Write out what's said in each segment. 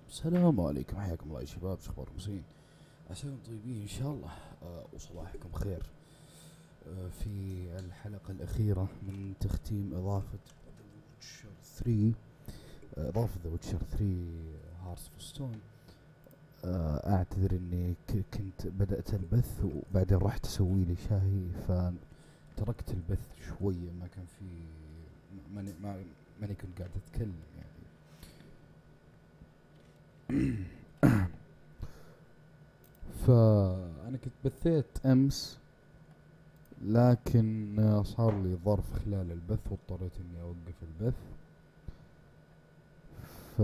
السلام عليكم، حياكم الله يا شباب، شو اخباركم؟ زين؟ عساكم طيبين ان شاء الله. وصباحكم خير. في الحلقة الأخيرة من تختيم إضافة وتشر 3، إضافة وتشر 3 هارس اوف ستون. أعتذر إني كنت بدأت البث وبعدين رحت أسوي لي شاهي، فتركت البث شوية. ما كان في ماني كنت قاعد أتكلم يعني. فأنا كنت بثيت أمس، لكن صار لي ظرف خلال البث واضطريت إني أوقف البث. ف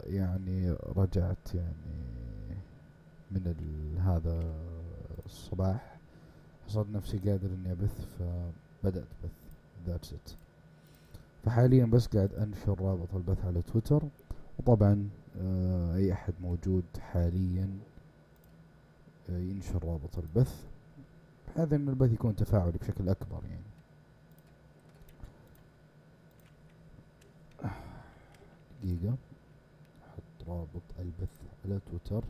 يعني رجعت يعني من هذا الصباح، حصلت نفسي قادر إني أبث، فبدأت بث. That's it. فحاليا بس قاعد أنشر رابط البث على تويتر، وطبعا أي أحد موجود حاليا ينشر رابط البث، بحيث أن البث يكون تفاعلي بشكل أكبر يعني. دقيقة، أحط رابط البث على تويتر.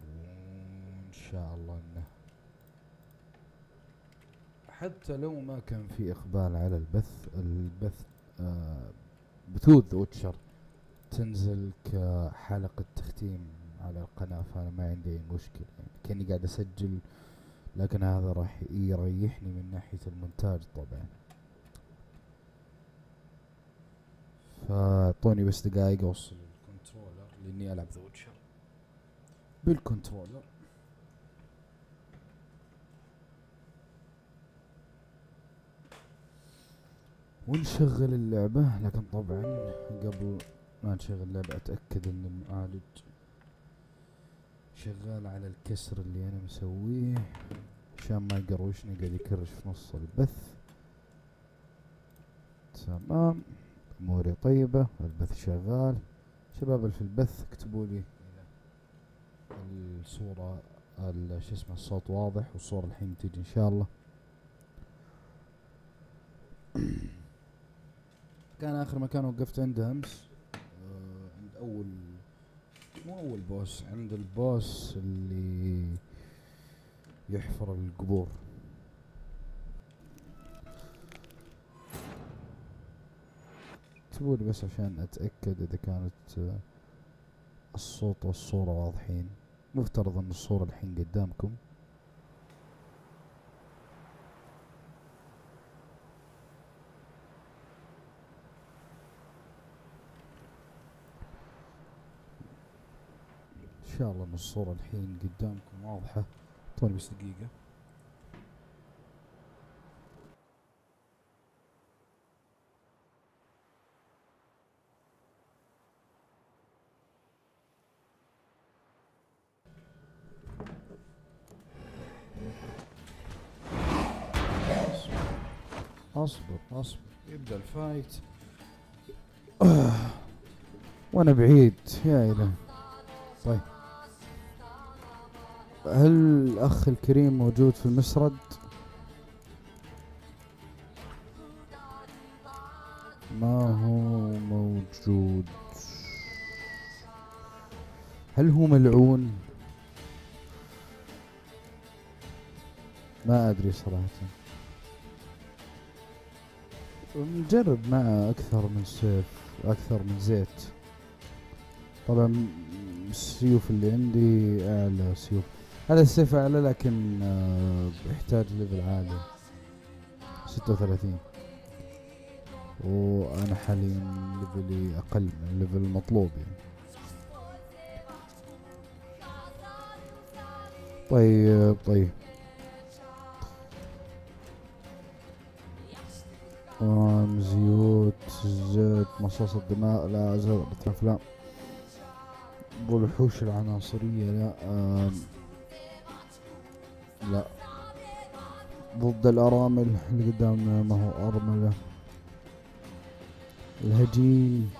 وإن شاء الله إنه حتى لو ما كان في إقبال على البث بثوث وتشر تنزل كحلقة تختيم على القناة، فأنا ما عندي أي مشكلة يعني، كأني قاعد أسجل. لكن هذا راح يريحني من ناحية المونتاج طبعا. فاعطوني بس دقايق أوصل الكنترولر، لأني ألعب ذا وتشر بالكنترولر. ونشغل اللعبة. لكن طبعا قبل ما نشغل اللعبة أتأكد أن المعالج شغال على الكسر اللي أنا مسويه، عشان ما يقروشني قاعد يكرش في نص البث. تمام، أموري طيبة، البث شغال. شباب اللي في البث اكتبوا لي الصورة، شو اسمه، الصوت واضح والصورة الحين تيجي إن شاء الله. كان آخر مكان وقفت عنده أمس عند مو أول بوس، عند البوس اللي يحفر القبور. اكتبوا لي بس عشان أتأكد إذا كانت الصوت والصورة واضحين. مفترض أن الصورة الحين قدامكم. إن شاء الله أن الصورة الحين قدامكم واضحة. طول بس دقيقة. اصبر يبدأ الفايت. وانا بعيد يا إله. طيب، هل الأخ الكريم موجود في المسرد؟ ما هو موجود. هل هو ملعون؟ ما أدري صراحة. نجرب معه أكثر من سيف وأكثر من زيت. طبعا السيوف اللي عندي أعلى سيوف، هذا السيف أعلى، لكن يحتاج ليفل عالي 36، وأنا حاليا ليفلي أقل من الليفل المطلوب يعني. طيب زيوت، زيت، مصاص الدماء لا، زر لا، والوحوش العناصرية لا. لا، ضد الأرامل اللي قدامنا ما هو أرملة. الهجين،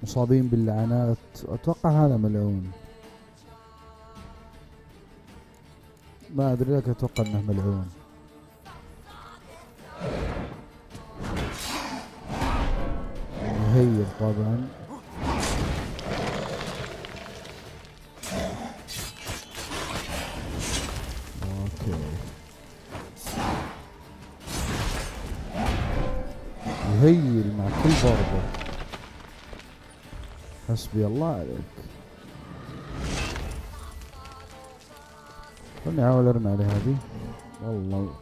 مصابين باللعنات، أتوقع هذا ملعون. ما ادري لك، اتوقع انه ملعون. يهيل طبعا. اوكي يهيل مع كل ضربة. حسبي الله عليك. خلني احاول ارمي عليه هذه. والله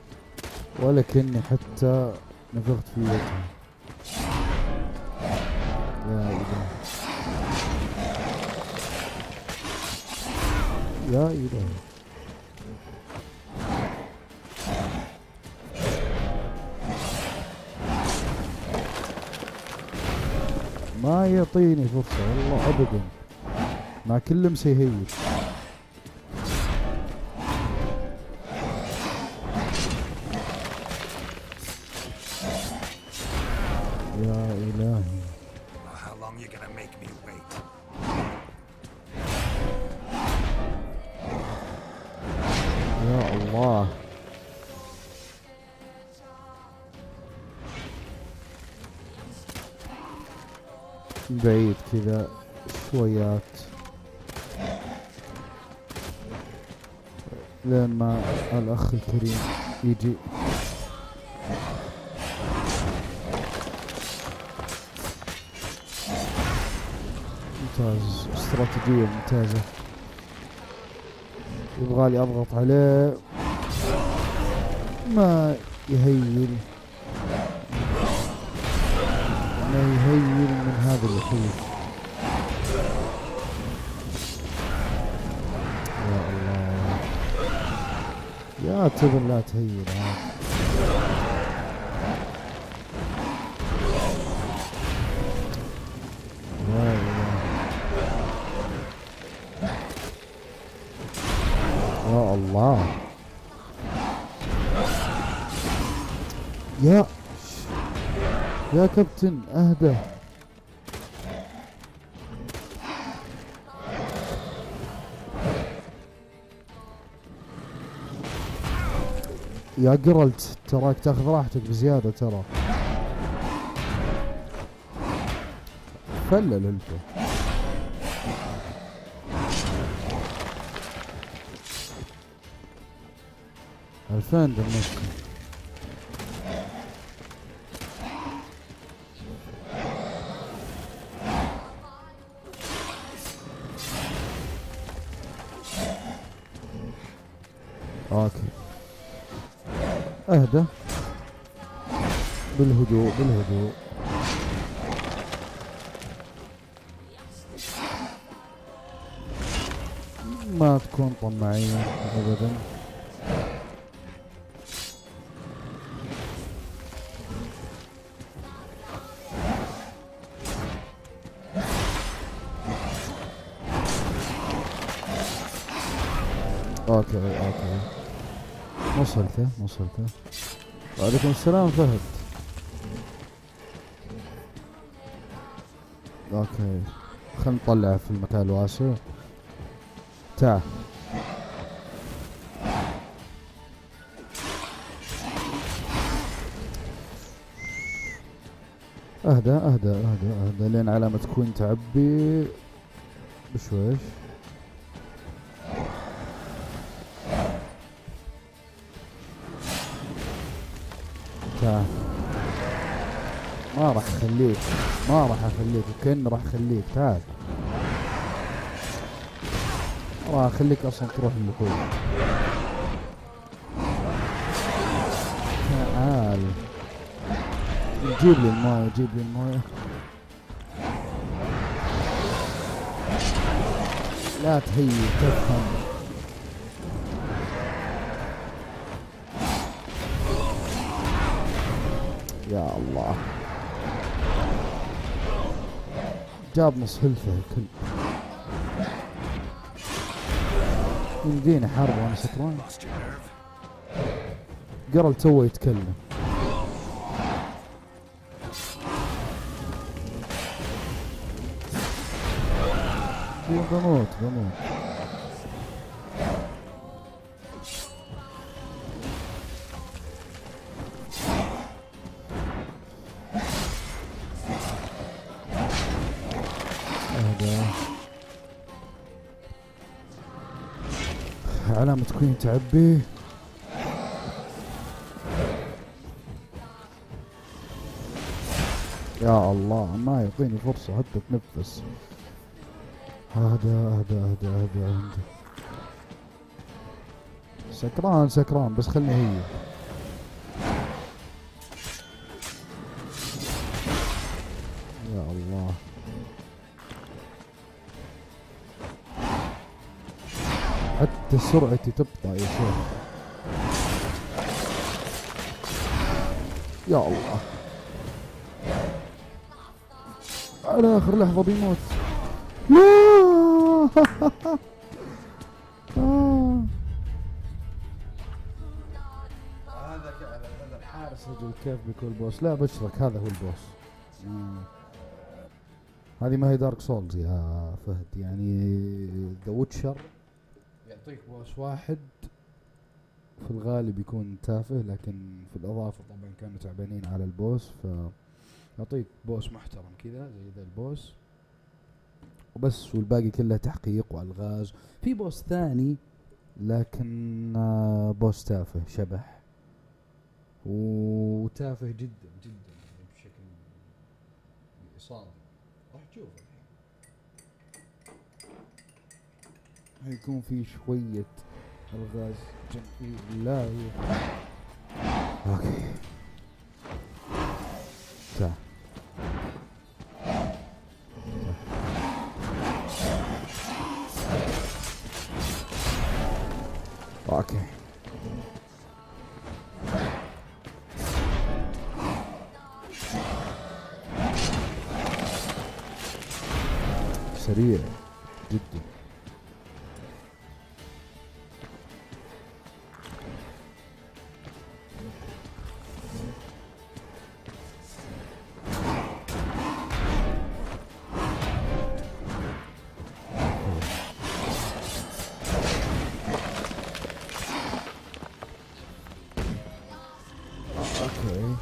ولكني حتى نفخت في وجهه. يا إله يا إله. ما يعطيني فرصة والله أبدا، مع كل لمسة يهيل. يا إلهي. يا الله. بعيد كذا شويات لين ما الأخ الكريم يجي. ممتاز، استراتيجية ممتازة. يبغالي اضغط عليه، ما يهيل، ما يهيل من هذا الوحيد. يا الله يا تبر لا تهيل هذا. يا الله يا الله. يا كابتن اهدى. يا قرلت تراك تاخذ راحتك بزيادة ترى. فلل انت. الفين دمشق. اوكي اهدى بالهدوء بالهدوء. ما تكون طماعين ابدا. اوكي وصلته. وعليكم السلام فهد. اوكي خلنا نطلعه في المكان الواسع. تعال اهدى لين علامة تكون تعبي بشويش. تعال ما راح اخليك وكأني راح اخليك. تعال راح اخليك اصلا تروح اللحوم. تعال جيب لي المويه. لا تهيل تفهم. يا الله جاب نص هلفه الكل. يمديني حرب وانا سكران. قرل توه يتكلم. بموت. علامة كوين تعبي. يا الله ما يعطيني فرصة حتى اتنفس. هذا سكران بس خلني هي. يا الله حتى سرعتي تبطأ يا شيخ. يا الله على آخر لحظة بيموت. هذا الحارس رجل كيف بيكون البوس؟ لا بشرك هذا هو البوس. هذه ما هي دارك سولز يا فهد، يعني ذا وتشر يعطيك بوس واحد في الغالب يكون تافه، لكن في الإضافة طبعا كانوا تعبانين على البوس، فيعطيك بوس محترم كذا زي ذا البوس وبس، والباقي كله تحقيق والغاز. في بوس ثاني لكن بوس تافه شبح وتافه جدا جدا يعني بشكل صادم. راح تشوف الحين هيكون في شوية الغاز جنبي. لا اوكي تعال اوكي سريع جدا. اوكي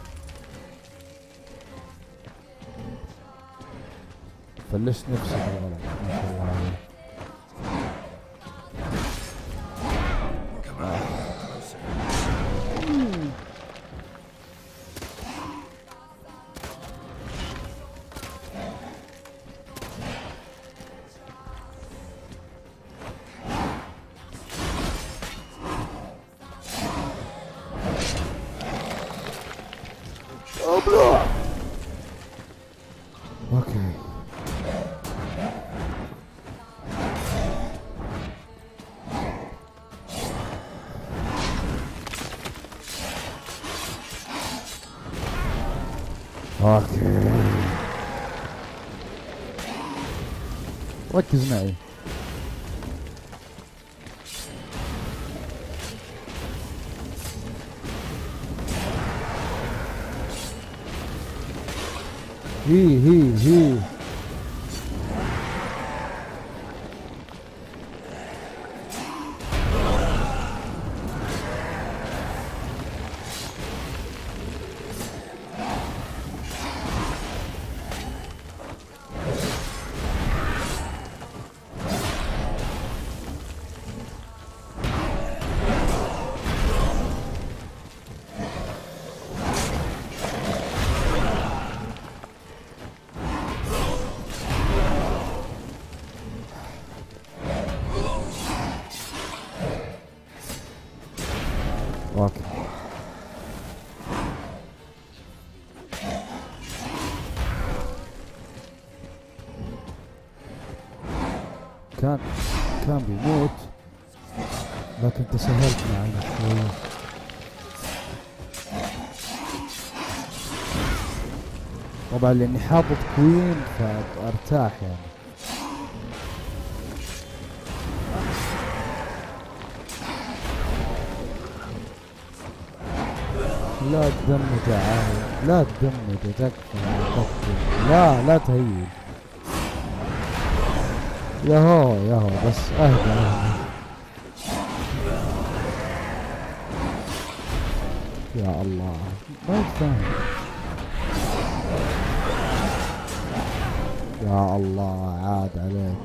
فلشت نفسي بالغلط ما شاء الله عليه. اوكي اوكي ركز معي. هي اوكي كان بيموت لكن تسهلت معنا شوية. طبعا لاني حاطط كوين فارتاح يعني. لا تدمج عادي، لا تدمج تكفى. لا تهيل. ياهو بس اهدى. يا الله ما يتفهم. يا الله عاد عليك.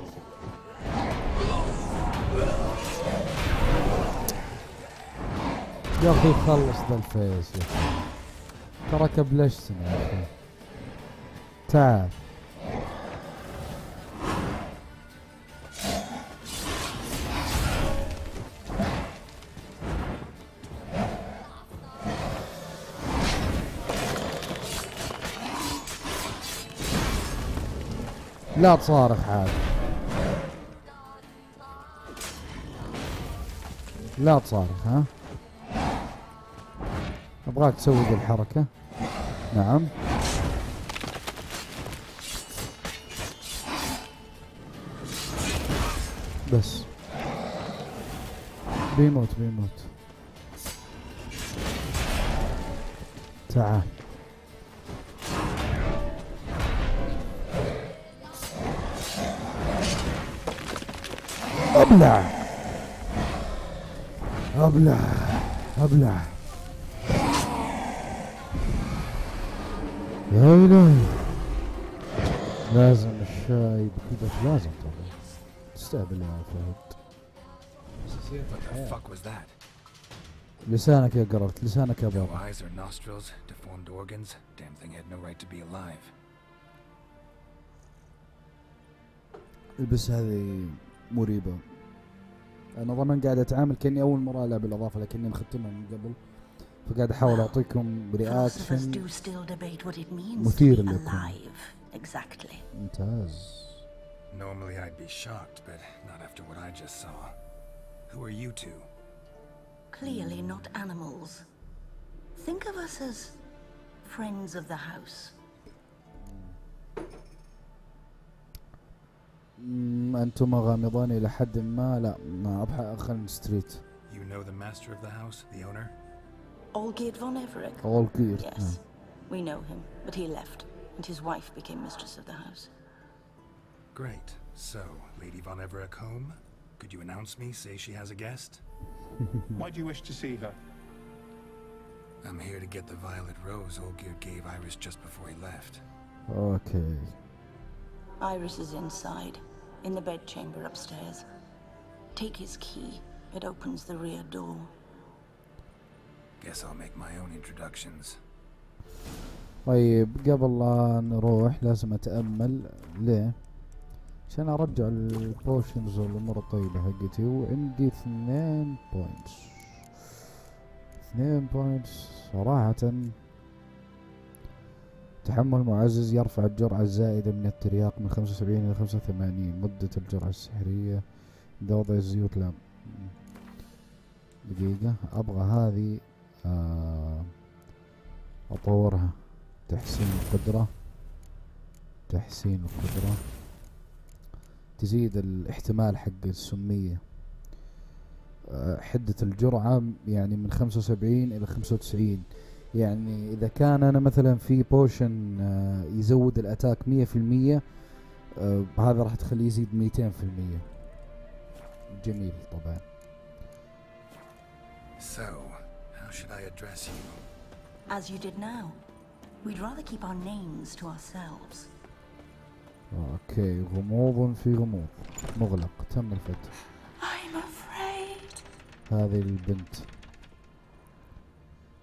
يا اخي خلص ذا الفيس يا اخي، ترى كبلشتني يا اخي. تعال لا تصارخ عاد، لا تصارخ ها. ابغاك تسوي ذي الحركة. نعم بس بيموت بيموت. تعال ابلع ابلع ابلع. يا الهي لازم الشاي بكذا، لازم طبعا تستهبل يا فهد. What the fuck was that? لسانك يا قررت، لسانك يا No بابا. eyes or nostrils, deformed organs. Damn thing had no right to be alive. البس هذه مريبة. انا ضمن قاعد اتعامل كاني اول مرة العب الاضافة، لكني مختمها من قبل، فقاعد احاول اعطيكم رياكشن مثير لكم. ممتاز. Normally I'd be shocked, but not after what I just saw. Who are you two? Clearly not animals. Think of us as friends of the house. أنتم غامضان إلى حد ما. لا ما أبحث خلنا ستريت. You know the master of the house, the owner? Olgierd von Everett. Olgierd. Yes, we know him, but he left, and his wife became mistress of the house. Great. So, Lady von Everett home? Could you announce me, say she has a guest? Why do you wish to see her? I'm here to get the violet rose Olgierd gave Iris just before he left. Okay. Iris is inside, in the bedchamber upstairs. Take his key. It opens the rear door. Guess I'll make my own introductions. طيب قبل لا نروح لازم أتأمل. ليه؟ عشان أرجع البوشنز والأمور الطيبة حقتي، وعندي 2 بوينتس. 2 بوينتس صراحة. تحمل معزز يرفع الجرعة الزائدة من الترياق من 75 إلى 85. مدة الجرعة السحرية عند وضع الزيوت. لا دقيقة، أبغى هذه أطورها. تحسين القدرة، تحسين القدرة، تزيد الاحتمال حق السمية. حدة الجرعة يعني من 75 إلى 95. يعني إذا كان أنا مثلا في بوشن يزود الأتاك 100%، هذا راح تخليه يزيد 200%. جميل طبعا. So, how should I address you? As you did now. We'd rather keep our names to ourselves. اوكي، غموض في غموض. مغلق، تم الفتح. I'm afraid. هذه البنت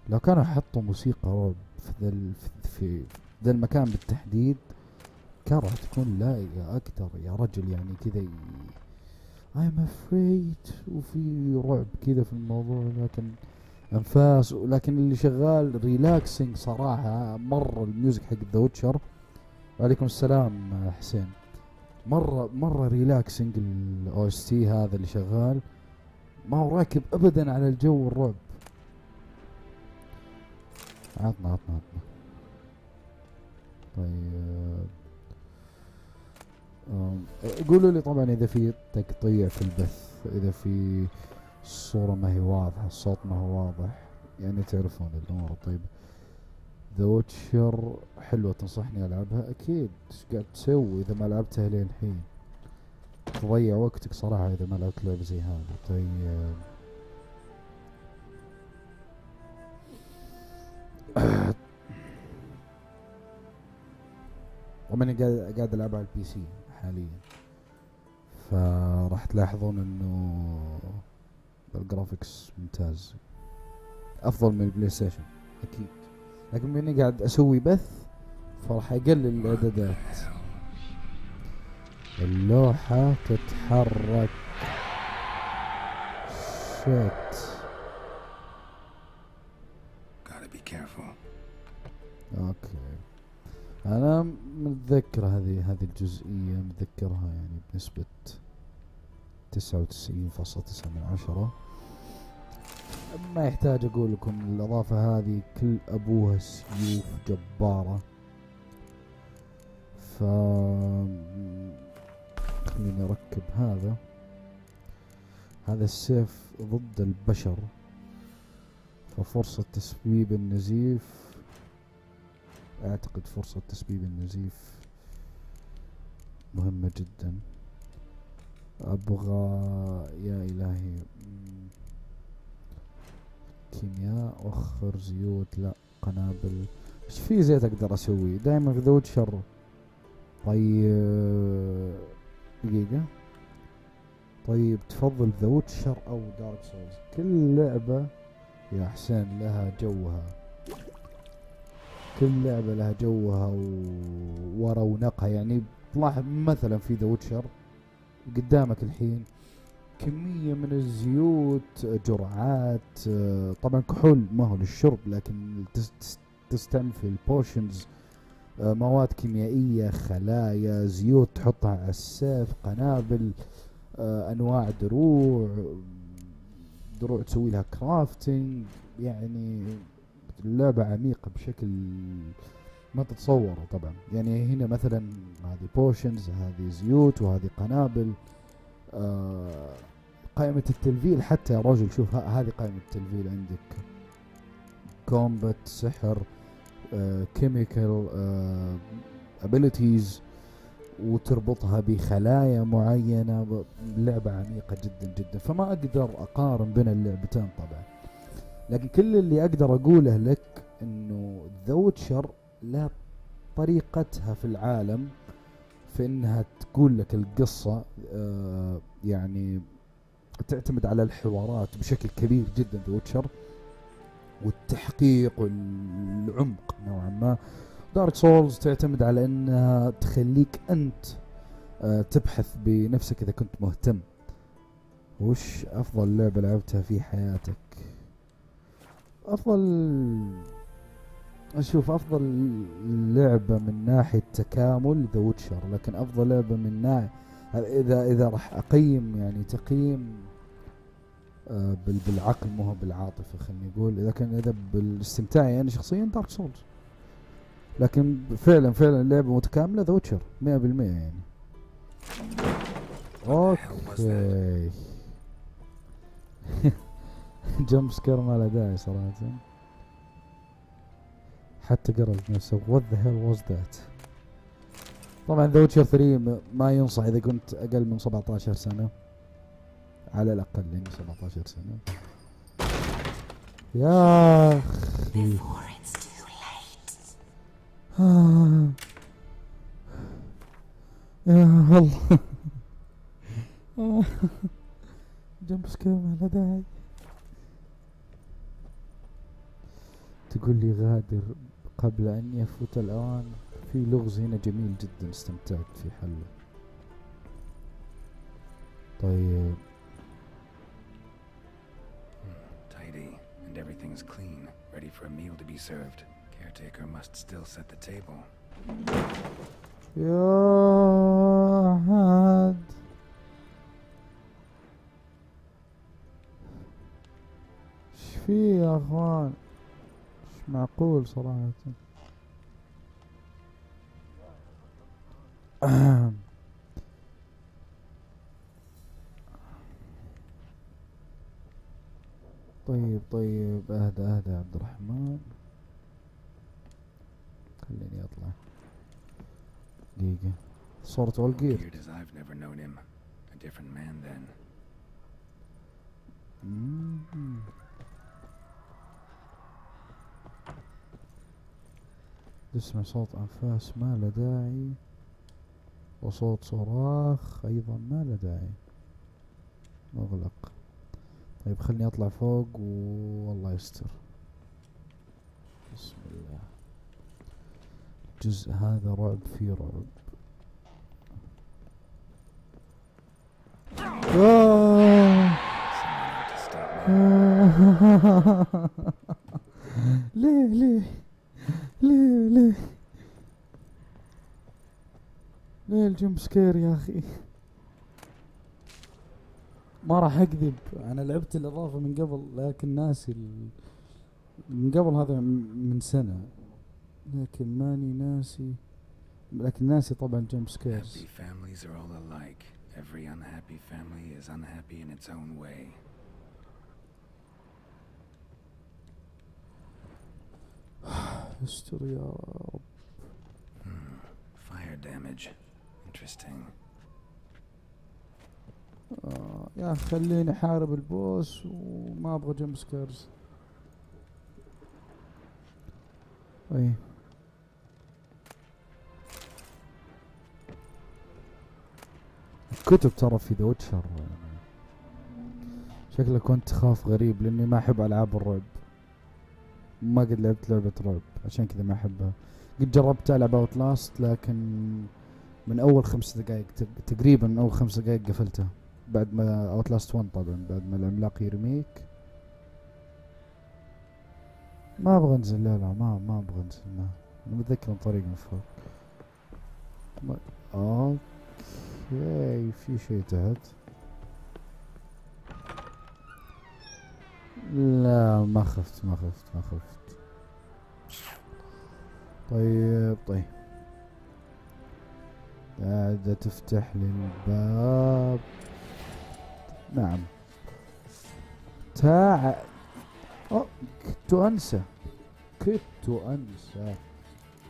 لو كانوا حطوا موسيقى رعب في ذا المكان بالتحديد كان راح تكون لايقة أكثر يا رجل. يعني كذا I'm afraid وفي رعب كذا في الموضوع، لكن أنفاس. لكن اللي شغال ريلاكسينج صراحة مرة. الميوزك حق ذا وتشر، وعليكم السلام حسين، مرة ريلاكسينج. الاو اس تي هذا اللي شغال ما هو راكب ابدا على الجو الرعب. عطنا. طيب قولوا لي طبعا اذا في تقطيع في البث، اذا في الصورة ما هي واضحة، الصوت ما هو واضح، يعني تعرفون الامور الطيبة. ذا وتشر حلوة، تنصحني العبها؟ اكيد. ايش قاعد تسوي اذا ما لعبتها لين الحين؟ تضيع وقتك صراحة اذا ما لعبت لعبة زي هذا. طيب طبعا قاعد العب على البي سي حاليا، فراح تلاحظون انه الجرافيكس ممتاز. افضل من البلاي ستيشن اكيد، لكن بما اني قاعد اسوي بث فراح اقلل الاعدادات. اللوحة تتحرك. شيت. Gotta be careful. اوكي، انا متذكر هذه الجزئية، متذكرها يعني بنسبة 99.9%. ما يحتاج اقول لكم الاضافة هذه كل ابوها سيوف جبارة. ف خليني اركب هذا السيف ضد البشر، ففرصة تسبيب النزيف، اعتقد فرصة تسبيب النزيف مهمة جدا. ابغى يا الهي كيمياء، وخر زيوت، لا قنابل. ايش في زيت اقدر اسوي دائما في ذا وتشر؟ طيب دقيقة، طيب تفضل ذا وتشر او دارك سولز؟ كل لعبة يا حسين لها جوها، كل لعبة لها جوها ورونقها. يعني تلاحظ مثلا في ذا وتشر قدامك الحين كمية من الزيوت، جرعات، طبعا كحول ما هو للشرب لكن تستعمل في البوشنز، مواد كيميائية، خلايا، زيوت تحطها على السيف، قنابل، انواع دروع تسوي لها كرافتنج. يعني اللعبة عميقة بشكل ما تتصوره طبعا. يعني هنا مثلا هذه بوشنز، هذه زيوت، وهذه قنابل. قائمة التلفيل حتى يا رجل، شوف هذه قائمة التلفيل عندك: كومبات، سحر، كيميكال، ابيليتيز، وتربطها بخلايا معينة. لعبة عميقة جدا جدا، فما اقدر اقارن بين اللعبتين طبعا، لكن كل اللي اقدر اقوله لك انه ذا وتشر لا طريقتها في العالم في انها تقول لك القصة، يعني تعتمد على الحوارات بشكل كبير جدا ذا وتشر، والتحقيق والعمق نوعا ما. دارك سولز تعتمد على انها تخليك انت تبحث بنفسك اذا كنت مهتم. وش افضل لعبة لعبتها في حياتك؟ اشوف افضل لعبة من ناحية تكامل ذا وتشر، لكن افضل لعبة من ناحية اذا راح اقيم يعني تقييم بالعقل مو بالعاطفة، خليني اقول اذا بالاستمتاع يعني شخصيا دارك سولز، لكن فعلا لعبة متكاملة ذا وتشر 100% يعني. اوكي. جمب سكير ما له داعي صراحة، حتى قرأ نفسه what the hell was that. طبعا ذا وتشر 3 ما ينصح اذا كنت اقل من 17 سنة على الاقل، يعني 17 سنة يا اخي. يا الله. جمب سكير ما له داعي. تقول لي غادر قبل أن يفوت الأوان. في لغز هنا جميل جدا استمتعت في حله. طيب Tidy, and everything's clean, ready for a meal to be served. Caretaker must still set the table. يا حد ايش في يا اخوان؟ مش معقول صراحة. طيب اهدى يا عبد الرحمن، خليني اطلع دقيقة. صورة والجير. Weird as I've never known him. A different man then. تسمع صوت أنفاس ما له داعي، وصوت صراخ أيضا ما له داعي. مغلق. طيب خلني أطلع فوق والله يستر. الجزء هذا رعب في رعب. ليه ليه ليه ليه ليه الجمب سكير يا اخي؟ ما راح اكذب، انا لعبت الاضافة من قبل لكن ناسي من قبل هذا من سنة، لكن ماني ناسي، لكن ناسي طبعا جمب سكيرز. Happy families are all alike. Every unhappy family is unhappy in its own way. استر يا رب. Fire damage. Interesting. يا اخي خليني احارب البوس وما ابغى جمب سكيرز. اي كتب ترى في ذا وتشر، يعني شكلك كنت تخاف غريب لاني ما احب العاب الرعب، ما قد لعبت لعبة رعب عشان كذا ما احبها. قد جربت العب اوت لاست لكن من اول 5 دقائق تقريبا، من اول 5 دقائق قفلتها بعد ما اوت لاست 1 طبعا، بعد ما العملاق يرميك. ما ابغى انزل، لا ما ابغى انزل، انا متذكر الطريق من فوق. اوكي في شيء تحت. لا ما خفت. طيب قاعدة تفتح لي الباب. نعم كنت انسى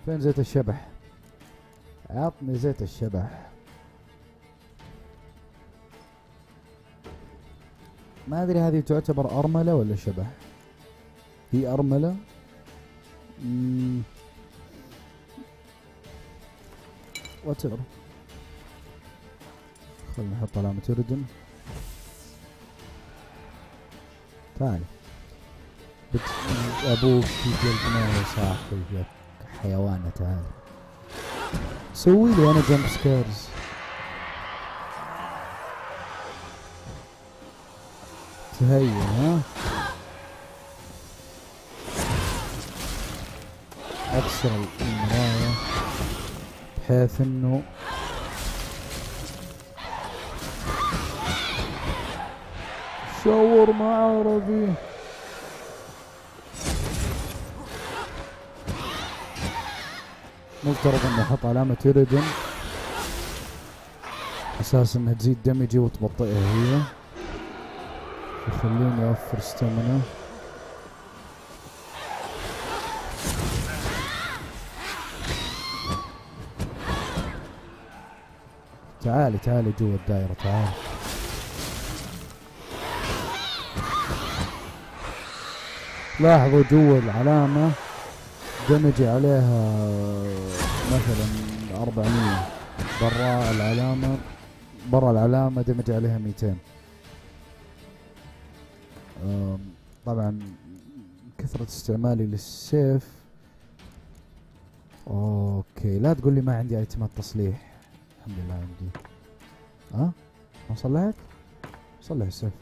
فين زيت الشبح؟ عطني زيت الشبح. ما ادري هذه تعتبر ارملة ولا شبح؟ هي ارملة. وتر خلنا نحط علامة يردن. تعالي ابوك في جلد يا صاحبي يا حيوانة، تعالي سوي لي انا جمب سكيرز. تهيأ ها اكسر المراية بحيث انه شاور مع عربي. مفترض اني احط علامة يردن اساس انها تزيد دمجي وتبطئها هي، يخليني اوفر ستامنا. تعالي جوا الدائرة، تعالي. لاحظوا جوا العلامة دمجي عليها مثلا 400، برا العلامة دمجي عليها 200. طبعا كثرة استعمالي للسيف. اوكي لا تقول لي ما عندي ايتمات تصليح، الحمد لله عندي. ما صلحت؟ صلح السيف.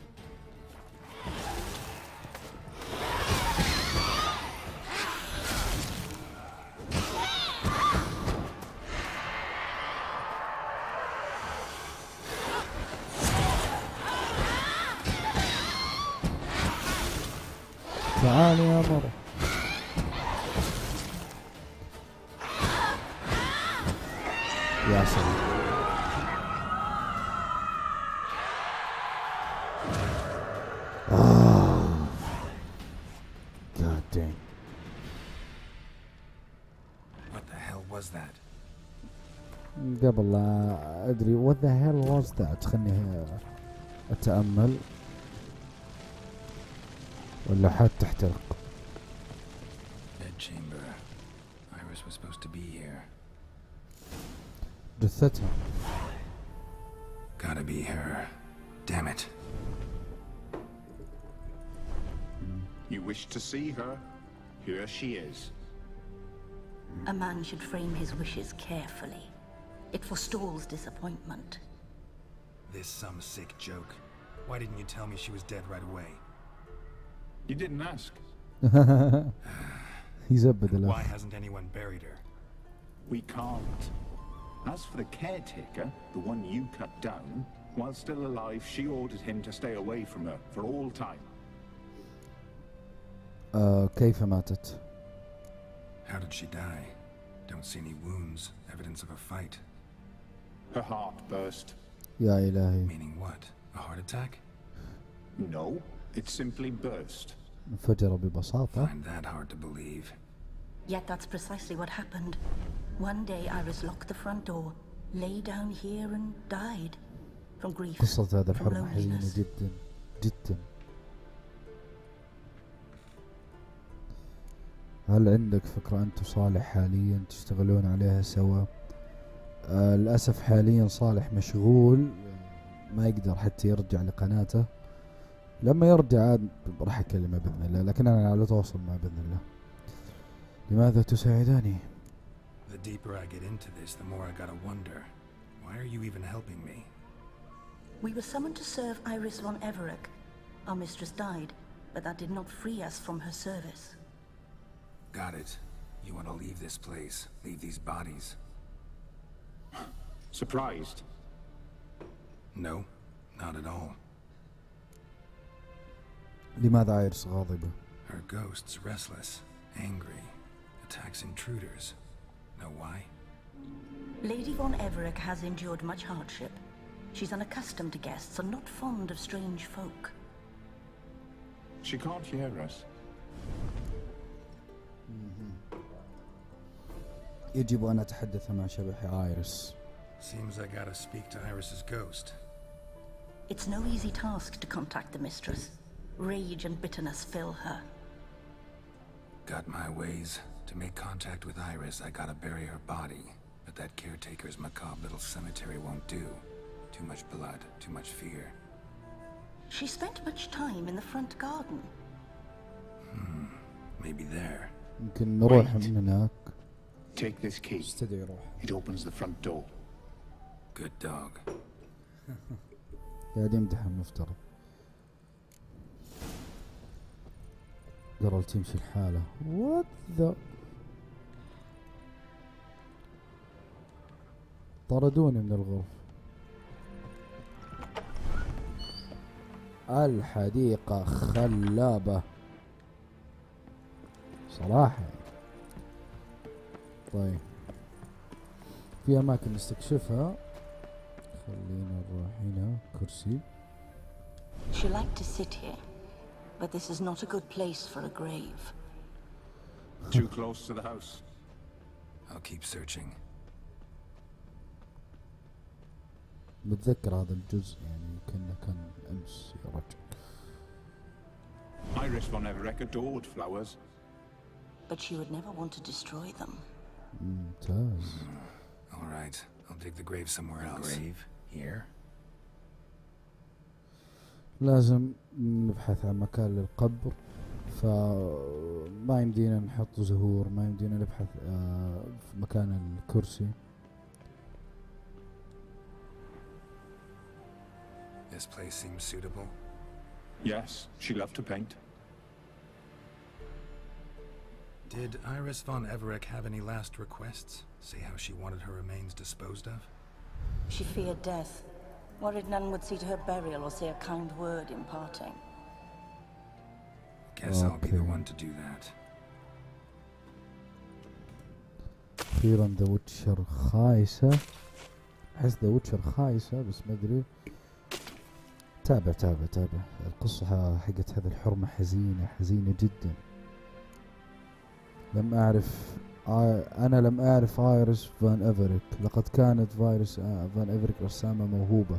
تعالي يا مرة. يا سلام. God dang. What the hell was that? قبل لا ادري what the hell was that خلني اتأمل ولا حد تحترق. Bed chamber. Iris was supposed to be here. جثتها. Gotta be her. Damn it. You wish to see her? Here she is. A man should frame his wishes carefully. It forestalls disappointment. This some sick joke. Why didn't you tell me she was dead right away? You didn't ask. يزبد Why الأخ. hasn't anyone buried her? We can't. As for the caretaker, the one you cut down, while still alive, she ordered him to stay away from her for all time. كيف ماتت؟ How did she die? Don't see any wounds, evidence of a fight. Her heart burst. يا إلهي. Meaning what? A heart attack? No, it simply burst. انفجر ببساطة. Find that hard to believe. Yet that's precisely what happened. One day Iris locked the front door, lay down here and died. From grief, قصة هذا from الحرب حزينة loneliness. جدا جدا. هل عندك فكرة أنت وصالح حاليا تشتغلون عليها سوا؟ للأسف حاليا صالح مشغول، ما يقدر حتى يرجع لقناته. لما يرجع عاد راح أكلمه بإذن الله، لكن أنا على تواصل معه بإذن الله. لماذا تساعداني؟ The deeper I get into this, the more I gotta wonder. Why are you even helping me? We were summoned to serve Iris von Everett. Our mistress died, but that did not free us from her service. Got it. You want to leave this place, leave these bodies. Surprised? No, not at all. لماذا عايرس غاضبة؟ Her ghost's restless, angry, attacks intruders. Know why? Lady von Everett has endured much hardship. She's unaccustomed to guests and not fond of strange folk. She can't hear us. يجب أن أتحدث مع شبح عايرس. Seems I gotta speak to Iris's ghost. It's no easy task to contact the mistress. Rage and bitterness fill her. Got my ways. To make contact with Iris, I gotta bury her body. But that caretaker's macabre little cemetery won't do. Too much blood, too much fear. She spent much time in the front garden. Maybe there. يمكن نروح من هناك. Take this key. استدعي روح. It opens the front door. Good dog. قاعد يمدح المفترض. قرر تمشي الحالة. What the؟ طردوني من الغرفة. الحديقة خلابة صراحة. طيب في أماكن نستكشفها. خلينا نروح هنا كرسي. She liked to sit here, but this is not a good place for a grave. Too close to the house. I'll keep searching. متذكر هذا الجزء يعني كأنه كان أمس يا رجل. Iris von Everett adored flowers. But she would never want to destroy them. ممتاز. All right, I'll dig the grave somewhere else. Grave? Here? لازم نبحث عن مكان للقبر، فما يمدينا نحط زهور، ما يمدينا نبحث في مكان الكرسي. This place seems suitable. Yes, she loved to paint. Did Iris von Everett have any last requests? Say how she wanted her remains disposed of? She feared death, worried none would see to her burial or say a kind word in parting. Guess I'll be the one to do that. أخيرا ذا وتشر خايسة. أحس ذا وتشر خايسة بس ما أدري. تابع القصة حقت هذه الحرمة حزينة جدا. أنا لم أعرف آيرس فان إيفريك. لقد كانت فان إيفريك رسامة موهوبة.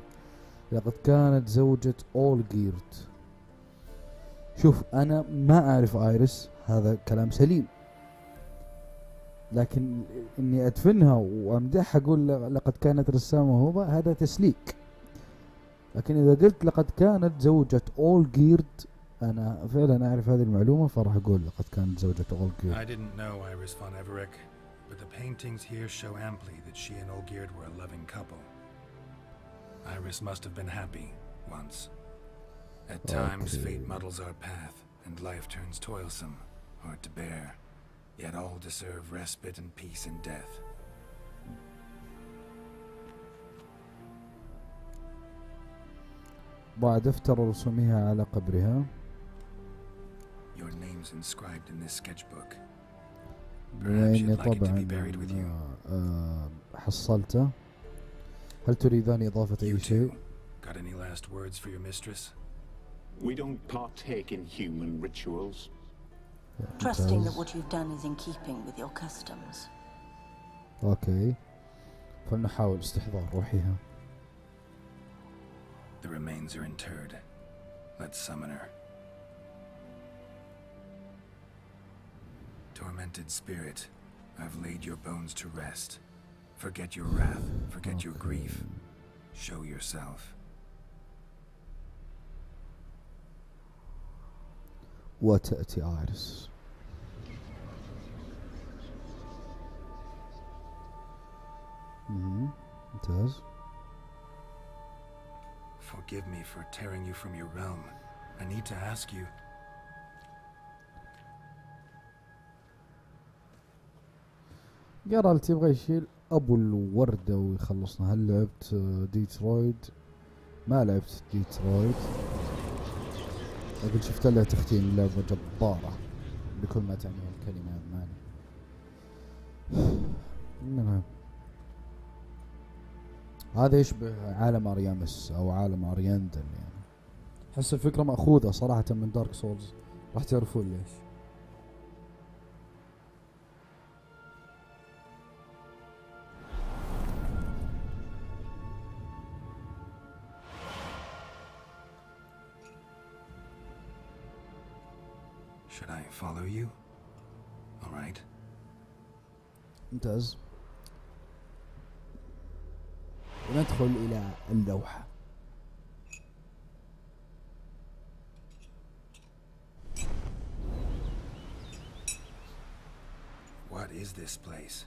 لقد كانت زوجة أولغيرت. شوف أنا ما أعرف آيرس، هذا كلام سليم، لكن إني أدفنها وأمدحها أقول لقد كانت رسامة موهوبة هذا تسليك. لكن إذا قلت لقد كانت زوجة أولغيرت أنا فعلا أعرف هذه المعلومة، فراح أقول لقد كانت زوجة أولغيرت. I didn't know Iris von Everett. but the paintings here show amply that she and Olgierd were a loving couple. Iris must have been happy once. At times, fate muddles our path, and life turns toilsome, hard to bear. Yet all deserve respite and peace in death. ضع دفتر رسومها على قبرها. Your name's inscribed in this sketchbook. لأني طبعا حصلته. هل تريدان إضافة أي شيء؟ Got any last words for your mistress? We don't partake in human rituals. Trusting that what you've done is in keeping with your customs. أوكي. فلنحاول استحضار روحها. The remains are interred. Let's summon her. Tormented spirit, I've laid your bones to rest. Forget your wrath, forget your grief. Show yourself. وتأتي آيريس. ممتاز. Forgive me for tearing you from your realm. I need to ask you. جرالت يبغى يشيل ابو الوردة ويخلصنا. هل لعبت ديترويد؟ ما لعبت ديترويد، لكن شفت لها تختيم. اللعبة جبارة بكل ما تعنيه الكلمة معنا. المهم هذا يشبه عالم اريامس او عالم ارياندل يعني. احس الفكرة مأخوذة صراحة من دارك سولز، راح تعرفون ليش. Should I follow you? All right. ممتاز. وندخل إلى اللوحة. What is this place?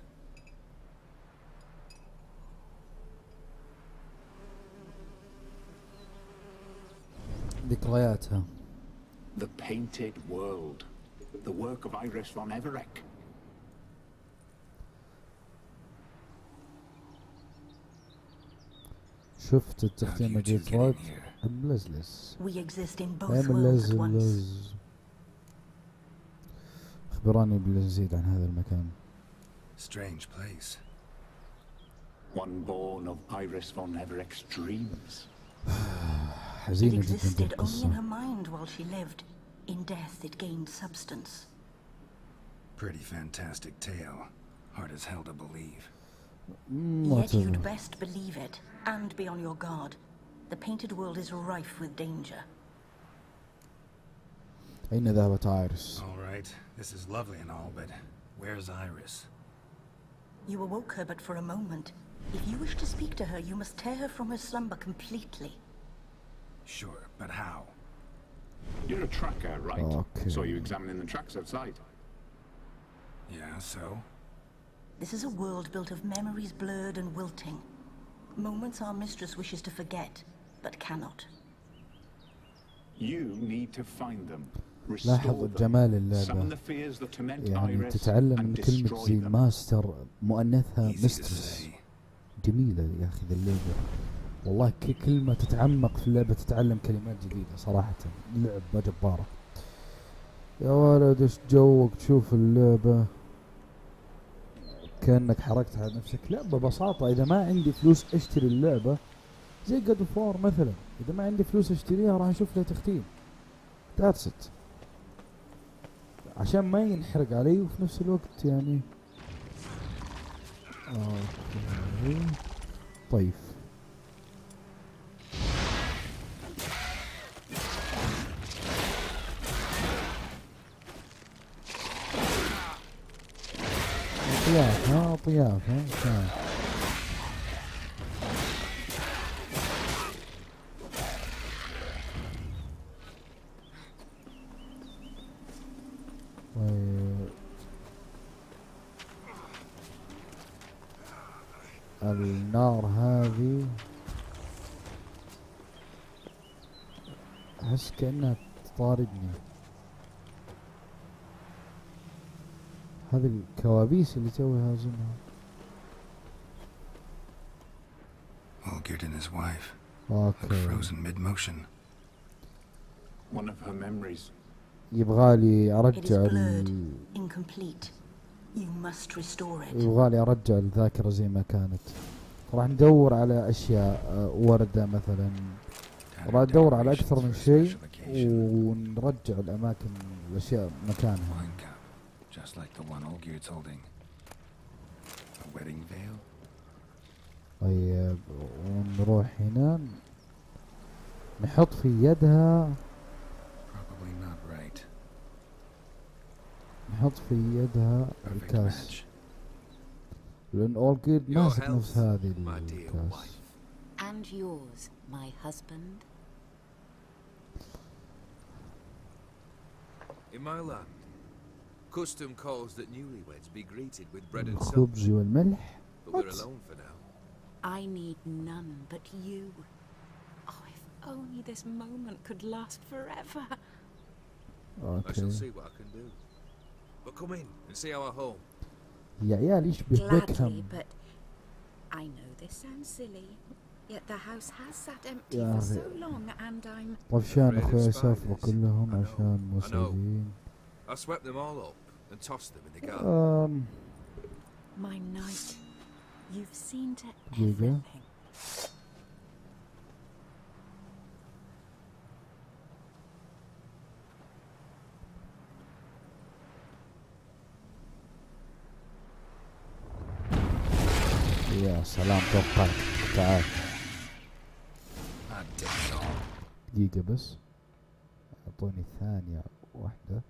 ذكرياتها. The Painted World. The work of Iris von Everec. شفت التختيم ديترويت ملزلز. We exist in both worlds at once. اخبراني بالمزيد عن هذا المكان. Strange place. One born of Iris von Everec's dreams. It حزينة existed جدا only in her القصة. mind while she lived. In death it gained substance. Pretty fantastic tale. Hard as hell to believe. Yet you'd best believe it, and be on your guard. The painted world is rife with danger. أين ذهبت آيريس؟ All right, this is lovely and all, but where's Iris? You awoke her but for a moment. If you wish to speak to her, you must tear her from her slumber completely. Sure, but how? You're a tracker, right? Okay. Saw you examining the tracks outside. Yeah, so? This is a world built of memories blurred and wilting. Moments our mistress wishes to forget, but cannot. You need to find them. لاحظ Restore them. جمال Summon اللعبة. the fears that torment يعني Iris تتعلم and من كلمة destroy زي them. ماستر مؤنثها Easy to مسترس. say. جميلة يا أخي ذا اللعبة والله. كل ما تتعمق في اللعبة تتعلم كلمات جديدة صراحة. اللعبة جبارة يا ولد. ايش جوك تشوف اللعبة كأنك حركت على نفسك. لا ببساطة إذا ما عندي فلوس أشتري اللعبة زي God of War مثلا، إذا ما عندي فلوس أشتريها راح أشوف لها تختيم. That's it. عشان ما ينحرق علي وفي نفس الوقت يعني. أوكي. طيب طياف طياف النار هذه احس كأنها تطاردني. هذه الكوابيس اللي توي هازمها. Olgierd and his wife اوكي. look frozen mid-motion. One of her memories. يبغالي It is ارجع blurred, incomplete. You must restore it. يبغالي ارجع الذاكرة زي ما كانت. راح ندور على اشياء وردة مثلا، راح ندور على اكثر من شيء ونرجع الاماكن الاشياء مكانها. Wine cup, just like the one Olgierd's holding. A wedding veil. طيب ونروح هنا نحط في يدها، Probably not right. نحط في يدها Perfect الكاس، match. لأن أولجيرد Your ماسك health, نفس هذه my dear الكاس. wife. And yours, my husband. In my land, custom calls that newlyweds be greeted with bread and salt, الخبز والملح. but we're alone for now. I need none but you. Oh, if only this moment could last forever. I shall أوكي. see what I can do. But come in and see our home. يا عيال يشبه Gladly, بيكهام. but I know this sounds silly, yet the house has sat empty يا for أخي. so long, and I'm طفشان Afraid of أخوي يسافروا spiders. كلهم I know, عشان I know. مسؤولين. I swept them all up and tossed them in the garden. my knight. You've seen to دقيقة. everything. يا سلام توقعت. تعال Not dead at all. دقيقة بس، أعطوني ثانية واحدة.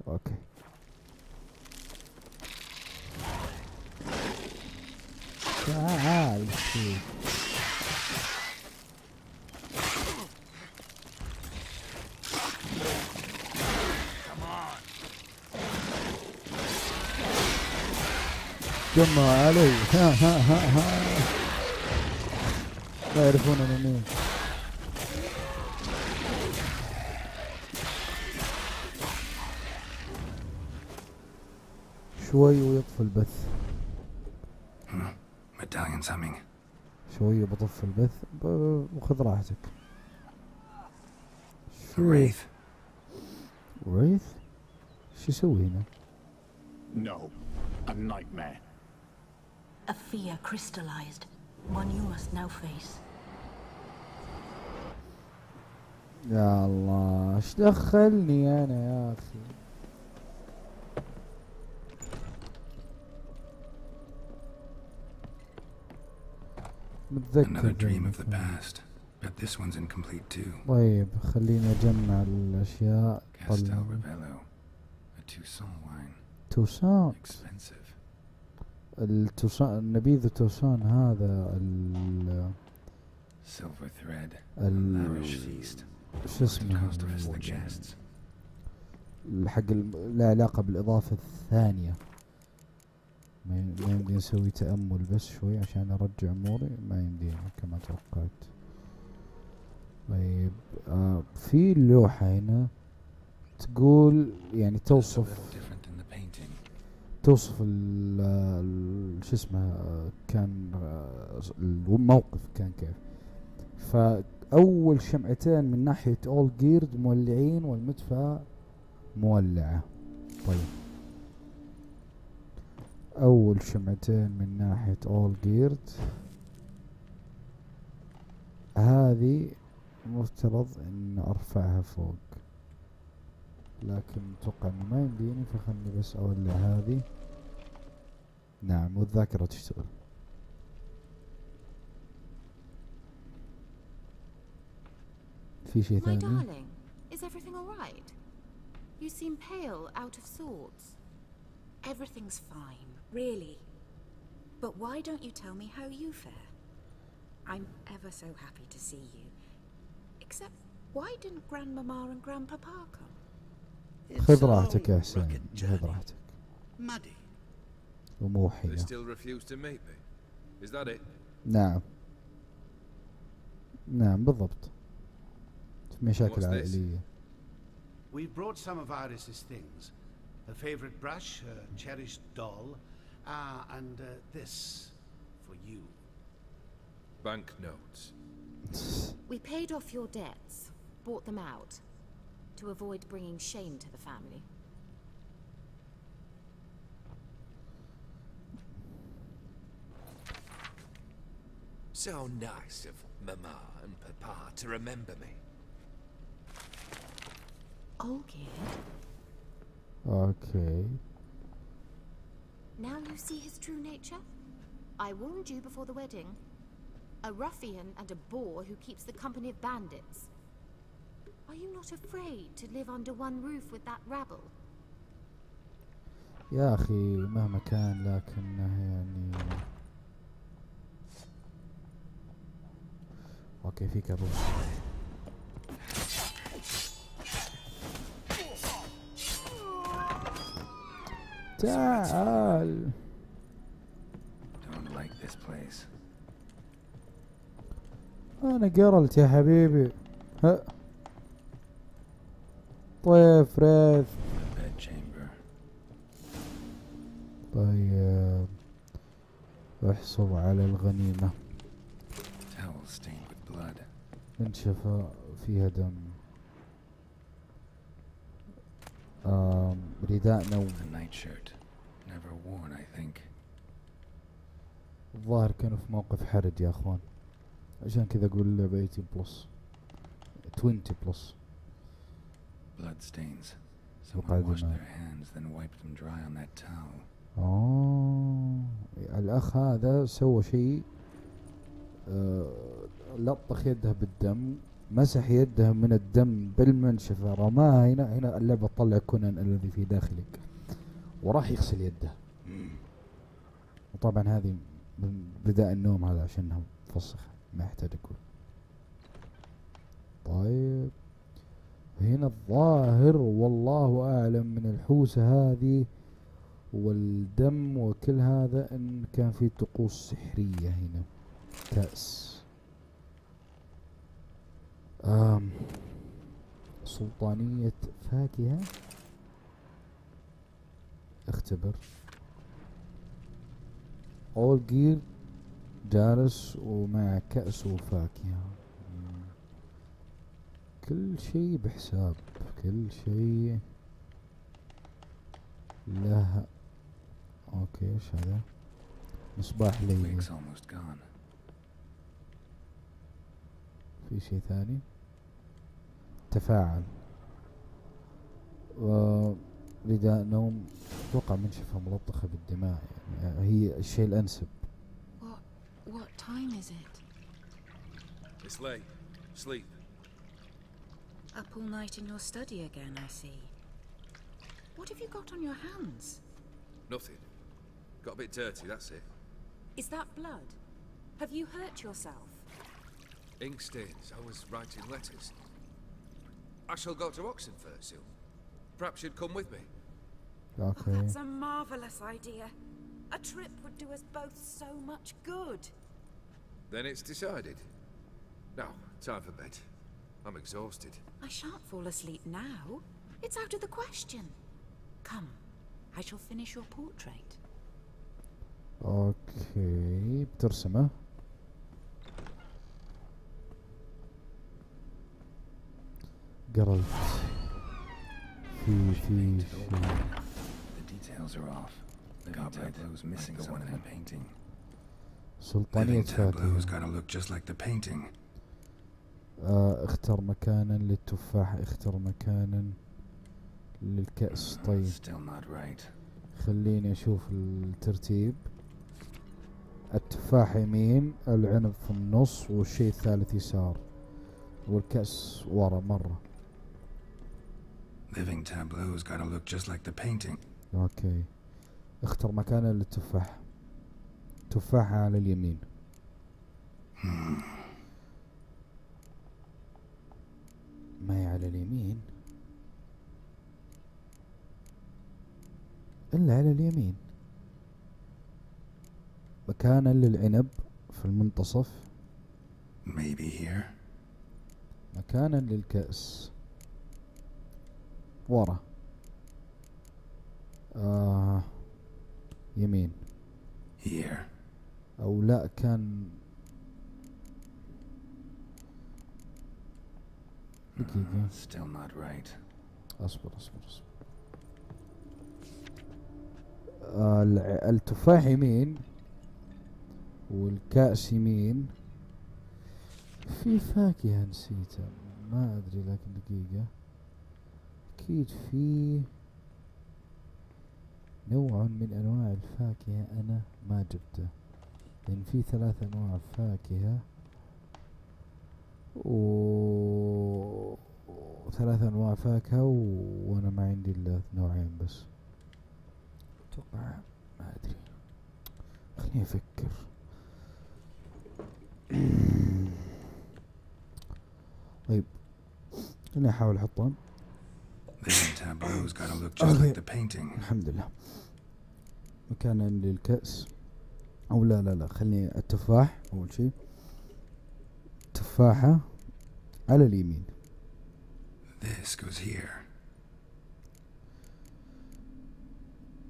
اوكي. تعال شوف. جمع علي. ها ها ها ها. لا يعرفون انا مين. شوي ويطفي البث. Medallion's humming. شوي بطفي البث. وخذ راحتك. A wraith. ريث؟ شو يسوي هنا؟ No. A nightmare. A fear crystallized, one you must now face. يا الله ايش دخلني انا يا اخي. متذكر. Another dream of the past. But this one's incomplete too. طيب خليني اجمع الاشياء. Castel Rebello. A Toussaint wine. توسان. Expensive. التوسان، النبيذ التوسان هذا Silver thread. A ال lavish feast. شو اسمه Cost of the guests. الحق له علاقة بالإضافة الثانية. ما يمدي نسوي تأمل بس شوي عشان أرجع أموري، ما يمدينا كما توقعت. طيب في لوحة هنا تقول يعني Just a توصف little different than the painting. توصف شو اسمه كان الموقف كان كيف. فأول شمعتين من ناحية أولجيرد مولعين والمدفع مولعة. طيب أول شمعتين من ناحية أولجيرد هذه مفترض أن أرفعها فوق، لكن أتوقع أنه ما يمديني، فخلني بس أولع هذه. نعم والذاكرة تشتغل. في شيء My ثاني؟ darling, is everything all right? You seem pale, out of sorts. Everything's fine, really. But why don't you tell me how you fare? I'm ever so happy to see you. Except, why didn't Grandmama and Grandpapa come? خذ راحتك يا حسين، خذ راحتك. Muddy. وموحية. They still refuse to meet me. Is that it? نعم. نعم بالضبط. في مشاكل عائلية. We've brought some of Iris's things. Her favorite brush, her cherished doll, and this for you. Banknotes. We paid off your debts, bought them out, to avoid bringing shame to the family. So nice of Mama and Papa to remember me. Olgierd. Okay. Now you see his true nature? I warned you before the wedding. A ruffian and a boor who keeps the company of bandits. Are you not afraid to live under one roof with that rabble? يا أخي مهما كان لكنه يعني اوكي في كابوس. تعال. Don't like this place. انا قرلت يا حبيبي. ها طيف ريث. Bed chamber. طيب احصل على الغنيمة. Towel stained with blood. منشفة فيها دم. رداء نوم. A nightshirt. Never worn, I think. الظاهر كانوا في موقف حرج يا اخوان، عشان كذا اقول اللعبة 18 20 بلس. Blood stains. Someone washed their hands, then wiped them dry on that towel. الأخ هذا سوى شيء، لطخ يده بالدم، مسح يده من الدم بالمنشفة، رماها هنا اللعبة تطلع كونان الذي في داخلك وراح يغسل يده. وطبعا هذه من رداء النوم هذا عشانها فسخ ما يحتاج أقول. طيب هنا الظاهر والله أعلم من الحوسة هذه والدم وكل هذا ان كان في طقوس سحرية هنا. كأس سلطانية فاكهة. اختبر. أولجير جالس ومع كأس وفاكهة. كل شيء بحساب، كل شيء له. اوكي ايش هذا؟ مصباح ليلي. في شيء ثاني؟ تفاعل. رداء نوم، اتوقع منشفة ملطخة بالدماء، يعني هي الشيء الانسب. What time is it? It's late. Sleep. Up all night in your study again, I see. What have you got on your hands? Nothing. Got a bit dirty, that's it. Is that blood? Have you hurt yourself? Ink stains. I was writing letters. I shall go to Oxenfurt soon. Perhaps you'd come with me. Okay. Oh, that's a marvellous idea. A trip would do us both so much good. Then it's decided. Now, time for bed. I'm exhausted. I shan't fall asleep now. It's out of the question. Come, I shall finish your portrait. اوكي بترسمه. قرلت في The details are off. The tableau's missing someone in the painting. سلطانية tableau's فاكهة. gotta look just like the painting. اختر مكانا للتفاح، اختر مكانا للكأس. طيب Still not right. خليني اشوف الترتيب. التفاح يمين، العنب في النص، والشيء الثالث يسار، والكأس ورا مرة. Living tableau's gotta look just like the painting. اوكي اختر مكانا للتفاح. تفاحة على اليمين. ما هي على اليمين إلا على اليمين. مكانا للعنب في المنتصف. Maybe here. مكانا للكأس ورا. يمين. Here. أو لا كان دقيقة. Still not right. أصبر. التفاح يمين والكأس يمين. في فاكهة نسيتها ما أدري لكن دقيقة. أكيد في نوع من أنواع الفاكهة أنا ما جبته، لأن في 3 أنواع فاكهة و3 أنواع فاكهة وأنا ما عندي إلا نوعين بس. أتوقع ما أدري، خليني أفكر. طيب خليني أحاول أحطهم. الحمد لله. مكانا للكأس أو لا خليني التفاح أول شيء. تفاحة على اليمين. This goes here.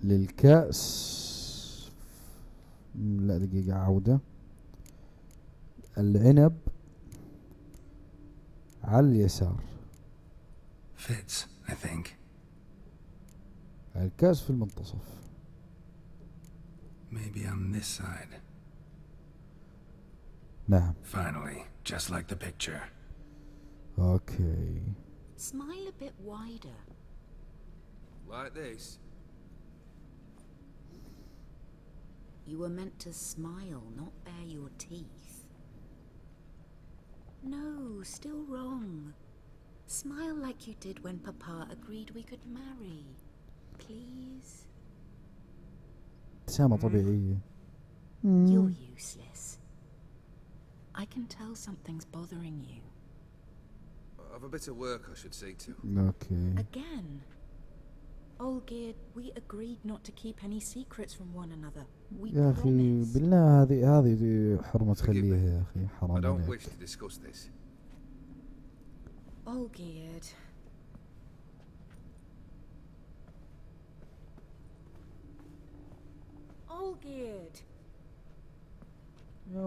للكأس لا دقيقة عودة. العنب على اليسار. Fits, I think. الكأس في المنتصف. Maybe on this side. نعم. Finally, just like the picture. Okay. Smile a bit wider. Like this. You were meant to smile, not bare your teeth. No, still wrong. Smile like you did when Papa agreed we could marry. Please? ابتسامة طبيعية. You're useless. I can tell something's bothering you. I've a bit of work I should see to. Okay. Again? Olgerd, we agreed not to keep any secrets from one another. We يا أخي promised. بالله هذه حرمة خليها يا أخي حرام I don't عليك. wish to discuss this. Olgerd. Olgerd. يا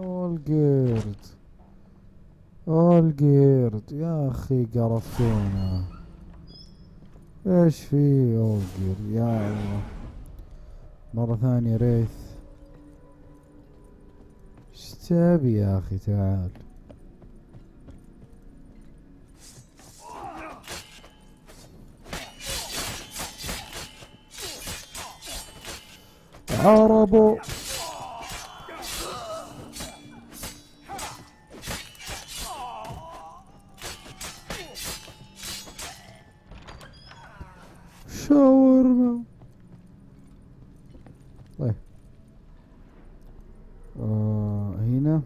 أولجيرد يا أخي قرفتونا. ايش في أولجيرد يا الله. مرة ثانية ريث. ايش تبي يا أخي تعال. عربو شاورما. طيب هنا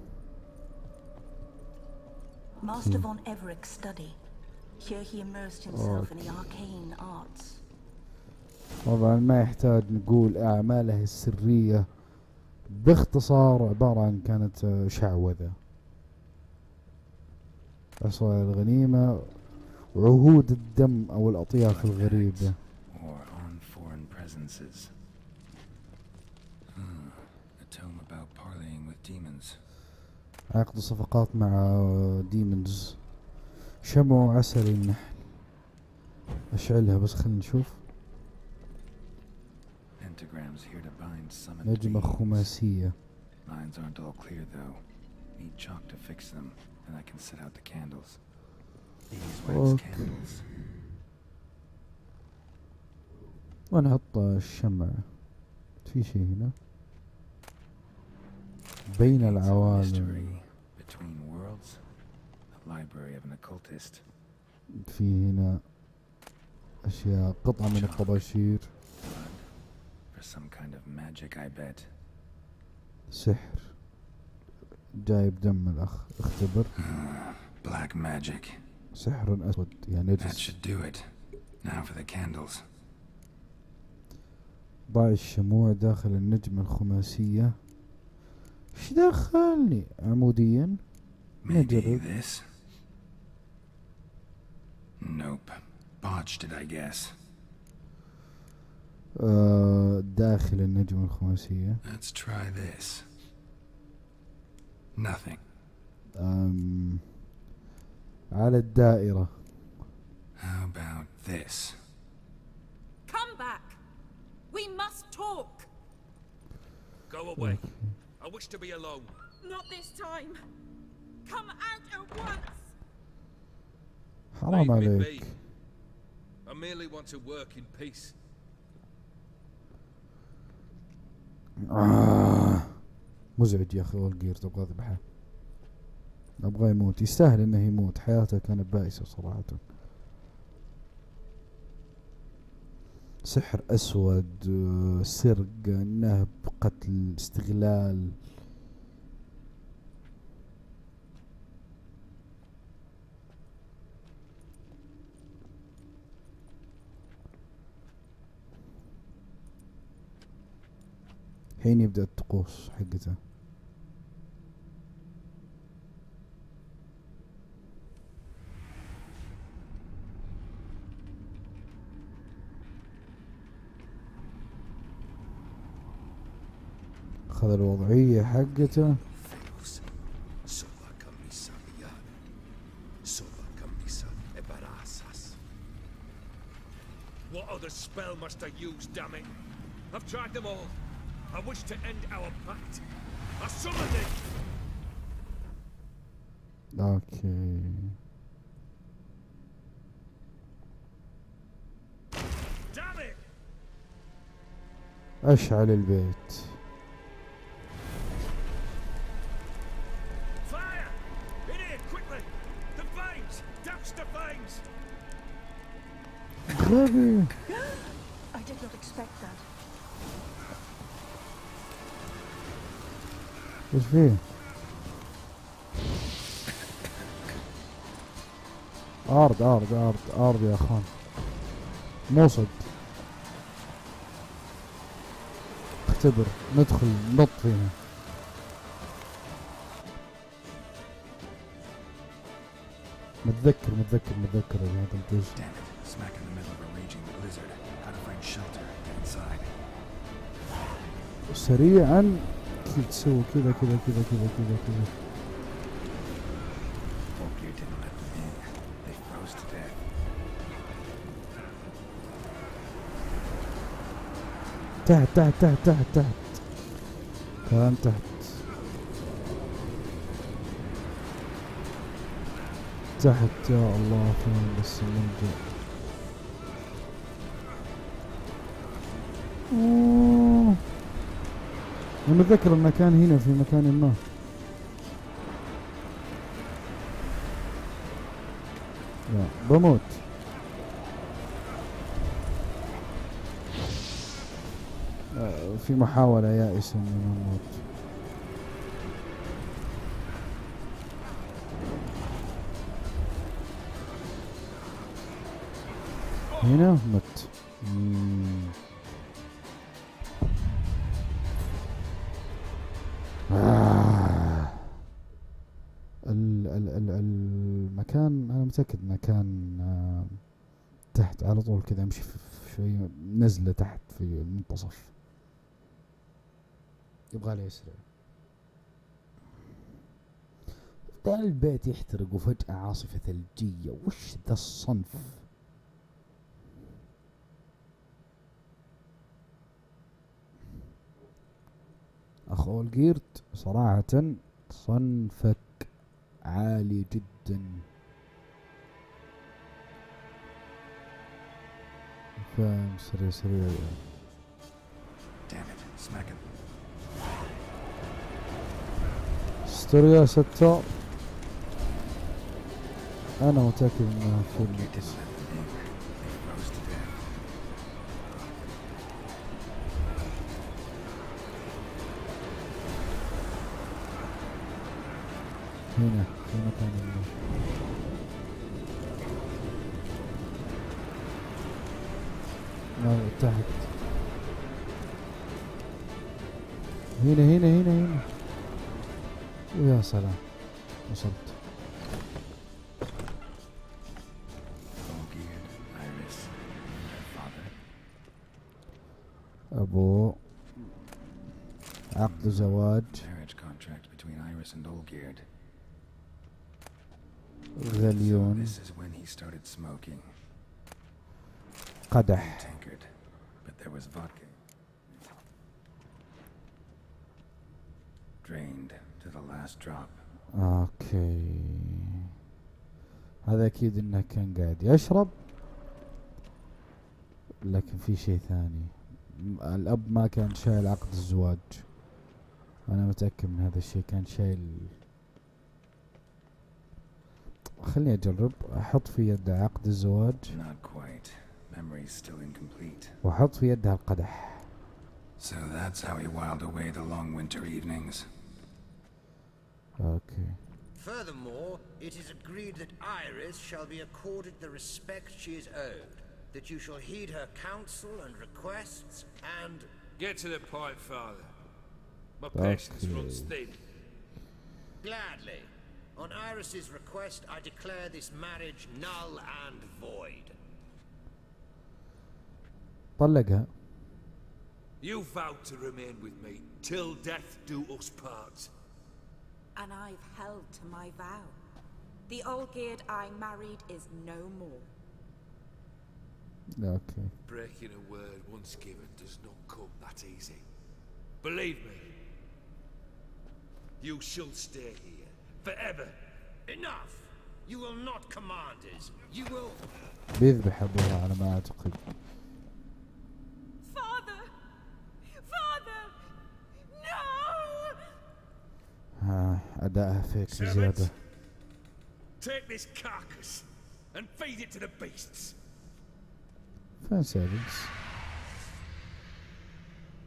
Master von Everett's study. Here he immersed himself in the arcane arts. طبعا ما يحتاج نقول أعماله السرية باختصار عبارة عن كانت شعوذة. عصا الغنيمة وعهود الدم أو الأطياف الغريبة. عقد صفقات مع ديمونز. شمع عسل النحل. أشعلها بس خلينا نشوف. نجمة خماسية. ونحط الشمع. في شيء هنا بين العوالم. في هنا أشياء قطعة من الطباشير. سحر. جايب دم الأخ. اختبر. Black magic. سحر أسود يا That نجس. should do it. Now for the candles. ضع الشموع داخل النجمة الخماسية. ايش دخلني عموديا؟ Maybe نجرب. this? Nope. Botched it, I guess. داخل النجمة الخماسية. Let's try this. Nothing. على الدائرة. How about this? Come back. We must talk. Go away. I wish to be alone. Not this time. Come out at once. حرام Leave me عليك. be. I merely want to work in peace. مزعج يا اخي والجير. تبغى ذبحه؟ ابغى يموت. يستاهل انه يموت. حياته كانت بائسة صراحة. سحر اسود، سرقة، نهب، قتل، استغلال. حين يبدأ الطقوس حقته. أخذ الوضعية حقته. What other spell must I use, damn it? I've tried them all. I wish to end our pact. I summoned it! اوكي. Damn it! اشعل البيت. Fire! In here, quickly! The flames! Douse the flames! غبي. I did not expect that. ايش فيه؟ عرض عرض عرض عرض يا اخوان. مو صد. اختبر. ندخل نط فيها. متذكر هذا الجزء. Damn it. Smack in the middle of a raging blizzard. How to find shelter. Get inside. سريعا تسوي كذا. Ogier didn't let them in. They froze to death. تحت. كان تحت. يا الله. فين بس الملجأ؟ أنا أتذكر أنه كان هنا في مكان ما. لا بموت. في محاولة يائسة إني أموت. هنا مت. المكان أنا متأكد إنه كان تحت على طول كذا. أمشي في شوي نزلة تحت في المنتصف. يبغى لي يسرع. ده البيت يحترق وفجأة عاصفة ثلجية. وش ذا الصنف؟ أخو الجيرت صراحة صنفك عالي جدا. فاهم. سريع. استر يا ستار. أنا متأكد إنها في المتصل. هنا في مكان هنا. لا تحت. هنا. ويا سلام وصلت. أبو عقد زواج غليون قدح. اوكي هذا اكيد انه كان قاعد يشرب، لكن في شيء ثاني. الاب ما كان شايل عقد الزواج، انا متأكد من هذا الشيء. كان شايل، خليني اجرب احط في يده عقد الزواج واحط في يدها القدح. So that's how he whiled away the long winter evenings. Okay. Furthermore, it is agreed that Iris shall be accorded the respect she is owed, that you shall heed her counsel and requests, and... Get to the point, Father. My patience runs thin. Gladly. On Iris's request, I declare this marriage null and void. طلقها. You vowed to remain with me till death do us part. And I've held to my vow. The Olgierd I married is no more. Okay. Breaking a word once given does not come that easy. Believe me. You shall stay here forever. Enough! You will not command us. You will... بيذبح ابوها على ما اعتقد. Father! Father! No! أداءها فيك زيادة. Take this carcass and feed it to the beasts. فين سيرفنتس؟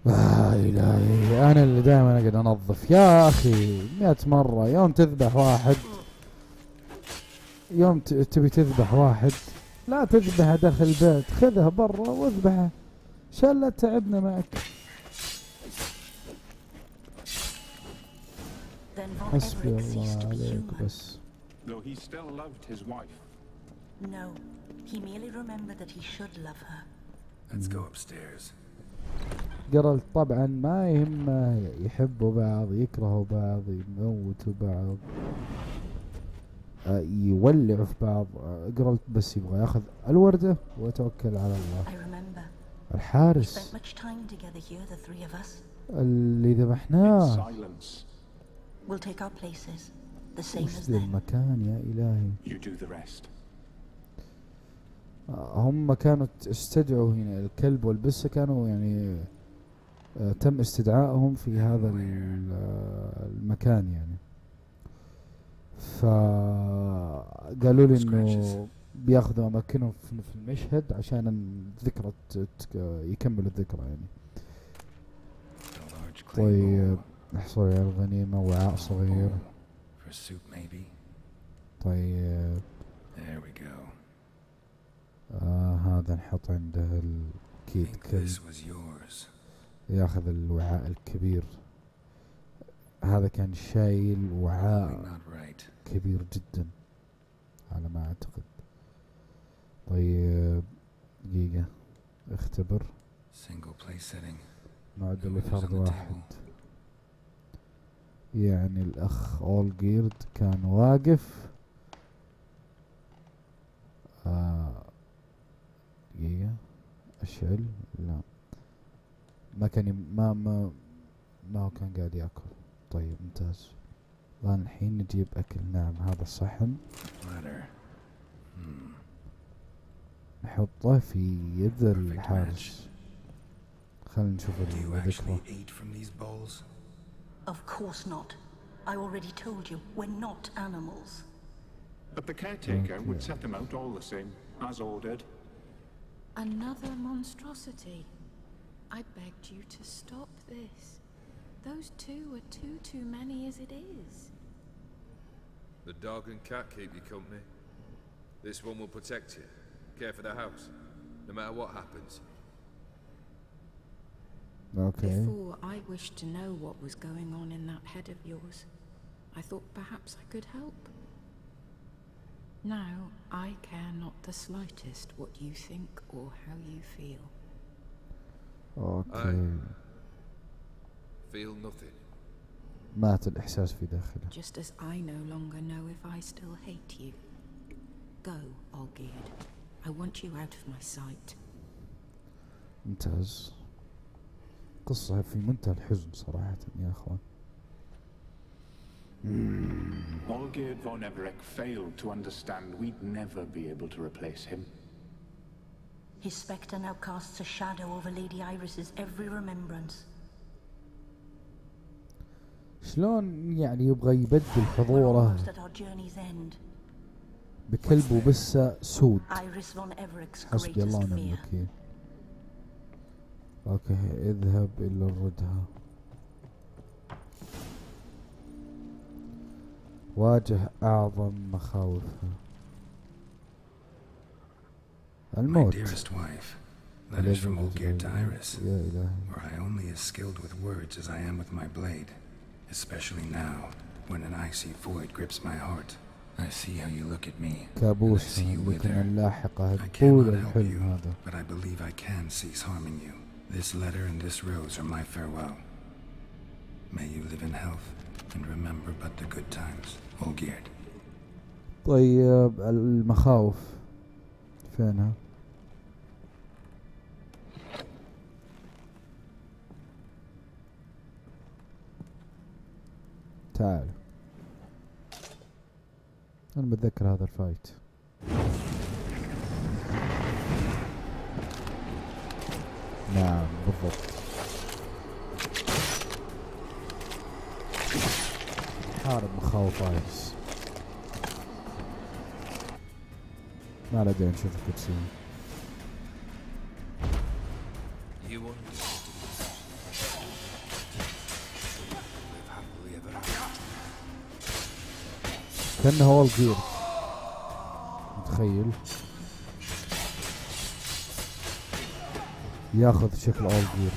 إلهي أنا اللي دائما أقعد أنظف يا أخي 100 مرة. يوم تذبح واحد، يوم تبي تذبح واحد لا تذبحه داخل البيت، خذها برا واذبحه. شال لا تعبنا معك. حسبي الله عليك بس. Though he still loved his wife. No, he merely remembered that he should love her. Let's go upstairs. قرلت طبعا ما يهمه، يحبوا بعض يكرهوا بعض يموتوا بعض يولعوا في بعض. قرلت بس يبغى ياخذ الوردة ويتوكل على الله. الحارس اللي ذبحناه. We'll take our places, the same as وش ذا المكان يا إلهي. You do the rest. هم كانوا استدعوا هنا الكلب والبسة، كانوا يعني تم استدعائهم في هذا المكان يعني. فقالوا لي انه بياخذوا اماكنهم في المشهد عشان الذكرى يكملوا الذكرى يعني. طيب نحصل على الغنيمة، وعاء صغير. طيب هذا نحط عنده الكيد كلب، ياخذ الوعاء الكبير. هذا كان شايل وعاء كبير جدا على ما اعتقد. طيب دقيقة اختبر معدل لفرد واحد. يعني الاخ اولجيرد كان واقف. دقيقة اشعل. لا ما كان ما هو كان قاعد ياكل. طيب ممتاز. الآن الحين نجيب أكل. نعم هذا الصحن نحطه في يد الحارس. خلينا نشوف الذكرى. Of course not. I already told you, we're not animals. But the caretaker would set them out all the same, as ordered. Another monstrosity. I begged you to stop this. Those two are too many as it is. The dog and cat keep you company. This one will protect you. Care for the house, no matter what happens. Okay. Before I wished to know what was going on in that head of yours, I thought perhaps I could help. Now, I care not the slightest what you think or how you feel. اوكي. Feel nothing. مات الإحساس في داخله. Just as I no longer know if I still hate you. Go, Olgierd. I want you out of my sight. ممتاز. قصة في منتهى الحزن صراحة يا أخوان. Olgierd von Everec failed to understand we'd never be able to replace him. His spectre now casts a shadow over Lady Iris's every remembrance. شلون يعني يبغى يبدل حضوره بكلب وبسة سود؟ حسبي الله ونعم الوكيل. اوكي اذهب الى الردهة. واجه اعظم مخاوفها. الموت. My dearest wife, letters from Olgierd to Iris, were I only as skilled with words as I am with my blade, especially now, when an icy void grips my heart. I see how you look at me, and I see you wither. I cannot help you, but I believe I can cease harming you. This letter and this rose are my farewell. May you live in health, and remember but the good times, Olgierd. طيب المخاوف فينها؟ تعال. أنا بتذكر هذا الفايت. نعم بالضبط. حارب مخاوف ايرس. ما له داعي نشوف الكرسي. كأنه هو الجير. متخيل ياخذ شكل اول جير.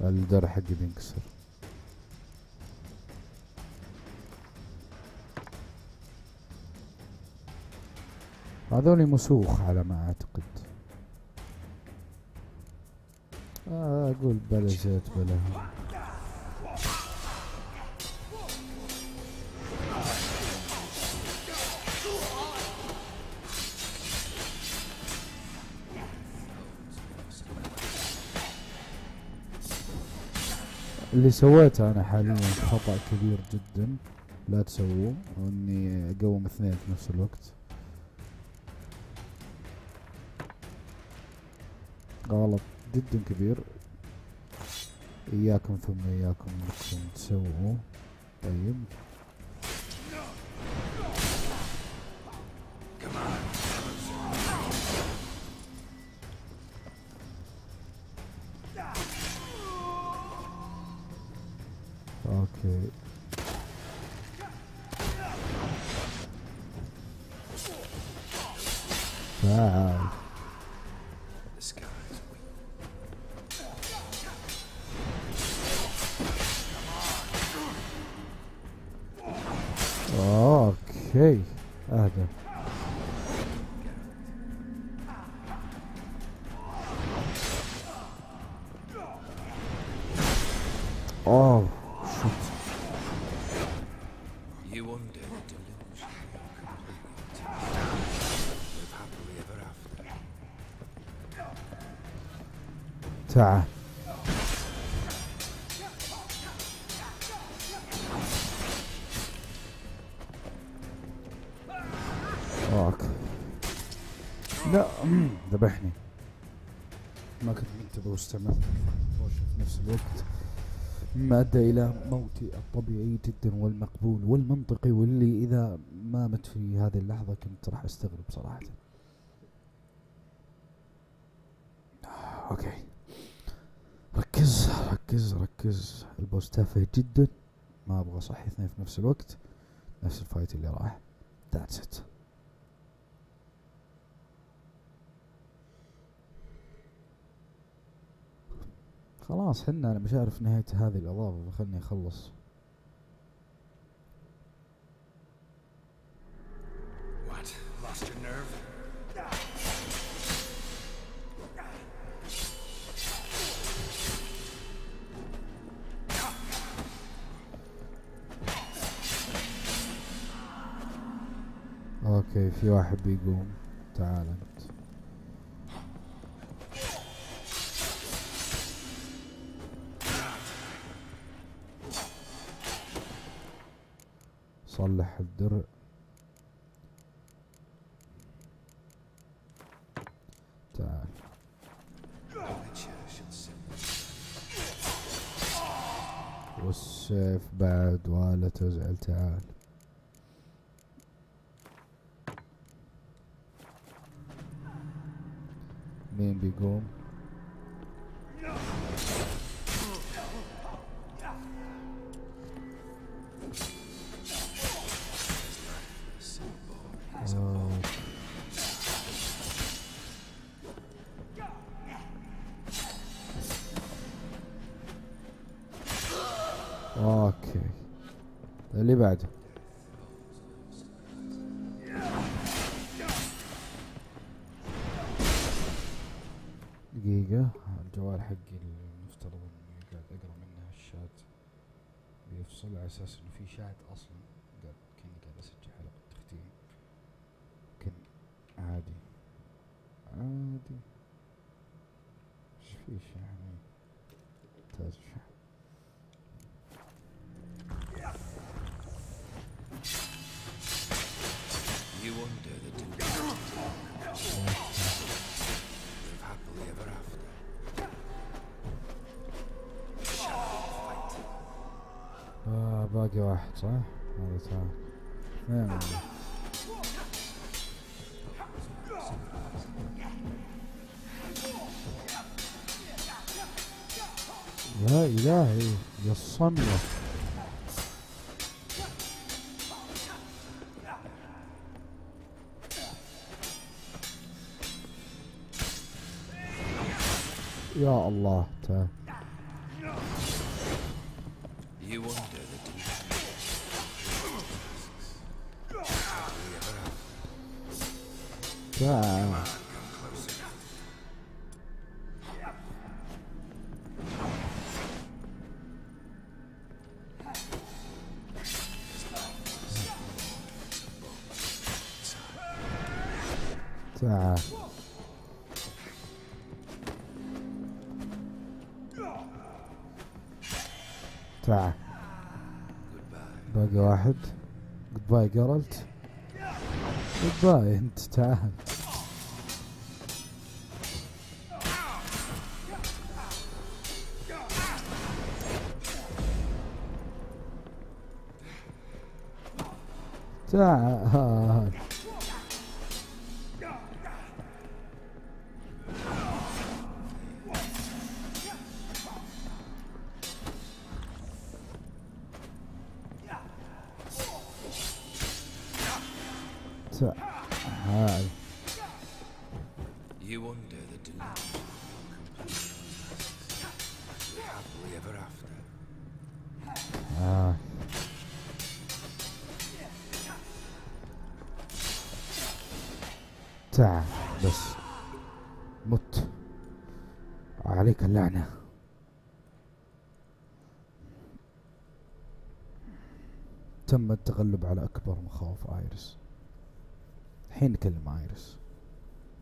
الدرع حقي بينكسر. هذول مسوخ على ما اعتقد. اقول بلا زيت بلا. اللي سويته انا حاليا خطأ كبير جدا لا تسووه، واني اقوم اثنين في نفس الوقت. غلط جدا كبير. اياكم ثم اياكم انكم تسووه. طيب اوكي تعال. اوكي اهدى. اوه تعال. اوكي لا ذبحني. ما كنت منتبه واستعملت في نفس الوقت، مما ادى الى موتي الطبيعي جدا والمقبول والمنطقي، واللي اذا ما مت في هذه اللحظة كنت راح استغرب صراحة. اوكي ركز ركز ركز. البوس تافه جدا ما ابغى صحي اثنين في نفس الوقت، نفس الفايت اللي راح. That's it. خلاص حنا انا مش عارف نهاية هذه الاضافة، خلني اخلص. What? Lost your nerve? اوكي في واحد بيقوم، تعال انت. صلح الدرع. تعال. والسيف بعد ولا تزعل، تعال. مين بيقوم؟ اوكي اللي بعده. دقيقة، الجوال حقي المفترض اني قاعد اقرا منه الشات بيفصل على اساس انه في شات اصلا، كني قاعد اسجل حلقة تختيم. لكن عادي عادي، ايش فيش يعني تاج الشحن. You wonder the live happily ever after. باقي واحد صح؟ هذا تعال. اثنين عندي. يا إلهي يا الصمية. يا الله تعال. تعال. تعال. تعال. باقي واحد. جود باي جارلت. جود باي انت، تعال. تعال. تعال. You wonder the delusion live happily ever after. تعال بس مت عليك اللعنة. تم التغلب على أكبر مخاوف آيريس. الحين نكلم آيريس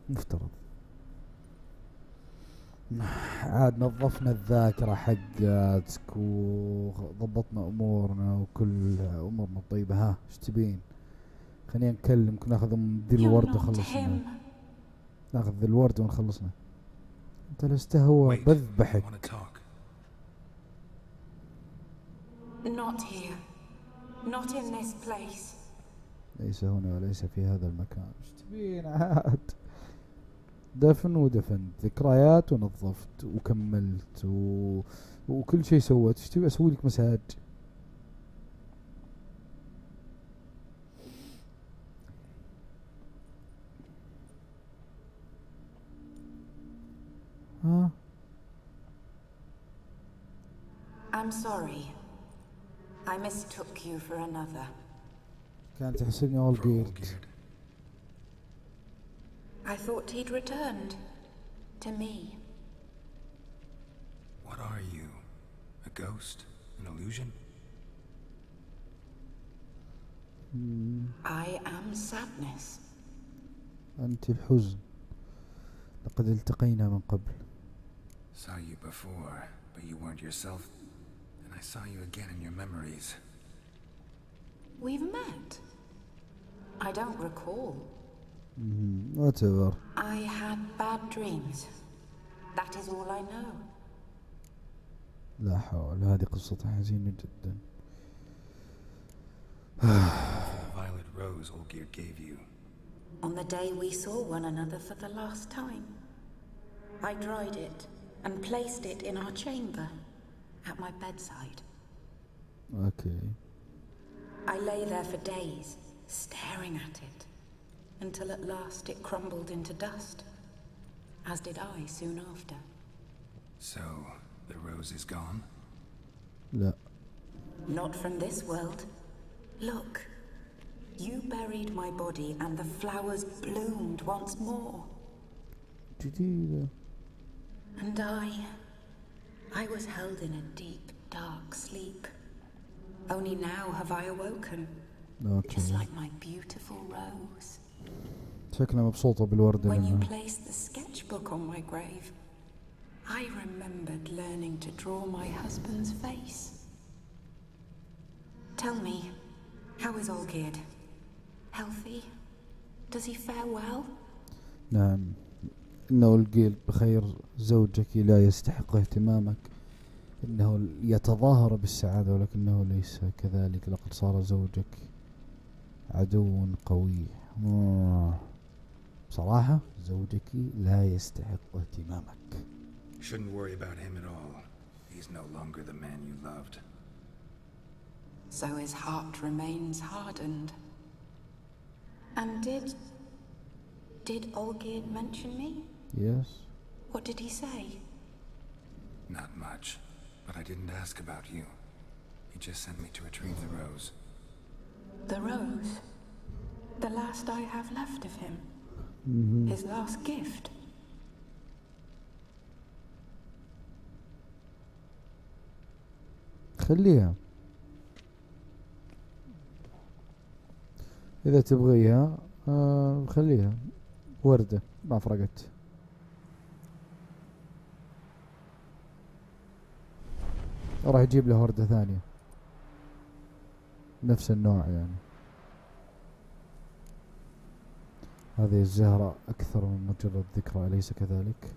مفترض. عاد نظفنا الذاكرة حقتك وضبطنا أمورنا وكل أمورنا طيبة. ها ايش تبين؟ خلينا نكلمك وناخذ ذي الورد وخلصنا. ناخذ ذي الورد ونخلصنا. انت لست هو بذبحك. Not here. Not in this place. ليس هنا وليس في هذا المكان. ايش تبين عاد؟ دفن ودفنت، ذكريات ونظفت وكملت وكل شيء سويت. ايش تبي اسوي لك مساج؟ ها I'm sorry. I mistook you for another. كانت تحسبني أولجيرد. I thought he'd returned. To me. What are you? A ghost? An illusion? I am sadness. أنت الحزن. لقد التقينا من قبل. Saw you before, but you weren't yourself. And I saw you again in your memories. We've met. I don't recall. Whatever. I had bad dreams. That is all I know. لا حول، هذه قصتها حزينة جدا. The violet rose Olgierd gave you. On the day we saw one another for the last time, I dried it and placed it in our chamber at my bedside. Okay. I lay there for days, staring at it, until at last it crumbled into dust, as did I soon after. So, the rose is gone? لا. Not from this world. Look, you buried my body and the flowers bloomed once more. جديدة. And I was held in a deep, dark sleep. Only now have I awoken. Okay. Just like my beautiful rose. شكلها مبسوطة بالوردة When you منها. placed the sketchbook on my grave, I remembered learning to draw my husband's face. Tell me, how is Olgierd? Healthy? Does he fare well? نعم، إنه الجيل بخير. زوجك لا يستحق اهتمامك. إنه يتظاهر بالسعادة ولكنه ليس كذلك. لقد صار زوجك عدو قوي. بصراحة زوجك لا يستحق اهتمامك. Shouldn't worry about him at all. He's no longer the man you loved. So his heart remains hardened. And did Olgierd mention me? Yes. What did he say? Not much, but I didn't ask about you. He just sent me to retrieve the rose. The rose? The last I have left of him? His last gift? خليها إذا تبغيها. خليها وردة، ما فرقت. راح يجيب له وردة ثانية نفس النوع يعني. هذه الزهرة أكثر من مجرد ذكرى، أليس كذلك؟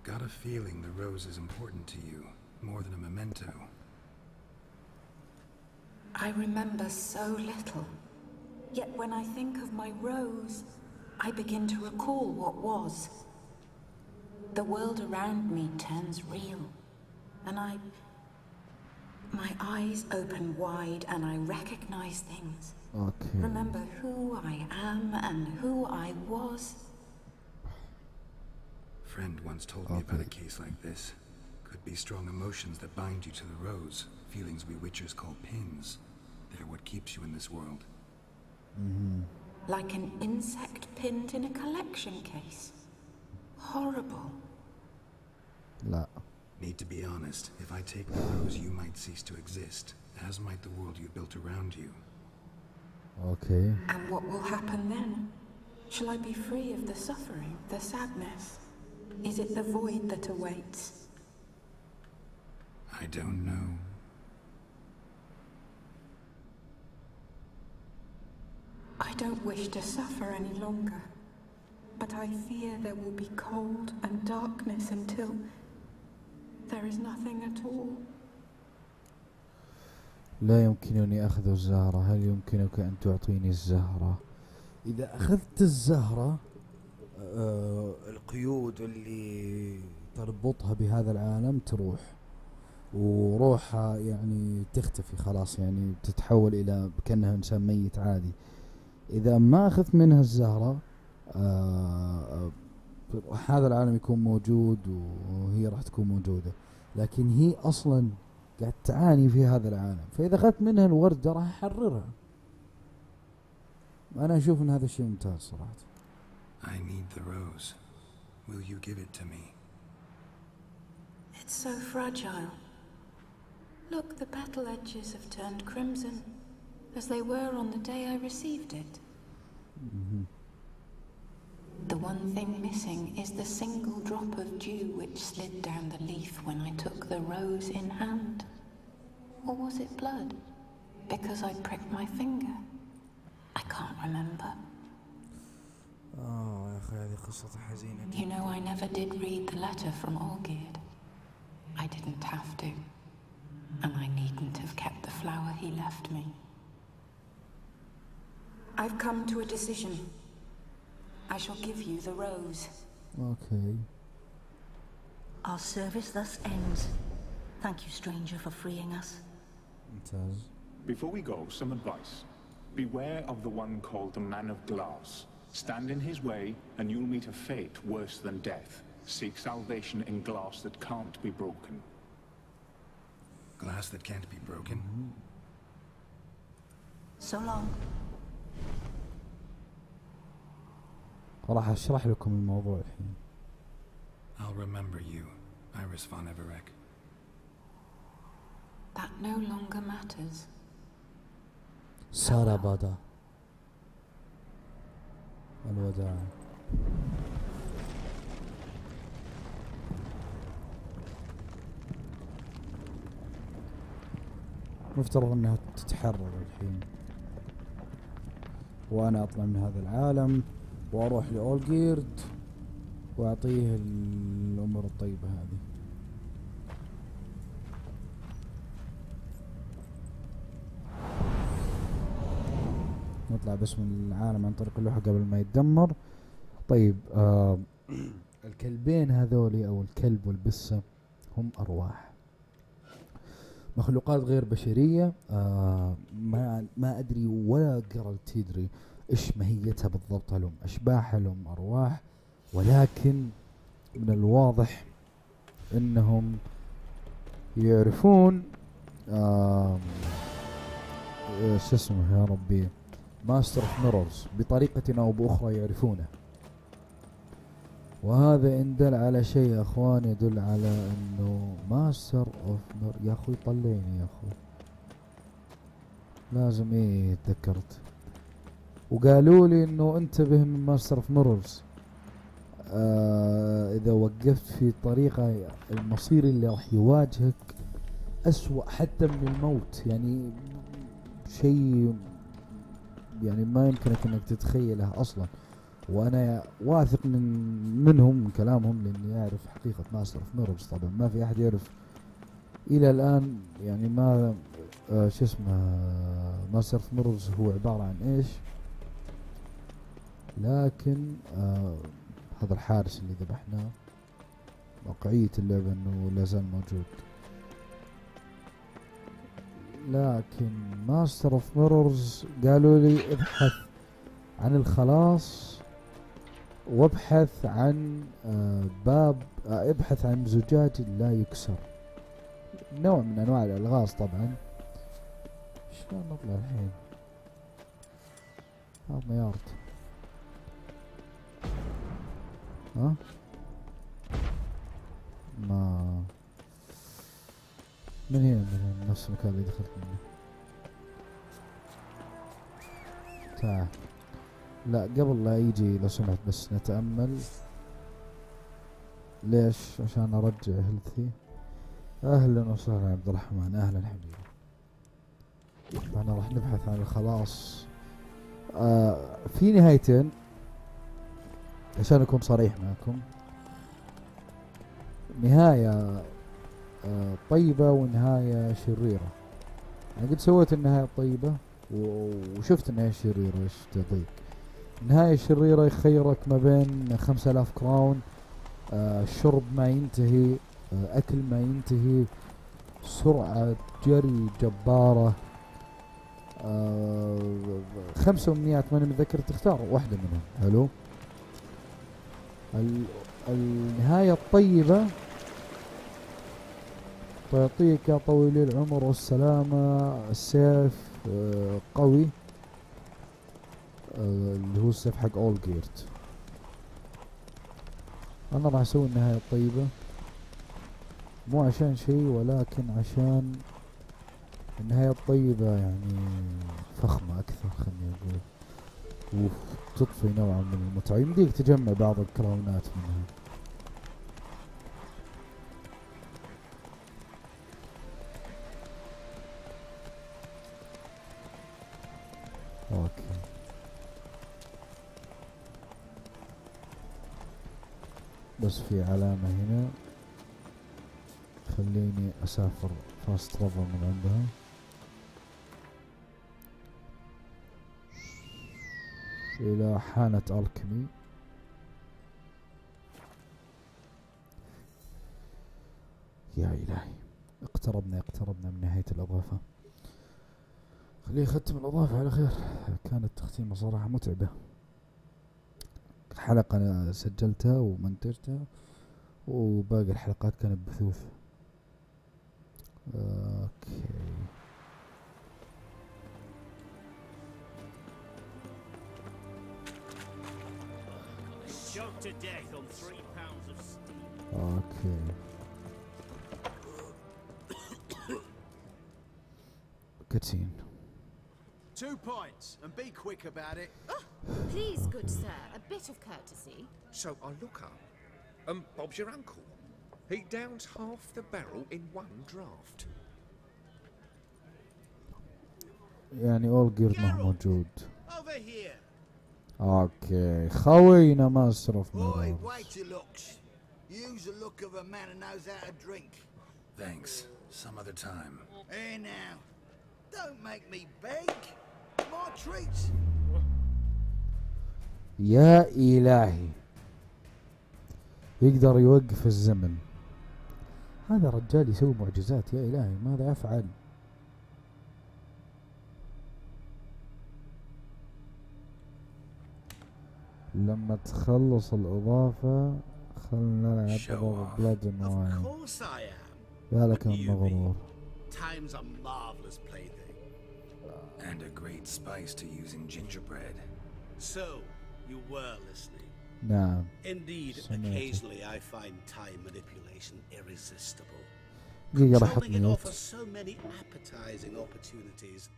Got a feeling the rose is important to you, more than a memento. I remember so little. Yet when I think of my rose, I begin to recall what was. The world around me turns real, and my eyes open wide and I recognize things. Okay. Remember who I am and who I was. A friend once told me about a case like this. Could be strong emotions that bind you to the rose. Feelings we witchers call pins. They're what keeps you in this world. Like an insect pinned in a collection case. Horrible. لا. Need to be honest. If I take the rose, you might cease to exist, as might the world you built around you. Okay. And what will happen then? Shall I be free of the suffering, the sadness? Is it the void that awaits? I don't know. I don't wish to suffer any longer, but I fear there will be cold and darkness until there is nothing at all. لا يمكنني أخذ الزهرة. هل يمكنك أن تعطيني الزهرة؟ إذا أخذت الزهرة القيود اللي تربطها بهذا العالم تروح، وروحها يعني تختفي خلاص، يعني تتحول إلى كأنها إنسان ميت عادي. إذا ما أخذت منها الزهرة هذا العالم يكون موجود وهي راح تكون موجودة، لكن هي أصلا قاعد تعاني في هذا العالم، فإذا أخذت منها الوردة راح أحررها. أنا أشوف أن هذا الشيء ممتاز صراحة. I need the rose. Will you give it to me? It's so fragile. Look, the petal edges have turned crimson, as they were on the day I received it. The one thing missing is the single drop of dew which slid down the leaf when I took the rose in hand. Or was it blood? Because I pricked my finger? I can't remember. يا أخي هذه قصة حزينة. You know, I never did read the letter from Olgierd. I didn't have to. And I needn't have kept the flower he left me. I've come to a decision. I shall give you the rose. Okay. Our service thus ends. Thank you, stranger, for freeing us. ممتاز. Before we go, some advice. Beware of the one called the Man of Glass. Stand in his way, and you'll meet a fate worse than death. Seek salvation in glass that can't be broken. Glass that can't be broken? So long. راح أشرح لكم الموضوع الحين. I'll remember you, Iris von Everec. That no longer matters. سارة بادا. الوداع. مفترض انها تتحرر الحين، وانا اطلع من هذا العالم واروح لأولجيرد واعطيه الامور الطيبة هذه. نطلع بس من العالم عن طريق اللوحة قبل ما يتدمر. طيب الكلبين هذولي او الكلب والبسة هم ارواح، مخلوقات غير بشرية. ما ادري ولا قرأت تدري ايش ماهيتها بالضبط، هل هم اشباح هل هم ارواح، ولكن من الواضح انهم يعرفون شو اسمه يا ربي، ماستر اوف ميرورز بطريقة او باخرى يعرفونه، وهذا ان دل على شيء يا اخوان يدل على انه ماستر اوف ميرور. يا اخوي طلعني يا اخوي، لازم ايه تذكرت. وقالوا لي انه انتبه من ماستر اوف ميرورز، اذا وقفت في طريقة المصير اللي راح يواجهك اسوأ حتى من الموت، يعني شيء يعني ما يمكنك انك تتخيله اصلا. وانا واثق منهم من كلامهم لاني اعرف حقيقة ماستر اوف ميرورز. طبعا ما في احد يعرف الى الان يعني ما شو اسمه ماستر اوف ميرورز هو عبارة عن ايش، لكن هذا الحارس اللي ذبحناه واقعية اللعبة انه لازال موجود. لكن ماستر اوف ميرورز قالوا لي ابحث عن الخلاص وابحث عن باب، ابحث عن زجاج لا يكسر، نوع من انواع الالغاز. طبعا شلون نطلع الحين؟ ميارد ها ما من هنا، من نفس المكان اللي دخلت منه. تعال، لا قبل لا يجي لو سمحت بس نتأمل. ليش؟ عشان ارجع هيلثي. اهلا وسهلا عبد الرحمن، اهلا حبيبي. انا راح نبحث عن الخلاص. في نهايتين عشان اكون صريح معكم، نهاية طيبة ونهاية شريرة. انا قد سويت النهاية الطيبة وشفت النهاية الشريرة ايش تضيق. النهاية الشريرة يخيرك ما بين 5000 كراون، شرب ما ينتهي، اكل ما ينتهي، سرعة جري جبارة، 5 أمنيات ماني متذكر، تختار واحدة منهم. حلو. النهاية الطيبة يعطيك يا طويل العمر والسلامة. السيف قوي، اللي هو السيف حق اول جيرت. انا راح اسوي النهاية الطيبة، مو عشان شيء ولكن عشان النهاية الطيبة يعني فخمة اكثر خليني اقول، وتضفي نوعا من المتعة. يمديك تجمع بعض الكراونات منها. اوكي بس في علامة هنا، خليني اسافر فاست ترافل من عندها. الى حانة الكيمي. يا الهي، اقتربنا من نهاية الاضافة. خليه ختم الاضافة على خير. كانت تختيمة صراحة متعبة. حلقة انا سجلتها ومنتجتها، وباقي الحلقات كانت بثوث. اوكي اوكي كاتسين. 2 points, and be quick about it. Please, good sir, a bit of courtesy. So I look up, and Bob's your uncle. He downs half the barrel in one draft. يعني اول جير ما هو موجود. Over here. اوكي خوينا ماستر اوف Boy, ميرورز. wait your looks. Use the look of a man who knows how to drink. Thanks. Some other time. Here now. Don't make me beg. More treats. يا الهي، يقدر يوقف الزمن. هذا رجال يسوي معجزات. يا الهي ماذا يفعل؟ لما تخلص الإضافة خلنا نلعب بلاد واين. يا لك من مغرور. Time's a marvelous plaything. And a great spice to use in gingerbread. So, you were listening. نعم. Indeed, occasionally I find time manipulation irresistible. دقيقة راح Controlling it أحط offers so many appetizing opportunities.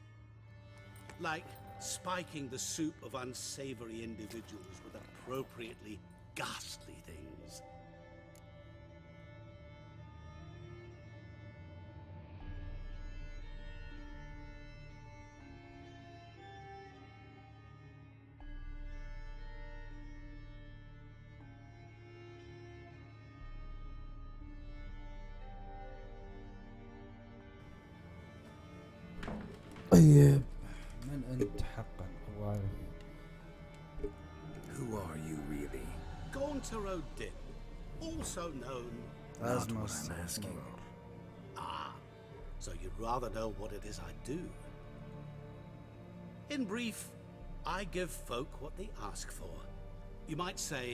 Like spiking the soup of unsavory individuals with appropriately ghastly things. طيب من أنت حقا؟ Who are you really? Gauntero Dip, also known as what I'm asking. Ah, so you'd rather know what it is I do. In brief, I give folk what they ask for. You might say,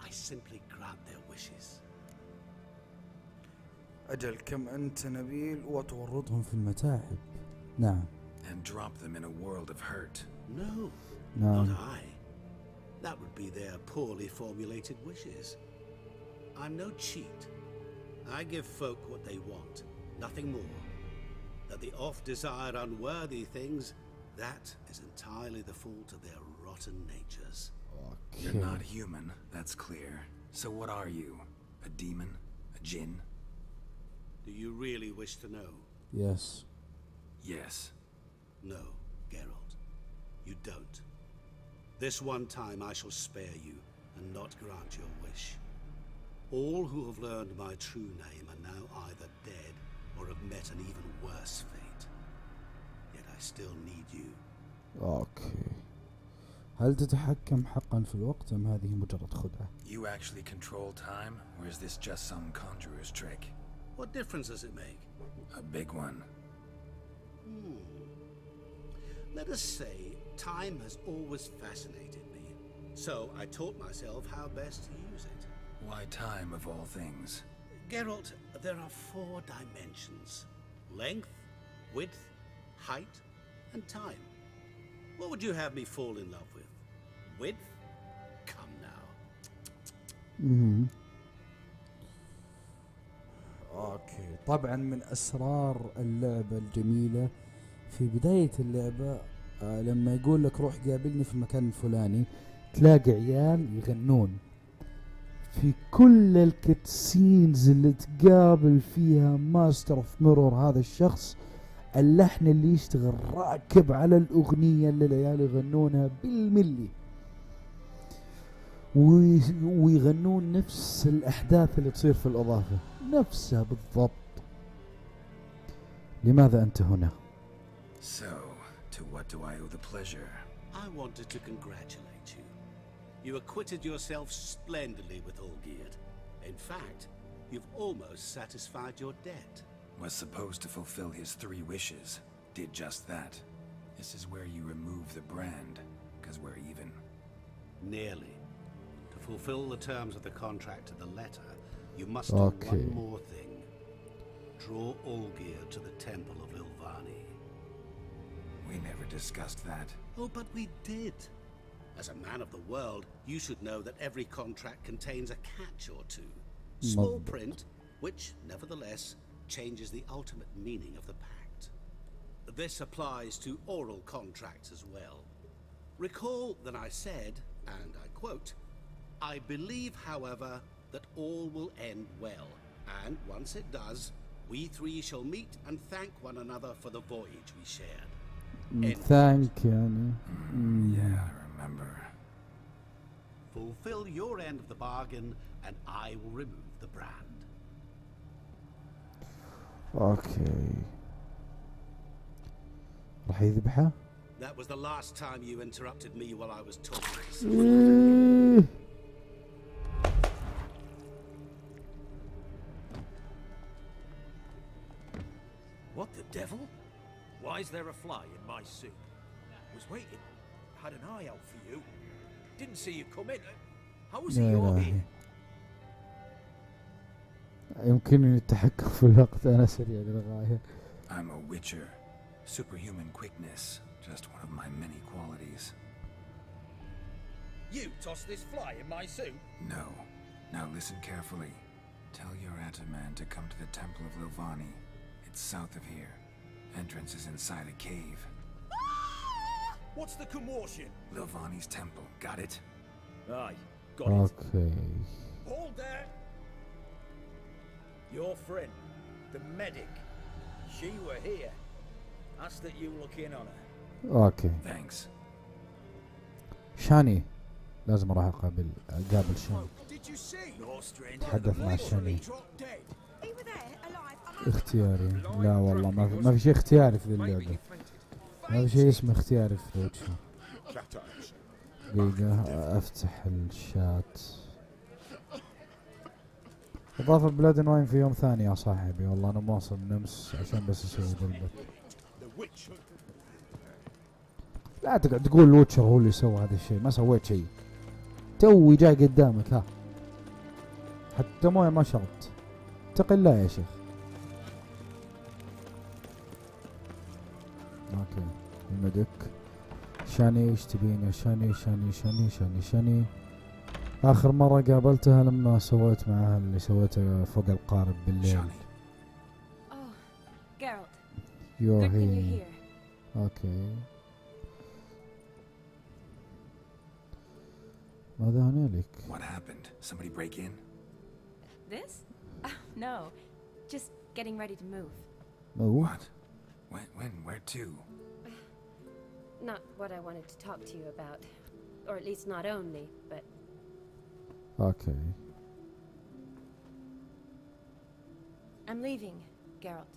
I simply grant their wishes. أجل كم أنت نبيل وتورطهم في المتاعب. نعم. And drop them in a world of hurt. No, No. not I. That would be their poorly formulated wishes. I'm no cheat. I give folk what they want, nothing more. That they oft desire unworthy things, that is entirely the fault of their rotten natures. Okay. You're not human, that's clear. So what are you? A demon? A djinn? Do you really wish to know? Yes. Yes. No, Geralt. You don't. This one time I shall spare you and not grant your wish. All who have learned my true name are now either dead or have met an even worse fate. Yet I still need you. اوكي. هل تتحكم حقا في الوقت ام هذه مجرد خدعة؟ You actually control time, or is this just some conjurer's trick? What difference does it make? A big one. Let us say time has always fascinated me. So I taught myself how best to use it. Why time of all things? Geralt, there are 4 dimensions. Length, width, height, and time. What would you have me fall in love with? Width? Come now. اوكي، طبعا من اسرار اللعبة الجميلة في بداية اللعبة لما يقول لك روح قابلني في المكان الفلاني، تلاقي عيال يغنون في كل الكتسينز اللي تقابل فيها ماستر اوف ميرور. هذا الشخص اللحن اللي يشتغل راكب على الأغنية اللي العيال يغنونها بالملي، ويغنون نفس الأحداث اللي تصير في الإضافة نفسها بالضبط. لماذا أنت هنا؟ So, to what do I owe the pleasure? I wanted to congratulate you. You acquitted yourself splendidly with Olgierd. In fact, you've almost satisfied your debt. Was supposed to fulfill his 3 wishes. Did just that. This is where you remove the brand, because we're even. Nearly. To fulfill the terms of the contract to the letter, you must do one more thing. Draw Olgierd to the Temple of Ilvani. We never discussed that. Oh, but we did. As a man of the world, you should know that every contract contains a catch or two. Small print, which, nevertheless, changes the ultimate meaning of the pact. This applies to oral contracts as well. Recall that I said, and I quote, "I believe, however, that all will end well, and once it does, we 3 shall meet and thank one another for the voyage we shared." Thank يعني. Yeah, I remember. Fulfill your end of the bargain, and I will remove the brand. اوكي، راح يذبحه. That was the last time you interrupted me while I was talking. What the devil? Why is there a fly in my soup? Was waiting. Had an eye out for you. Didn't see you come in. How was he all here? يمكنني التحكم في الوقت، أنا سريع للغاية. I'm a witcher. Superhuman quickness. Just one of my many qualities. You tossed this fly in my soup? No. Now listen carefully. Tell your Ataman to come to the Temple of Lilvani. It's south of here. Entrance is inside a cave. What's the commotion? Lilvani's temple. Got it? Aye, got it. Okay. Hold there. Your friend, the medic. She were here. Ask that you look in on her. Okay. Thanks. شاني لازم اروح اقابل شاني. تحدث مع شاني. اختياري؟ لا والله ما في شيء اختياري في ذي اللعبة. ما في شيء اسمه اختياري في وتشر. دقيقة افتح الشات. اضافة بلاد نواين في يوم ثاني يا صاحبي، والله انا مواصل من امس عشان بس اسوي ذا البث. لا تقعد تقول وتشر هو اللي سوى هذا الشيء، ما سويت شيء. توي جاي قدامك ها. حتى مويه ما شربت. اتق الله يا شيخ. اوكي المدك. شاني ايش تبين يا شاني؟ شاني اخر مرة قابلتها لما سويت معها اللي سويته فوق القارب بالليل. You're here. اوكي. ماذا هنالك؟ What happened? Somebody break in? This? No. Just getting ready to move. Oh. What? When? Where to? Not what I wanted to talk to you about. Or at least not only, but... Okay. I'm leaving, Geralt.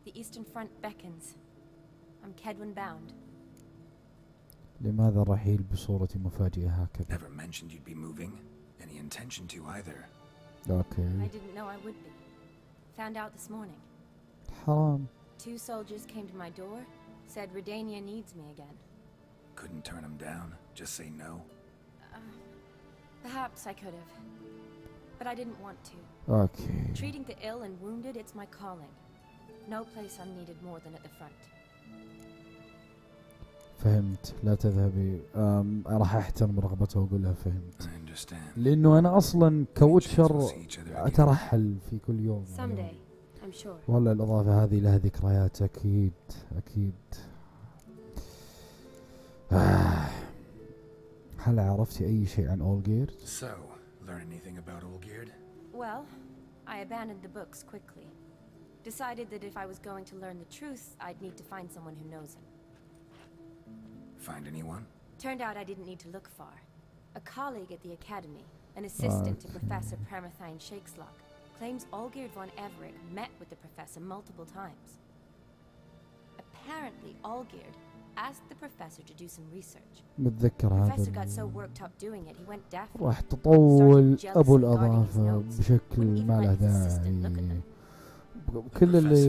The Eastern Front beckons. I'm Kedwin bound. لماذا الرحيل بصورة مفاجئة هكذا؟ Never mentioned you'd be moving. Any intention to either. Okay. I didn't know I would be. Found out this morning. حرام. 2 soldiers came to my door, said Redania needs me again. Couldn't turn them down? Just say no? Perhaps I could have. but I didn't want to. اوكي. Treating the ill and wounded, it's my calling. No place I'm needed more than at the front. فهمت. لا تذهبي. راح احترم رغبته واقول لها فهمت. لانه انا اصلا كوتشر اترحل في كل يوم. والله الاضافه هذه لها ذكريات اكيد اكيد. هل عرفتي اي شيء عن أولغيرد؟ So, learn anything about Olgierd? Well, I abandoned the books quickly. Decided that if I was going to learn the truth, I'd need to find someone who knows him. Find anyone? Turned out I didn't need to look far. A colleague at the academy, an assistant to Professor Pramathine Shakeslug, claims Olgierd von Everett met with the professor multiple times. Apparently, Olgierd asked the professor to do some research. متذكر The هذا. professor got so worked up doing it, he went deaf. راح تطول ابو الاضافه بشكل ما له داعي. كل اللي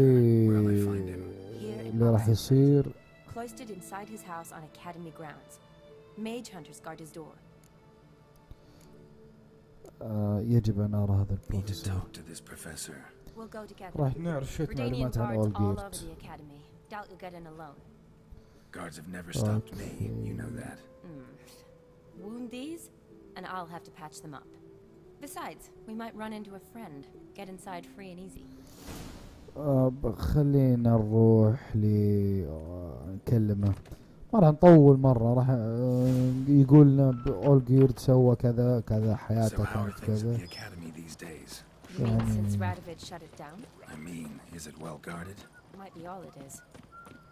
راح يصير. Cloistered inside his house on academy grounds. Mage hunters guard his door. يجب أن أرى هذا البروفيسور. We'll go together. راح نعرف شوية معلومات عن أولغيرد. Doubt you'll get in alone. Guards have never stopped me, you know that. Wound these, and I'll have to patch them up. Besides, we might run into a friend. Get inside free and easy. خلينا نروح نكلمه. ما راح نطول مرة. راح يقول لنا أولغيرد سوى كذا كذا حياته كانت كذا. Since Radovid shut it down? I mean, is it well guarded? Might be all it is.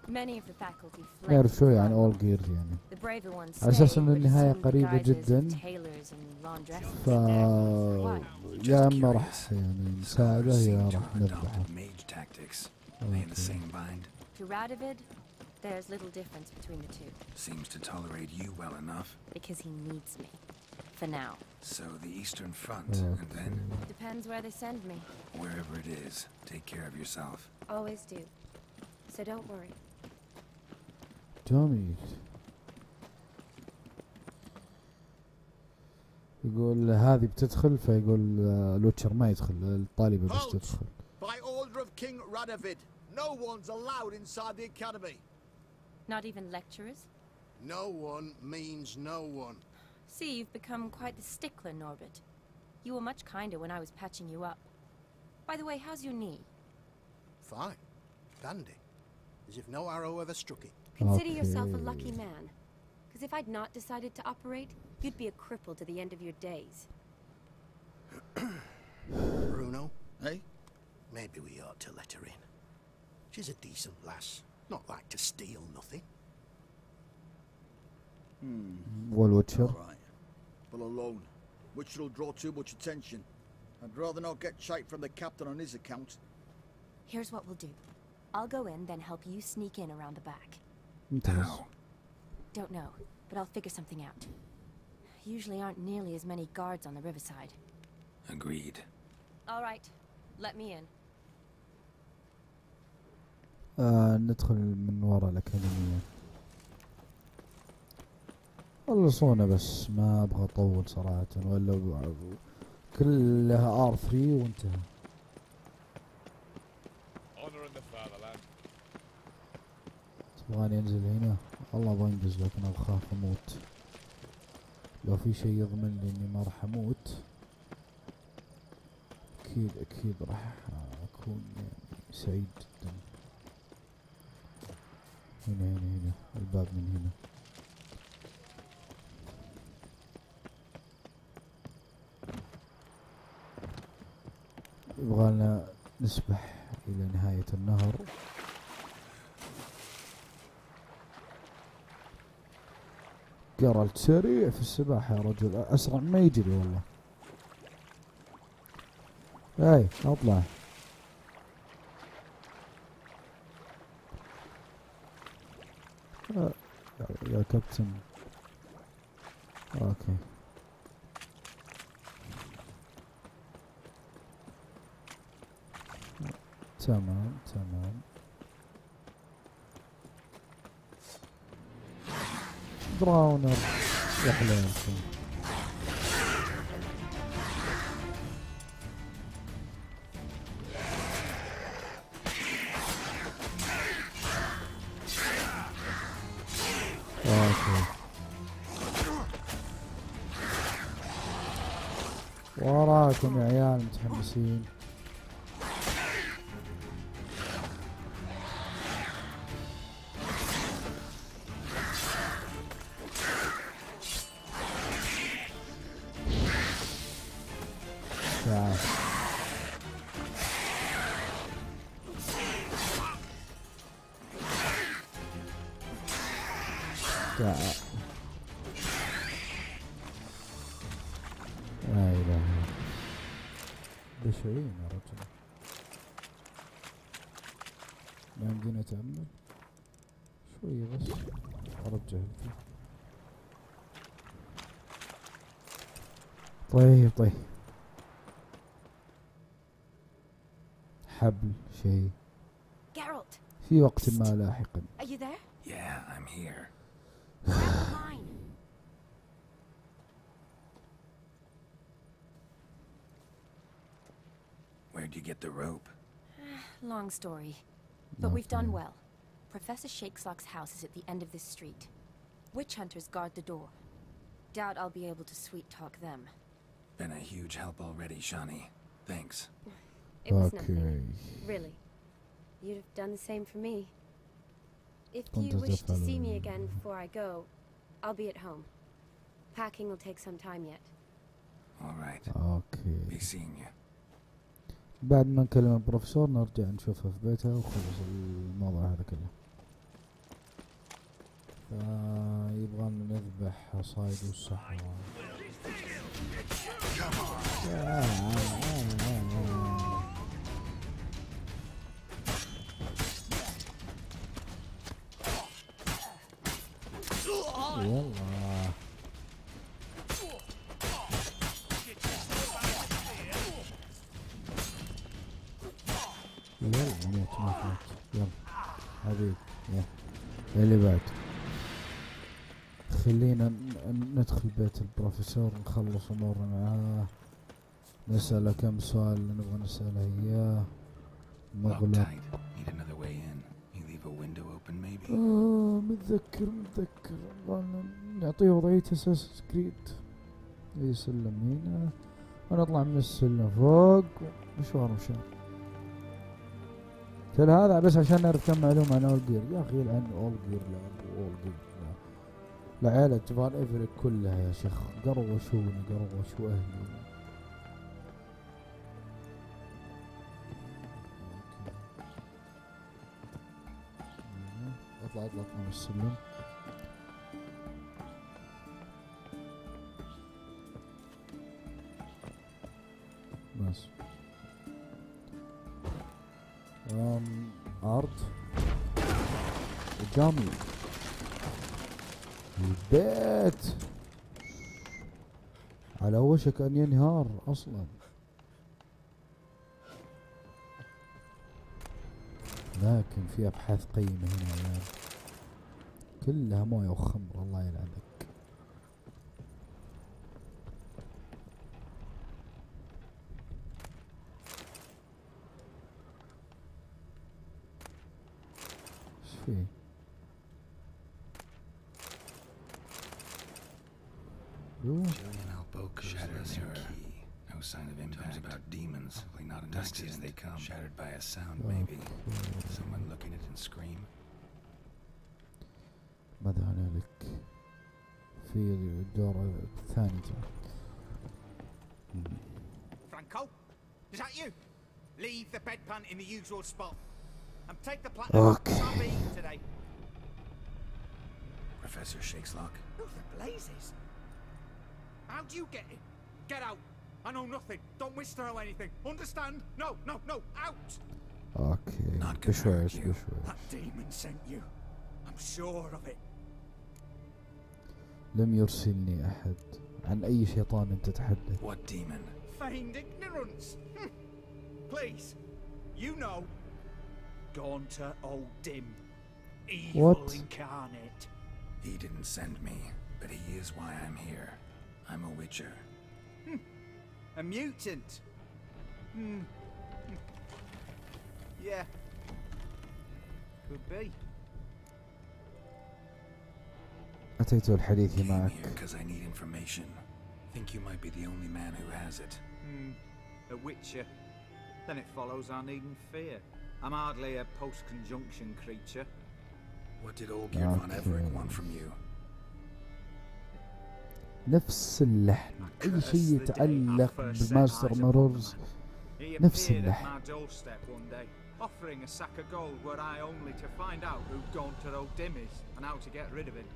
Many of the faculty fled. نعرف شوي عن أولغيرد يعني. على أساس إن النهاية قريبة جدا. يا إما راح يعني نساعده يا راح نذبحه. To Radovid, there's little difference between the two. Seems to tolerate you well enough. Because he needs me. For now. So the Eastern Front, and then? Depends where they send me. Wherever it is, take care of yourself. Always do. So don't worry. جميل. يقول هذه بتدخل فيقول الوتشر ما يدخل الطالبة بس تدخل. By order of King Radovid, no one's allowed inside the academy. Not even lecturers? No one means no one. See, you've become quite the stickler, Norbert. You were much kinder when I was patching you up. By the way, how's your knee? Fine. Dandy. As if no arrow ever struck it. Consider yourself a lucky man. Because if I'd not decided to operate, you'd be a cripple to the end of your days. Bruno, eh? Maybe we ought to let her in. She's a decent lass. Not like to steal nothing. والوتشر. Right. But alone. Which will draw too much attention. I'd rather not get shite from the captain on his account. Here's what we'll do. I'll go in, then help you sneak in around the back. How? Don't know, but I'll figure something out. Usually aren't nearly as many guards on the riverside. Agreed. All right, let me in. ندخل من وراء الأكاديمية. خلصونا بس ما أبغى أطول صراحة ولا كلها R3 وانتهى. تبغاني أنزل هنا؟ والله بنجز لكن أخاف أموت. لو في شيء يضمن لي إني ما راح أموت أكيد راح أكون يعني سعيد جدا. هنا الباب من هنا. يبغالنا نسبح إلى نهاية النهر. جيرالت سريع في السباحة يا رجل، أسرع ما يجري والله. هاي اطلع. يا كابتن. اوكي. تمام. دراونر يا حليلكم. وراكم يا عيال متحمسين. تعال تعال. لا إله إلا الله. بشعين يا رجل. ما يمدينا نتأمل شوية بس. أرجع طيب حبل شيء Geralt. في وقت ما لاحقا. Are you there? Yeah, I'm here. Where'd you get the rope? Long story. But we've done well. Professor Shakeslock's house is at the end of this street. Witch hunters guard the door. Doubt I'll be able to sweet-talk them. Been a huge help already, Shani. Thanks. It was nothing. Really. You'd have done the same for me. If you wish to see me again before I go, I'll be at home. Packing will take some time yet. All right. اوكي. Be seeing you. بعد ما نكلم البروفيسور نرجع نشوفه في بيته وخلص الموضوع هذا كله. فيبغانا نذبح صايد والصحراء. يلا موت يلا حبيب اللي بعد. خلينا ندخل بيت البروفيسور نخلص امورنا معاه. نسأله كم سؤال اللي نبغى نسأله اياه. مغلق. متذكر نعطيه وضعية اساس كريد. يسلم هنا ونطلع من السلم فوق مشوار. كل هذا بس عشان نعرف كم معلومة عن اول جير. يا اخي يلعن اول جير. لا عيلة فان ايفريك كلها يا شيخ قروشوني اهلي. اطلع من السلم. بس أرض جامي البيت على وشك أن ينهار أصلا. لكن في أبحاث قيمة هنا يعني كلها موية وخمر. الله يلعنك. فيه Shattered key. No sign of impact. About demons. Probably not an accident. They come. Shattered by a sound, maybe. Someone looking at it and scream. ماذا هنالك في الدور الثاني. Franco, is that you? Leave the bedpan in the usual spot. And take the platinum today. Professor Shakeslock. Who the blazes? How'd you get in? Get out. I know nothing. Don't wish to know anything. Understand? No, out. اوكي. Not good. That demon sent you. I'm sure of it. لم يرسلني أحد. عن أي شيطان أنت تتحدث؟ What demon? Feigned ignorance. Please. You know. Gaunter old Dim. Evil incarnate. He didn't send me, but he is why I'm here. I'm a witcher. A mutant. Yeah. Could be. أتيت الحديث معك. Because I need information. Think you might be the only man who has it. A witcher. Then it follows I needn't fear. I'm hardly a post-conjunction creature. What did Olgierd von Everett want from you? نفس اللحن، أي شيء يتعلق بماستر ميرورز نفس اللحن. Offering a sack of gold were I only to find out who Gaunter O'Dim is and how to get rid of him.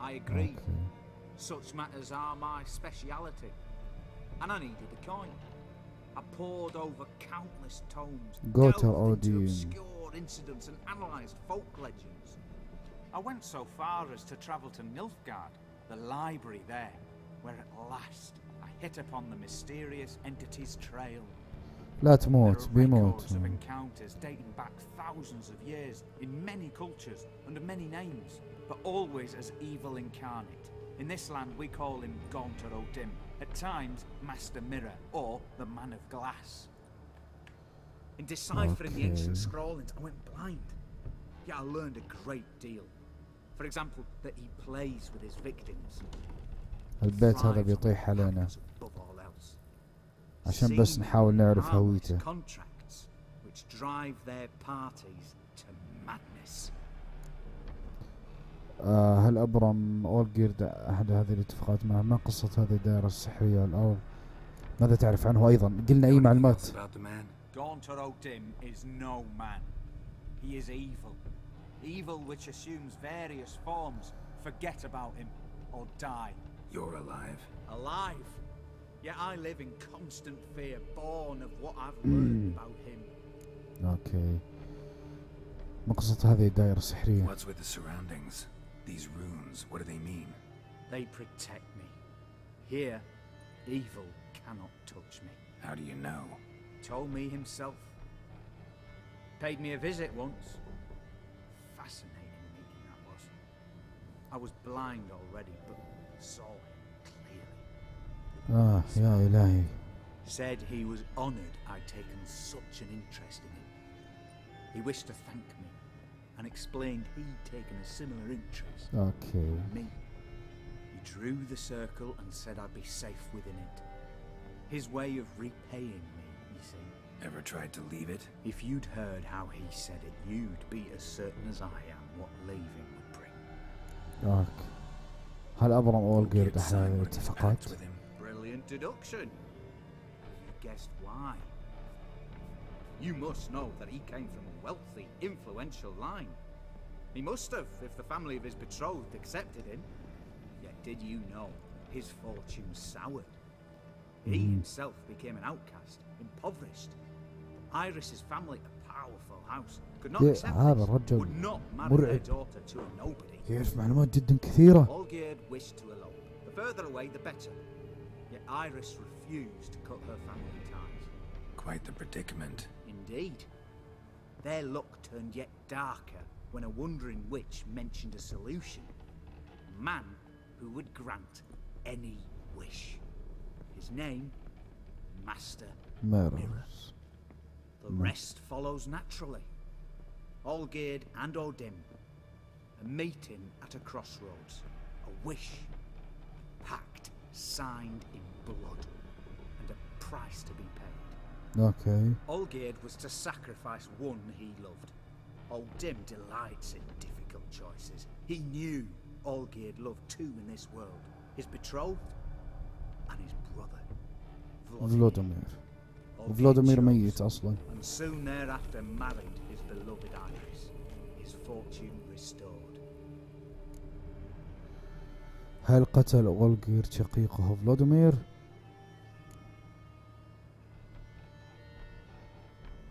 I agreed. Such matters are my speciality. And I needed the coin. I pored over countless tomes, delved into obscure incidents and analysed folk legends. I went so far as to travel to Nilfgaard, the library there, where at last I hit upon the mysterious entity's trail. لا تموت بيموت. Of encounters dating back thousands of years in many cultures under many names, but always as evil incarnate. In this land we call him Gaunter O'Dim, at times Master Mirror or the Man of Glass. In deciphering the ancient scrawlings I went blind, yet I learned a great deal. For example, that he plays with his victims. البيت هذا بيطيح علينا عشان بس نحاول نعرف هويته. هل أبرم أولجيرد أحد هذه الاتفاقات معه؟ ما قصة هذه الدائرة السحرية الأرض؟ ماذا تعرف عنه أيضا؟ قلنا أي معلومات. Gaunter O'Dim is no man. He is evil. Evil which assumes various forms. Forget about him or die. You're alive. Alive? Yet I live in constant fear, born of what I've learned about him. Okay. ما قصة هذه الدائرة السحرية؟ What's with the surroundings? These runes, what do they mean? They protect me. Here, evil cannot touch me. How do you know? Told me himself. Paid me a visit once. Fascinating meeting that was. I was blind already, but saw him clearly. يا إلهي. Said he was honored I'd taken such an interest in him. He wished to thank me and explained he'd taken a similar interest in me. He drew the circle and said I'd be safe within it. His way of repaying me, you see. Ever tried to leave it? If you'd heard how he said it, you'd be as certain as I am what leaving would bring. هل أبرم أولجيرد أحد هذه الاتفاقات؟ Brilliant deduction. You guessed why. You must know that he came from a wealthy, influential line. He must have, if the family of his betrothed accepted him. Yet did you know his fortune soured? He himself became an outcast, impoverished. Iris's family, a powerful house, could not accept this, would not marry their daughter to a nobody. يعرف معلومات جدا كثيرة. Olgierd wished to elope. The further away, the better. Yet Iris refused to cut her family ties. Quite the predicament. Indeed. Their luck turned yet darker when a wandering witch mentioned a solution. A man who would grant any wish. His name, Master Mirror. The rest follows naturally. Olgierd and O'Dim, a meeting at a crossroads, a wish, a pact signed in blood, and a price to be paid. Olgierd was to sacrifice one he loved. O'Dim delights in difficult choices. He knew Olgierd loved two in this world, his betrothed and his brother, Vladimir. وفلاديمير ميت أصلا. And soon thereafter married his beloved Iris, his fortune restored. هل قتل أولجيرد شقيقه فلاديمير؟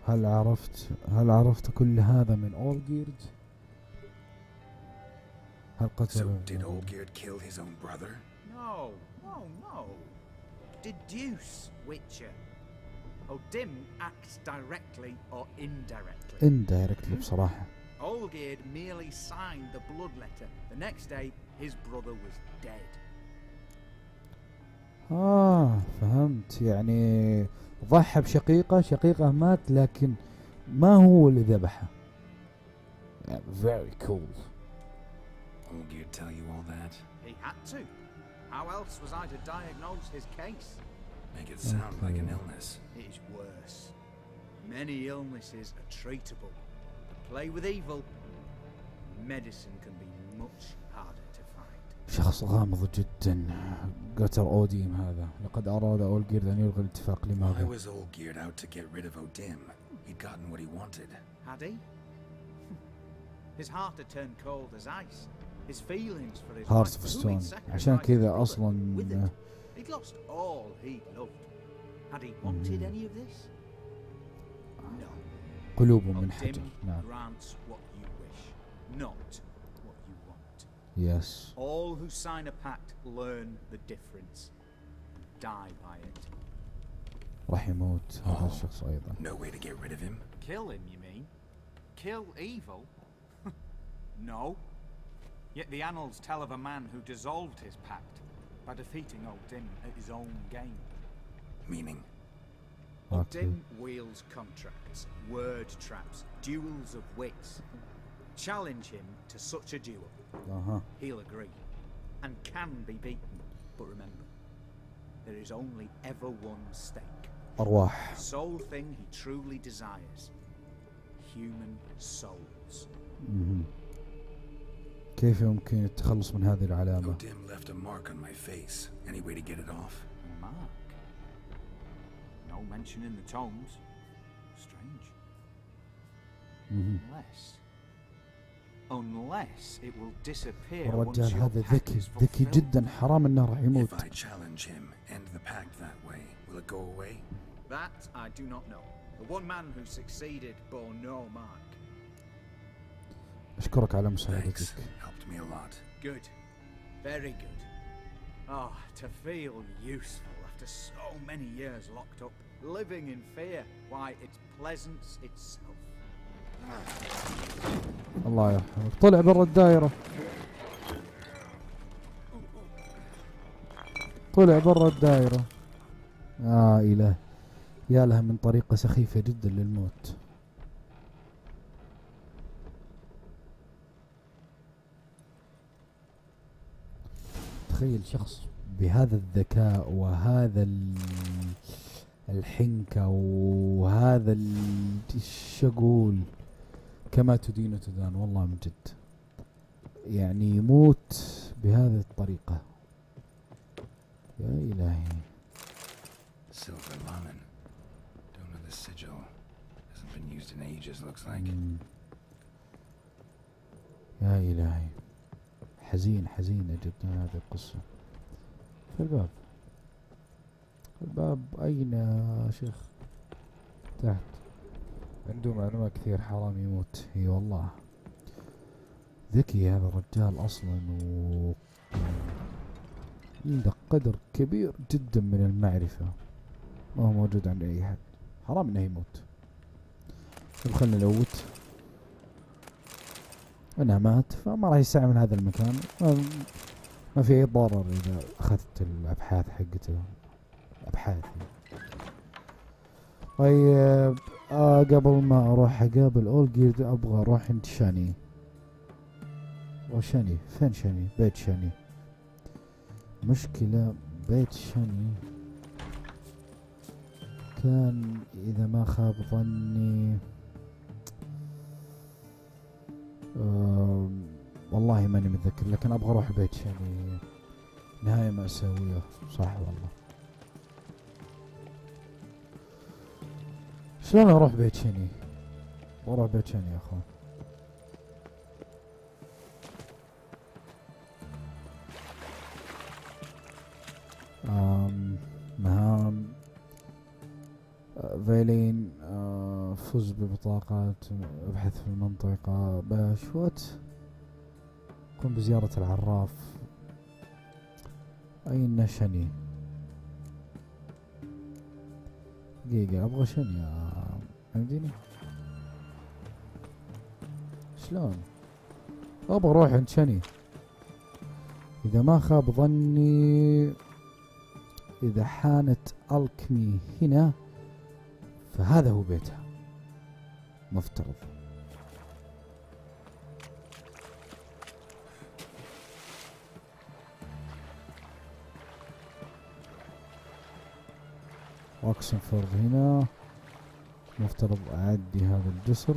هل عرفت كل هذا من أولجيرد؟ هل قتل؟ So did Olgierd kill his own brother? No. Deduce, Witcher. O'Dim acts directly or indirectly. Indirectly بصراحة. Olgierd merely signed the blood letter. The next day, his brother was dead. فهمت. يعني ضحى بشقيقه مات لكن ما هو اللي ذبحه. Very cool. Olgierd tell you all that? He had to. How else was I to diagnose his case? Make it sound like an illness. It is worse. Many illnesses are treatable. But play with evil, medicine can be much harder to find. شخص غامض جدا. قتل أوديم هذا. لقد أراد أولجيرد أن يلغي الاتفاق. لماذا؟ Why was Olgierd out to get rid of Odim? He'd gotten what he wanted. Had he? His heart had turned cold as ice. His feelings for his Heart wife, of who he'd stone. sacrificed عشان كذا with أصلا it. He'd lost all he'd loved. Had he wanted any of this? No. قلوب من حجر. نعم. Grants what you wish, not what you want. Yes. All who sign a pact learn the difference and die by it. راح يموت هذا الشخص أيضا. No way to get rid of him. Kill him, you mean? Kill evil? No. Yet the annals tell of a man who dissolved his pact by defeating Odim at his own game. Meaning? Odim wields contracts, word traps, duels of wits. Challenge him to such a duel. He'll agree, and can be beaten. But remember, there is only ever one stake. أرواح. The sole thing he truly desires. Human souls. كيف يمكن التخلص من هذه العلامة؟ Odim left a mark on my face. Any way to get it off? A mark? No mention in the tomes. Strange. Unless it will disappear. الرجال هذا ذكي جدا. حرام انه راح يموت. If I challenge him, end the pact that way, will it go away? That I do not know. The one man who succeeded bore no mark. أشكرك على مساعدتك. Helped me a lot. Good. Very good. Oh, to feel useful after so many years locked up, living in fear. Why, it's pleasance itself. الله يرحمك. طلع برا الدائرة. طلع برا الدائرة. إله. يا لها من طريقة سخيفة جدا للموت. تخيل شخص بهذا الذكاء وهذا الحنكة وهذا الشغول كما تدين تدان. والله من جد يعني يموت بهذه الطريقة. يا إلهي. Silver Lamen. Don't know the sigil. Hasn't been used in ages, looks like. يا إلهي. حزينة جدا هذه القصة. في الباب. الباب أين يا شيخ؟ تحت. عنده معلومات كثير. حرام يموت. اي والله ذكي هذا الرجال اصلا عنده قدر كبير جدا من المعرفة ما هو موجود عند اي احد. حرام انه يموت. خلنا نلوت. انا مات فما راح يستعمل هذا المكان. ما في اي ضرر اذا اخذت الابحاث حقته. ابحاث. طيب قبل ما اروح اقابل اولجيرد ابغى اروح عند شاني. وشاني فين شاني؟ بيت شاني. مشكلة بيت شاني كان اذا ما خاب ظني والله ماني متذكر لكن ابغى اروح بيت شاني. نهاية مأساوية صح والله. شلون اروح بيت شاني؟ بروح بيت شاني يا اخوان. مهام فيلين. فوز ببطاقات. ابحث في المنطقة. باشوت. قم بزيارة العراف. اين شني؟ دقيقة ابغى شني يا عنديني. شلون؟ ابغى اروح عند شني. اذا ما خاب ظني اذا حانت الكمي هنا فهذا هو بيتها مفترض. اوكسنفورد هنا، مفترض اعدي هذا الجسر.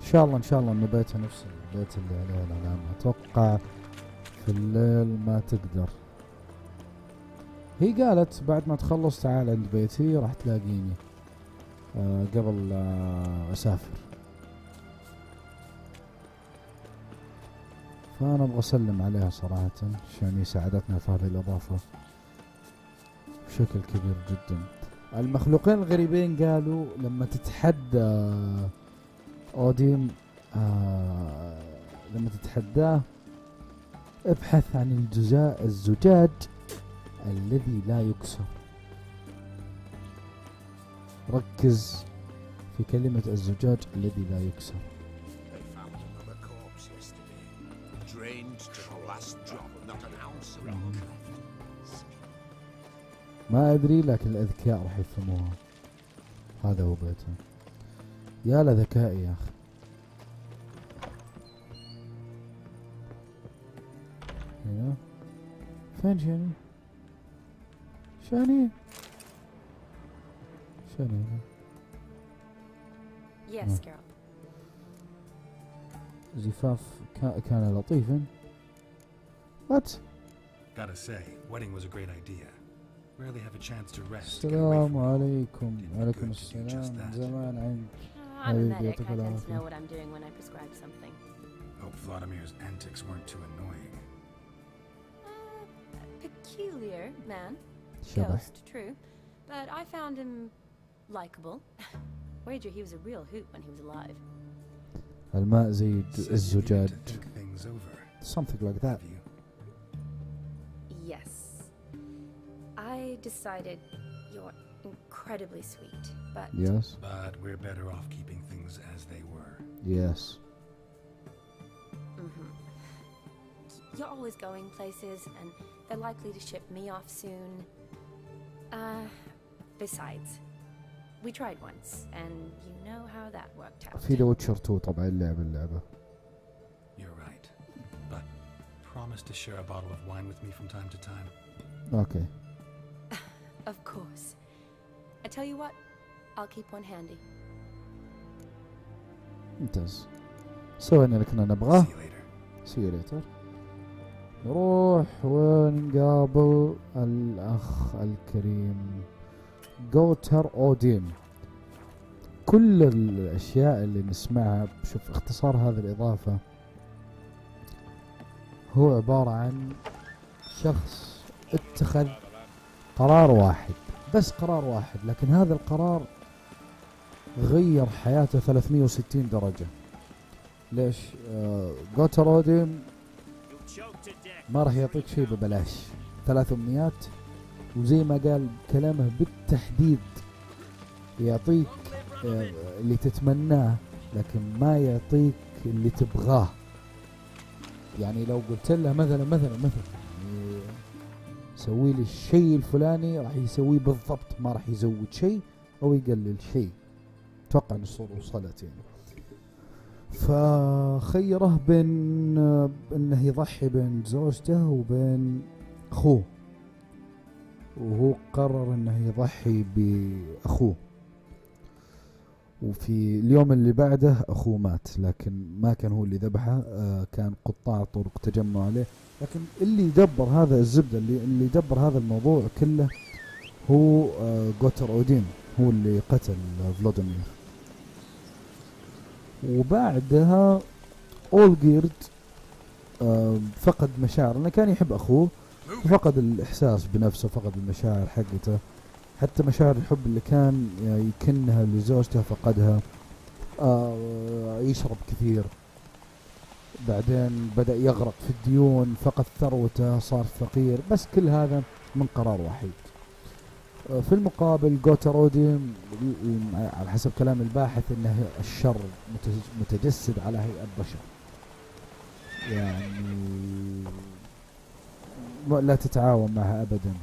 ان شاء الله ان بيتها نفس البيت اللي عليه العلامة. اتوقع في الليل ما تقدر. هي قالت بعد ما تخلص تعال عند بيتي راح تلاقيني قبل اسافر. فانا ابغى اسلم عليها صراحة عشان ساعدتنا في هذه الاضافة بشكل كبير جدا. المخلوقين الغريبين قالوا لما تتحدى اودين لما تتحداه ابحث عن الزجاج الذي لا يكسر. ركز في كلمة الزجاج الذي لا يكسر. ما أدري لكن الأذكياء راح يفهموها. هذا هو بيتها. يا لذكائي يا أخي. هنا فين شاني؟ شاني هنا. Yes, girl. زفاف كان لطيفا. What? Gotta say, wedding was a great idea. Rarely have a chance to rest. السلام عليكم. وعليكم السلام. زمان عنك. I'm a medic. I tend to know what I'm doing when I prescribe something. Hope Vladimir's antics weren't too annoying. Peculiar man. شبح. Ghost, true. But I found him likable. Wager he was a real hoot when he was alive. الماء زي الزجاج. Something like that. Yes. I decided you're incredibly sweet, but... Yes. But we're better off keeping things as they were. Yes. You're always going places, and they're likely to ship me off soon. Besides, we tried once, and you know how that worked out. في وتشر 2 طبعا اللعبة. You're right. But promise to share a bottle of wine with me from time to time. Okay. Of course. I tell you what, I'll keep one handy. ممتاز. سوينا اللي كنا نبغاه. See you later. نروح ونقابل الأخ الكريم جوتر أودين. كل الأشياء اللي نسمعها بشوف اختصار هذه الإضافة هو عبارة عن شخص اتخذ قرار واحد، بس قرار واحد، لكن هذا القرار غير حياته 360 درجة. ليش؟ جوتر أودين ما راح يعطيك شيء ببلاش. 3 أمنيات، وزي ما قال كلامه بالتحديد يعطيك اللي تتمناه لكن ما يعطيك اللي تبغاه. يعني لو قلت له مثلا سوي لي الشيء الفلاني راح يسويه بالضبط، ما راح يزود شيء او يقلل شيء. اتوقع ان الصورة وصلت يعني. فخيره بين انه يضحي بين زوجته وبين اخوه، وهو قرر انه يضحي باخوه. وفي اليوم اللي بعده اخوه مات، لكن ما كان هو اللي ذبحه، كان قطاع طرق تجمعوا عليه. لكن اللي يدبر هذا الزبده، اللي يدبر هذا الموضوع كله هو جوتر أودين، هو اللي قتل فلاديمير. وبعدها أولجيرد فقد مشاعر، لأنه كان يحب أخوه، فقد الإحساس بنفسه، فقد المشاعر حقته، حتى مشاعر الحب اللي كان يكنها لزوجته فقدها. يشرب كثير، بعدين بدأ يغرق في الديون، فقد ثروته، صار فقير، بس كل هذا من قرار وحيد. في المقابل جوتر أودين على حسب كلام الباحث انه الشر متجسد على هيئة بشر، يعني لا تتعاون معها ابدا.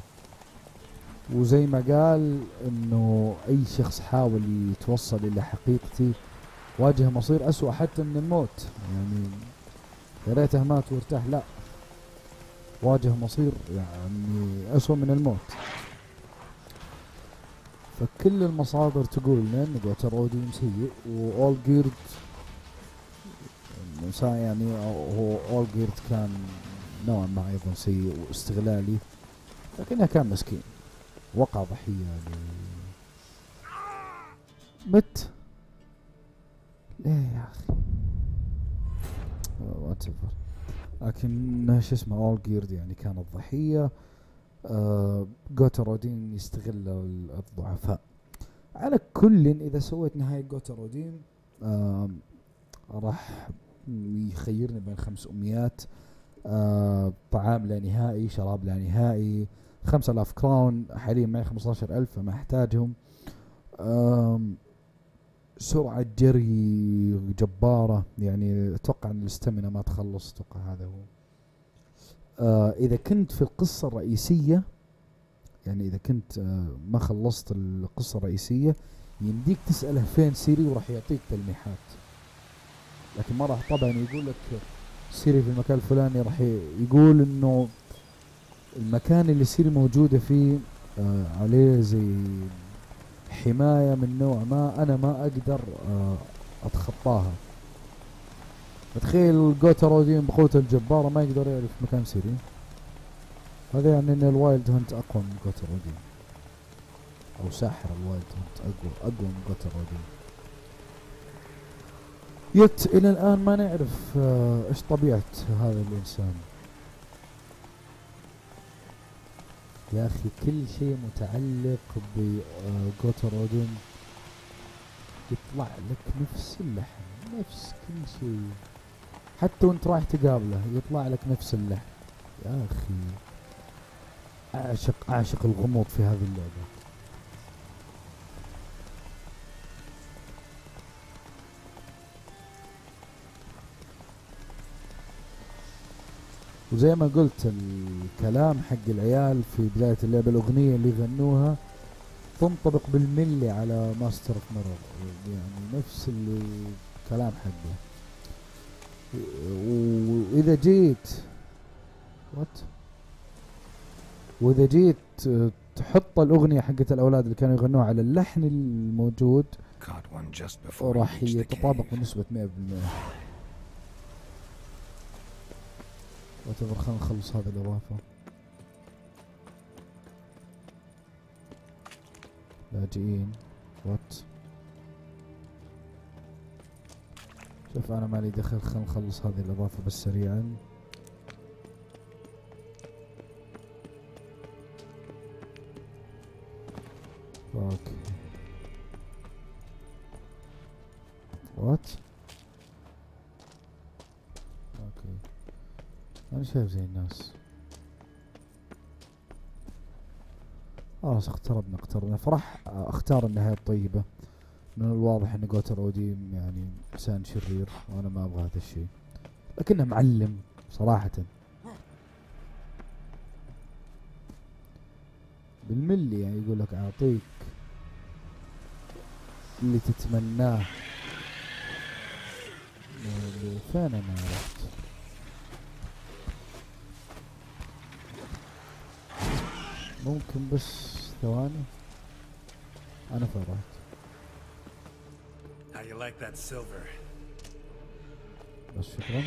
وزي ما قال انه اي شخص حاول يتوصل الى حقيقتي واجه مصير اسوأ حتى من الموت. يعني يا ريته مات وارتاح، لا، واجه مصير يعني أسوأ من الموت. فكل المصادر تقول لنا ان وتر اودين سيء، وأول جيرد يعني هو أول جيرد كان نوعا ما ايضا سيء واستغلالي، لكنه كان مسكين وقع ضحية مت ليه يا اخي واتفر. لكن شو اسمه أول جيرد يعني كان الضحية. وتر اودين يستغل الضعفاء. على كل إذا سويت نهاية وتر اودين راح يخيرني بين 5 أمنيات. طعام لا نهائي، شراب لا نهائي، 5000 كراون، حاليا معي 15000 فما احتاجهم. سرعة جري جبارة، يعني اتوقع ان الاستامينا ما تخلص، اتوقع هذا هو. اذا كنت في القصة الرئيسية، يعني اذا كنت ما خلصت القصة الرئيسية، يمديك تسأله فين سيري وراح يعطيك تلميحات، لكن ما راح طبعا يقول لك سيري في المكان الفلاني. راح يقول انه المكان اللي سيري موجودة فيه عليه زي حماية من نوع ما انا ما اقدر اتخطاها. فتخيل وتر اودين بقوته الجبارة ما يقدر يعرف مكان سيري. هذا يعني ان الوايلد هانت اقوى من وتر اودين، او ساحر الوايلد هانت اقوى من وتر اودين. الى الان ما نعرف ايش طبيعة هذا الانسان. يا اخي كل شيء متعلق بوتر اودين يطلع لك نفس اللحن، نفس كل شيء، حتى وانت رايح تقابله يطلع لك نفس اللحن. يا اخي اعشق الغموض في هذه اللعبة. وزي ما قلت الكلام حق العيال في بداية اللعبة، الأغنية اللي غنوها تنطبق بالملي على ماستر اوف ميرور، يعني نفس الكلام حقه. وإذا جيت تحط الأغنية حقت الأولاد اللي كانوا يغنوها على اللحن الموجود راح يتطابق بنسبة 100%. خلينا نخلص هذه الإضافة. لاجئين شوف أنا مالي دخل، خلينا نخلص هذه الإضافة بس سريعا. اوكي اوكي انا شايف زي الناس. خلاص اقتربنا فراح اختار النهاية الطيبة. من الواضح ان وتر اودين يعني انسان شرير وانا ما ابغى هذا الشيء، لكنه معلم صراحة بالملي. يعني يقول لك اعطيك اللي تتمناه. فين انا رحت؟ ممكن بس ثواني. انا فين رحت؟ How you like that silver? بس شكرا.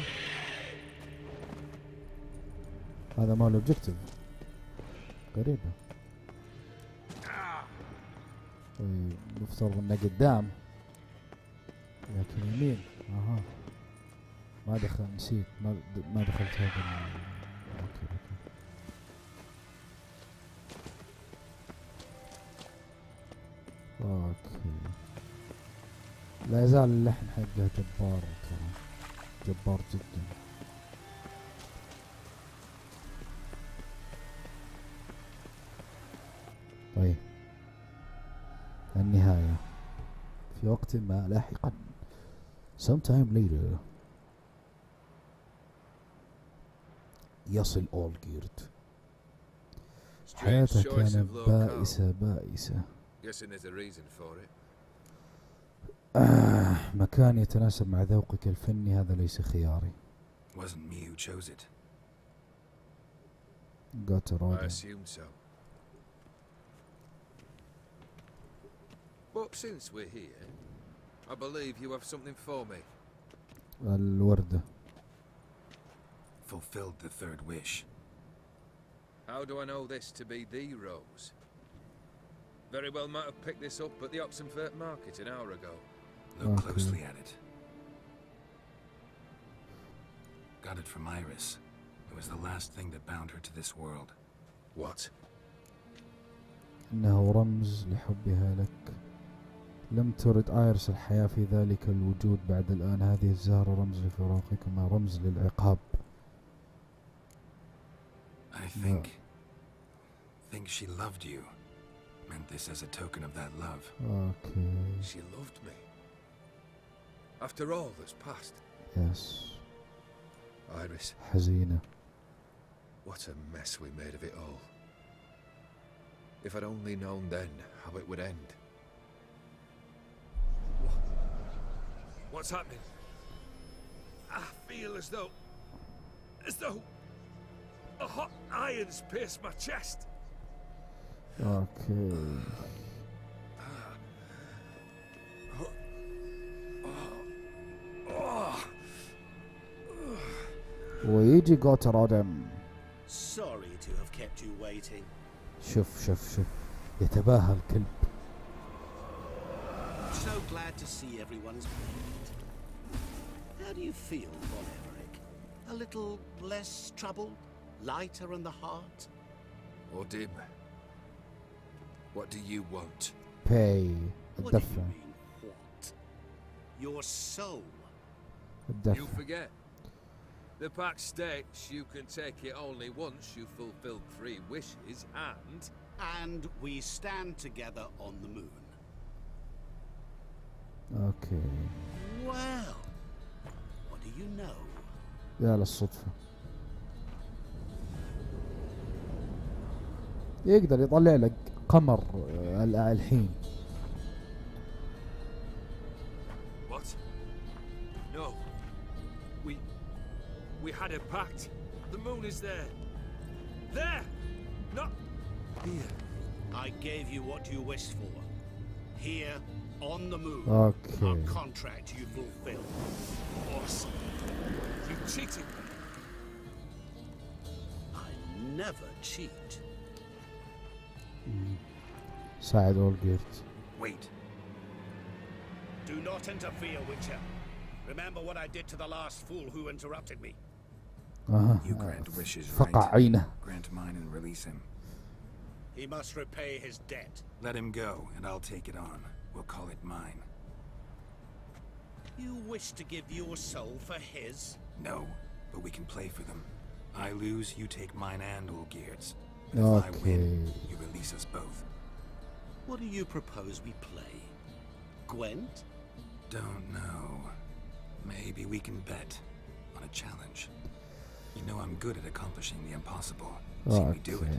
هذا مال اوبجكتيف غريبة. نفترض انه قدام لكن يمين. ما دخل، نسيت ما دخلت هذا. اوكي لا يزال اللحن حقه جبار ترى، جبار جدا. طيب النهاية في وقت ما لاحقا. sometime later يصل أول جيرد. حياته كانت بائسة. مكان يتناسب مع ذوقك الفني هذا ليس خياري. I assumed so. But since we're here, I believe you have something for me. الوردة. Fulfilled the third wish. How do I know this to be the rose? Very well might have picked this up at the Oxenfurt market an hour ago. Look closely at it. Got it from Iris. It was the last thing that bound her to this world. What? إنه رمز لحبها لك. لم ترد آيرس الحياة في ذلك الوجود بعد الآن. هذه الزهرة رمز لفراقكما، رمز للعقاب. I think she loved you. Meant this as a token of that love. Okay. She loved me. After all that's passed. Yes. Iris. حزينة. What a mess we made of it all. If I'd only known then how it would end. What's happening? I feel as though a hot iron's pierced my chest. Okay. ويجي قوتر آدم. Sorry to have kept you waiting. شوف يتباهى الكلب. So glad to see everyone's made. How do you feel, Von Emmerich? A little less troubled? Lighter in the heart? Or dim? What do you want? Pay. What do you الدفع. mean, what? Your soul. You forget. The pact states you can take it only once you've fulfilled 3 wishes and we stand together on the moon. Okay. Well, what do you know? يا للصدفة. يقدر يطلع لك قمر الحين. What? No. We had a pact. The moon is there. There! Not here. I gave you what you wished for. Here, on the moon. Okay. A contract you fulfilled. Boss, you cheated me. I never cheat. ساعد أولجيرت. Wait. Do not interfere, Witcher. Remember what I did to the last fool who interrupted me. You grant wishes, فقع right? عينه. Grant mine and release him. He must repay his debt. Let him go, and I'll take it on. We'll call it mine. You wish to give your soul for his? No, but we can play for them. I lose, you take mine and Olgierd's. If I Okay. win, you release us both. What do you propose we play? Gwent? Don't know. Maybe we can bet on a challenge. You know I'm good at accomplishing the impossible. See me do it.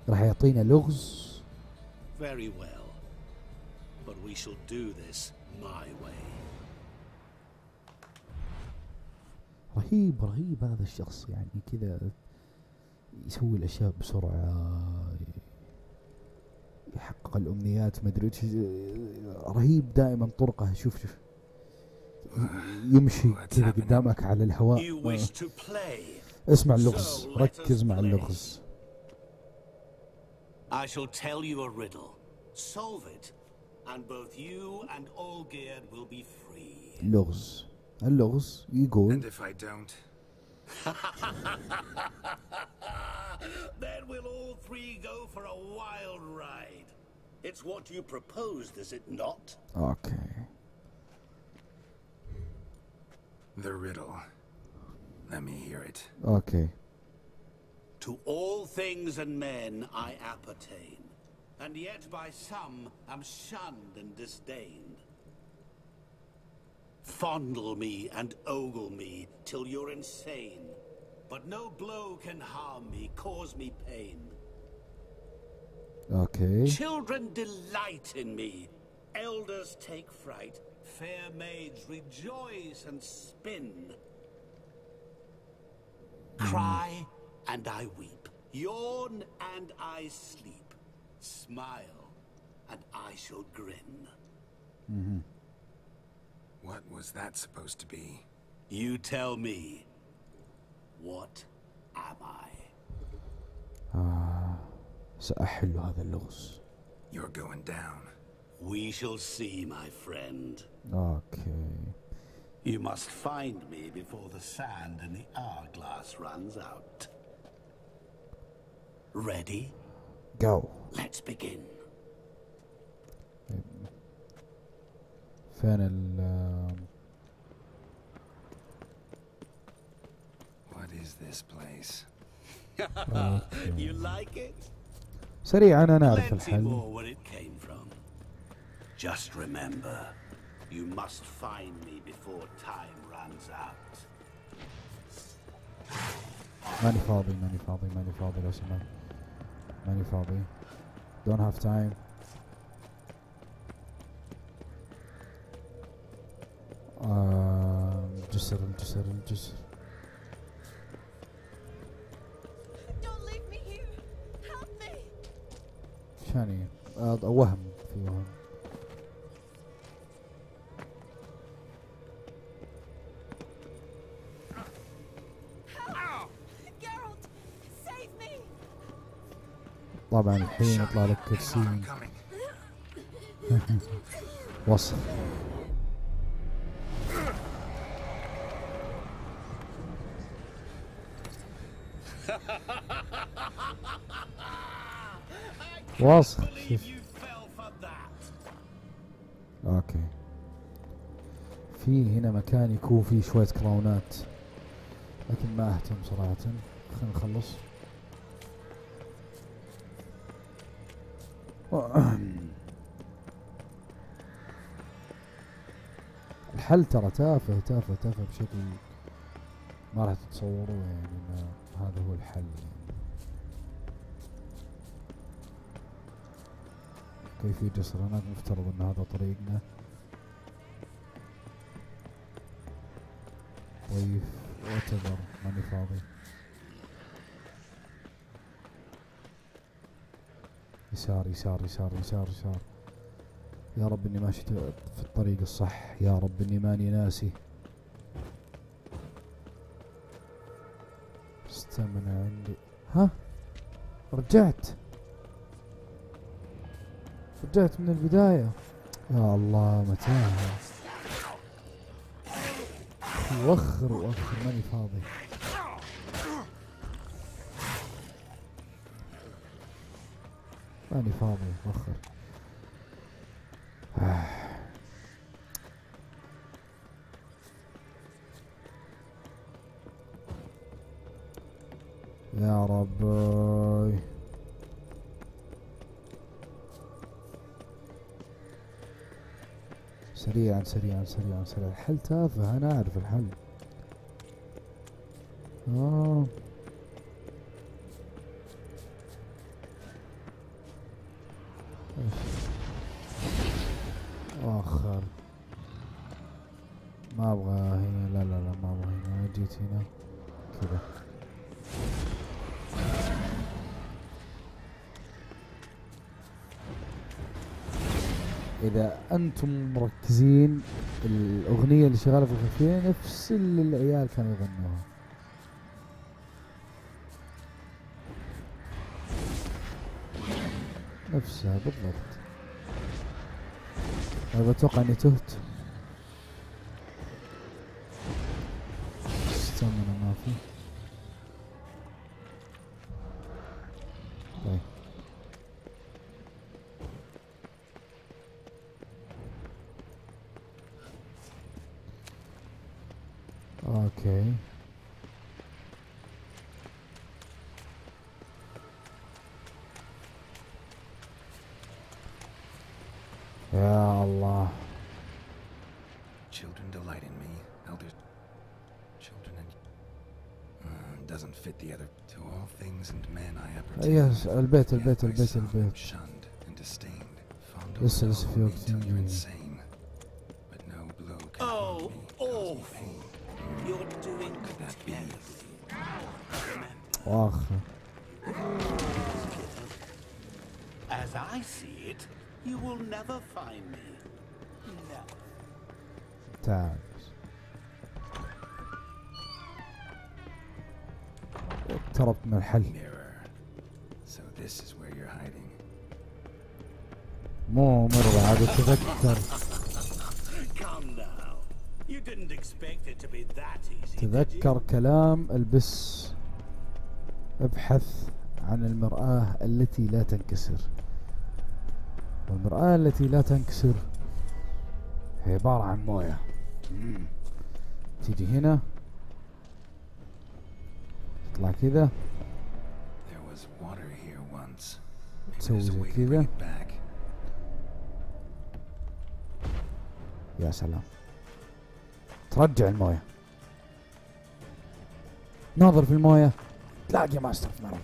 راح يعطينا لغز. Very well. But we shall do this my way. رهيب هذا الشخص، يعني كذا يسوي الأشياء بسرعة، يحقق الأمنيات، ما أدري رهيب دائما طرقه. شوف يمشي كذا قدامك على الهواء. اسمع اللغز، ركز مع اللغز. I shall tell you a riddle. Solve it, and both you and Olgierd will be free. اللغز يقول. And if I don't? Then we'll all 3 go for a wild ride. It's what you proposed, is it not? Okay. The riddle. Let me hear it. Okay. To all things and men I appertain, and yet by some am shunned and disdained. Fondle me and ogle me till you're insane, but no blow can harm me, cause me pain. Okay. Children delight in me, elders take fright, fair maids rejoice and spin. Cry and I weep. Yawn and I sleep. Smile and I shall grin. What was that supposed to be? You tell me. What am I? سأحل هذا اللغز. You're going down. We shall see, my friend. Okay. You must find me before the sand in the hourglass runs out. Ready? Go. Let's begin. فين ال What is this place? You like it? سريعا أنا أعرف Plenty الحل. more where it came from. Just remember, you must find me before time runs out. ماني فاضي لو سمحت. ماني فاضي. Don't have time. الجسر. Don't leave me here. Help me. شاني وهم في وهم. Geralt, save me. طبعا الحين يطلع لك كرسي. وصل. واصل. اوكي. في هنا مكان يكون فيه شوية كراونات لكن ما اهتم صراحة. خلينا نخلص. الحل ترى تافه بشكل ما راح تتصوروه يعني. ما هذا هو الحل يعني. كيف يجسر هناك مفترض ان هذا طريقنا. طيب واتبر ماني فاضي. يسار. يا رب اني ماشي في الطريق الصح. يا رب اني ماني ناسي. استمنى عندي. ها رجعت من البداية. يا الله متاهة. وخر ماني فاضي. وخر. يا ربي. سريعا. الحل تافه. انا اعرف الحل. اخر. ما ابغى هنا. لا ما ابغى هنا. جيت هنا كذا. إذا أنتم مركزين الأغنية اللي شغالة في الخلفية نفس اللي العيال كانوا يغنوها. نفسها بالضبط. أنا بتوقع إني تهت. استمنى ما في. طيب اوكي. يا الله. Children delight in me. Elders, children, and doesn't fit the other. To all things and men I appertain. يس البيت. Shunned and disdained. لسه في وقت يجي. But no blow can harm me. You're doing Could that be? واخ. As I see it, you will never find me. No. تعال. اقتربت من الحل. So this is where you're hiding. مو مرة عاد تذكر. Come now. You didn't expect it to be that easy. تذكر كلام البث. ابحث عن المرآة التي لا تنكسر. والمرآة التي لا تنكسر هي عبارة عن موية. تيجي هنا تطلع كذا تسوي زي كذا. يا سلام. ترجع الموية. ناظر في الموية تلاقي ماستر في مرة.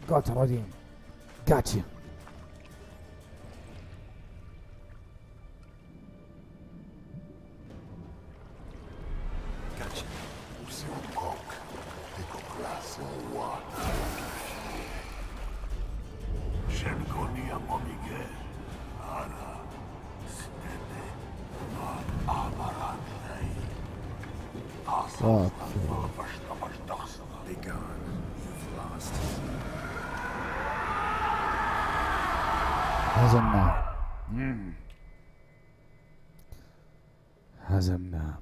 قلت رديم. Gotcha. Be gone. You've lost. هزمنا. هزمنا.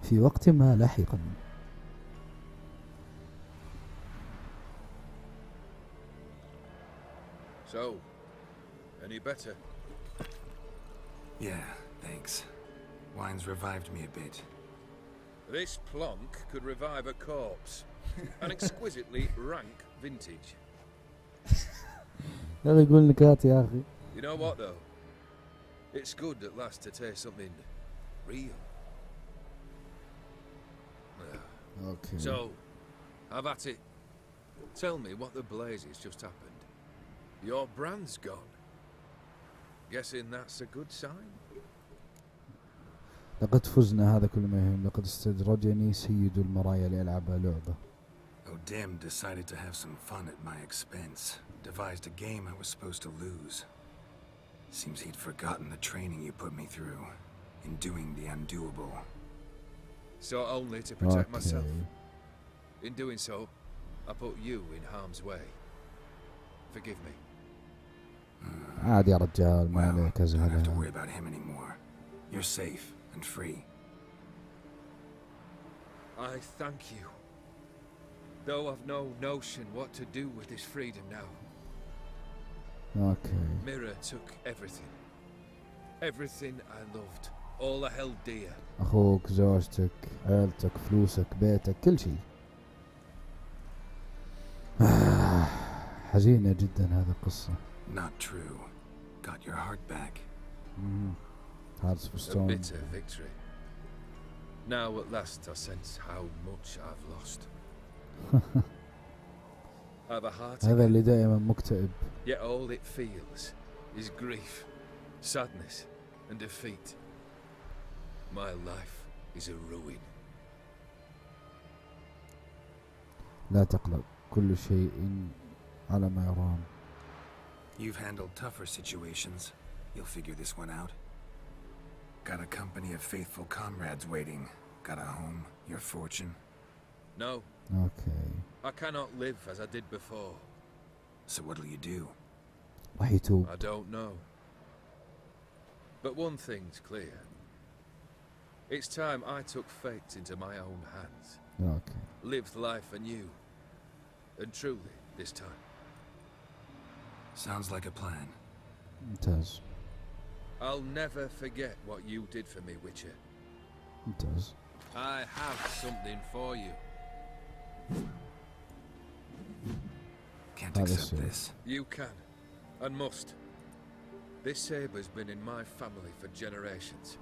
في وقت ما لاحقا. So, any better? Yeah, thanks. Wine's revived me a bit. This plonk could revive a corpse. An exquisitely rank vintage. يا أخي يقول نكات يا أخي. You know what though? It's good at last to taste something real. Okay. So, have at it. Tell me what the blazes just happened. Your brand's gone. Guessing that's a good sign? لقد فزنا. هذا كل ما يهم. لقد استدرجني سيد المرايا لألعب لعبة. O'Dim decided to have some fun at my expense. Devised a game I was supposed to lose. Seems he'd forgotten the training you put me through in doing the undoable. So only to protect myself. In doing so, I put you in harm's way. Forgive me. عادي يا رجال ما عليك Don't have to أزهل. worry about him anymore. You're safe and free. I thank you. Though I've no notion what to do with this freedom now. Okay. Mirror took everything. Everything I loved. All I held dear. أخوك، زوجتك، عيلتك، فلوسك، بيتك، كل شيء. حزينة جدا هذه القصة. Not true. Got your heart back. Hearts for A stone. bitter victory. Now at last I sense how much I've lost. I've a heart هذا again, اللي دائما مكتئب. yet all it feels is grief, sadness and defeat. My life is a ruin. لا تقلق، كل شيء على ما يرام. You've handled tougher situations. You'll figure this one out. Got a company of faithful comrades waiting. Got a home, your fortune. No. Okay. I cannot live as I did before. So what'll you do? راح يتوب. I don't know. But one thing's clear. It's time I took fate into my own hands. Okay. Lived life anew. And truly, this time. Sounds like a plan. ممتاز. I'll never forget what you did for me, Witcher. ممتاز. I have something for you. Can't accept this. You can, and must. This sabre's been in my family for generations.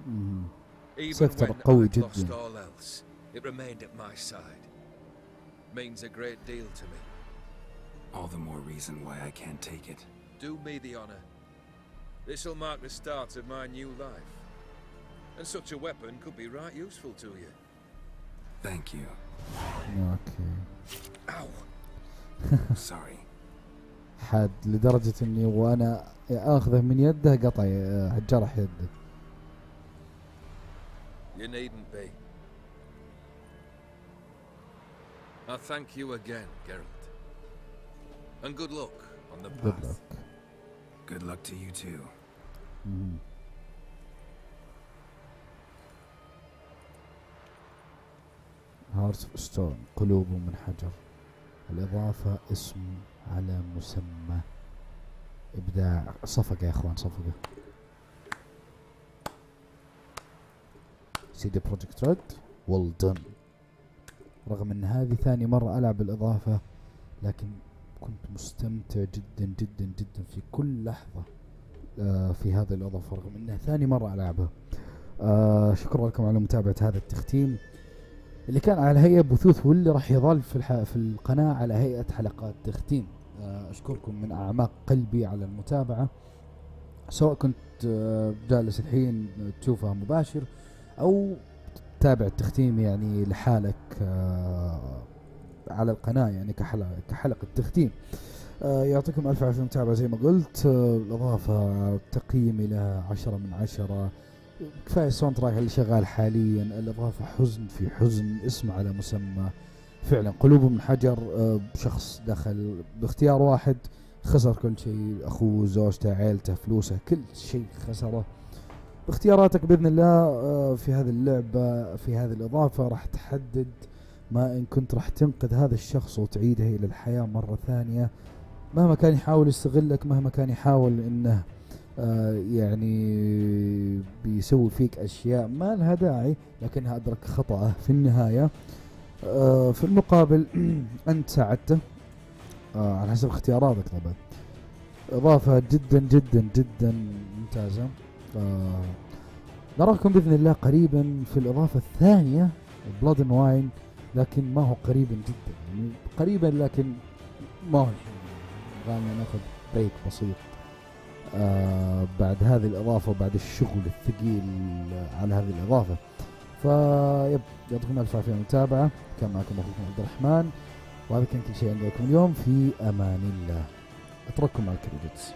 Even سيف ترى when قوي I'd lost جدا. all else, it remained at my side. Means a great deal to me. All the more reason why I can't take it. Do me the honor. This'll mark the start of my new life. And such a weapon could be right useful to you. Thank you. اوكي. Ow. Sorry. حاد لدرجة اني وانا اخذه من يده قطع جرح يده. You needn't be. I thank you again, Geralt. And good luck on the Good path. luck. Good luck to you too. هارت اوف ستون، قلوب من حجر. الإضافة اسم على مسمى. إبداع. صفقة يا إخوان، صفقة. CD Projekt Red well done. رغم أن هذه ثاني مرة ألعب الإضافة، لكن كنت مستمتع جدا جدا جدا في كل لحظة في هذه الإضافة، رغم أنها ثاني مرة ألعبها. شكرا لكم على متابعة هذا التختيم اللي كان على هيئة بثوث، واللي راح يظل في القناة على هيئة حلقات تختيم. أشكركم من أعماق قلبي على المتابعة، سواء كنت جالس الحين تشوفها مباشر أو تتابع التختيم يعني لحالك على القناة يعني كحلقة تختيم. يعطيكم ألف عافية متابعة. زي ما قلت الإضافة تقييمي لها 10 من 10. كفاية الساوند تراك اللي شغال حاليا. الإضافة حزن في حزن، اسم على مسمى فعلا. قلوب من حجر، شخص دخل باختيار واحد خسر كل شيء، أخوه، زوجته، عائلته، فلوسه، كل شيء خسره. باختياراتك بإذن الله في هذه اللعبة، في هذه الإضافة، راح تحدد ما إن كنت راح تنقذ هذا الشخص وتعيده إلى الحياة مرة ثانية، مهما كان يحاول يستغلك، مهما كان يحاول إنه يعني بيسوي فيك أشياء ما لها داعي، لكنها أدرك خطأه في النهاية. في المقابل أنت ساعدته على حسب اختياراتك طبعا. إضافة جدا جدا جدا ممتازة. نراكم بإذن الله قريبا في الإضافة الثانية Blood and Wine، لكن ما هو قريبا جدا، يعني قريبا لكن ما هو الحين. ناخذ بريك بسيط بعد هذه الإضافة وبعد الشغل الثقيل على هذه الإضافة. يعطيكم ألف عافية المتابعة. كان معكم أخوكم عبد الرحمن، وهذا كان كل شيء عندكم اليوم. في أمان الله. أترككم مع الكريدتس.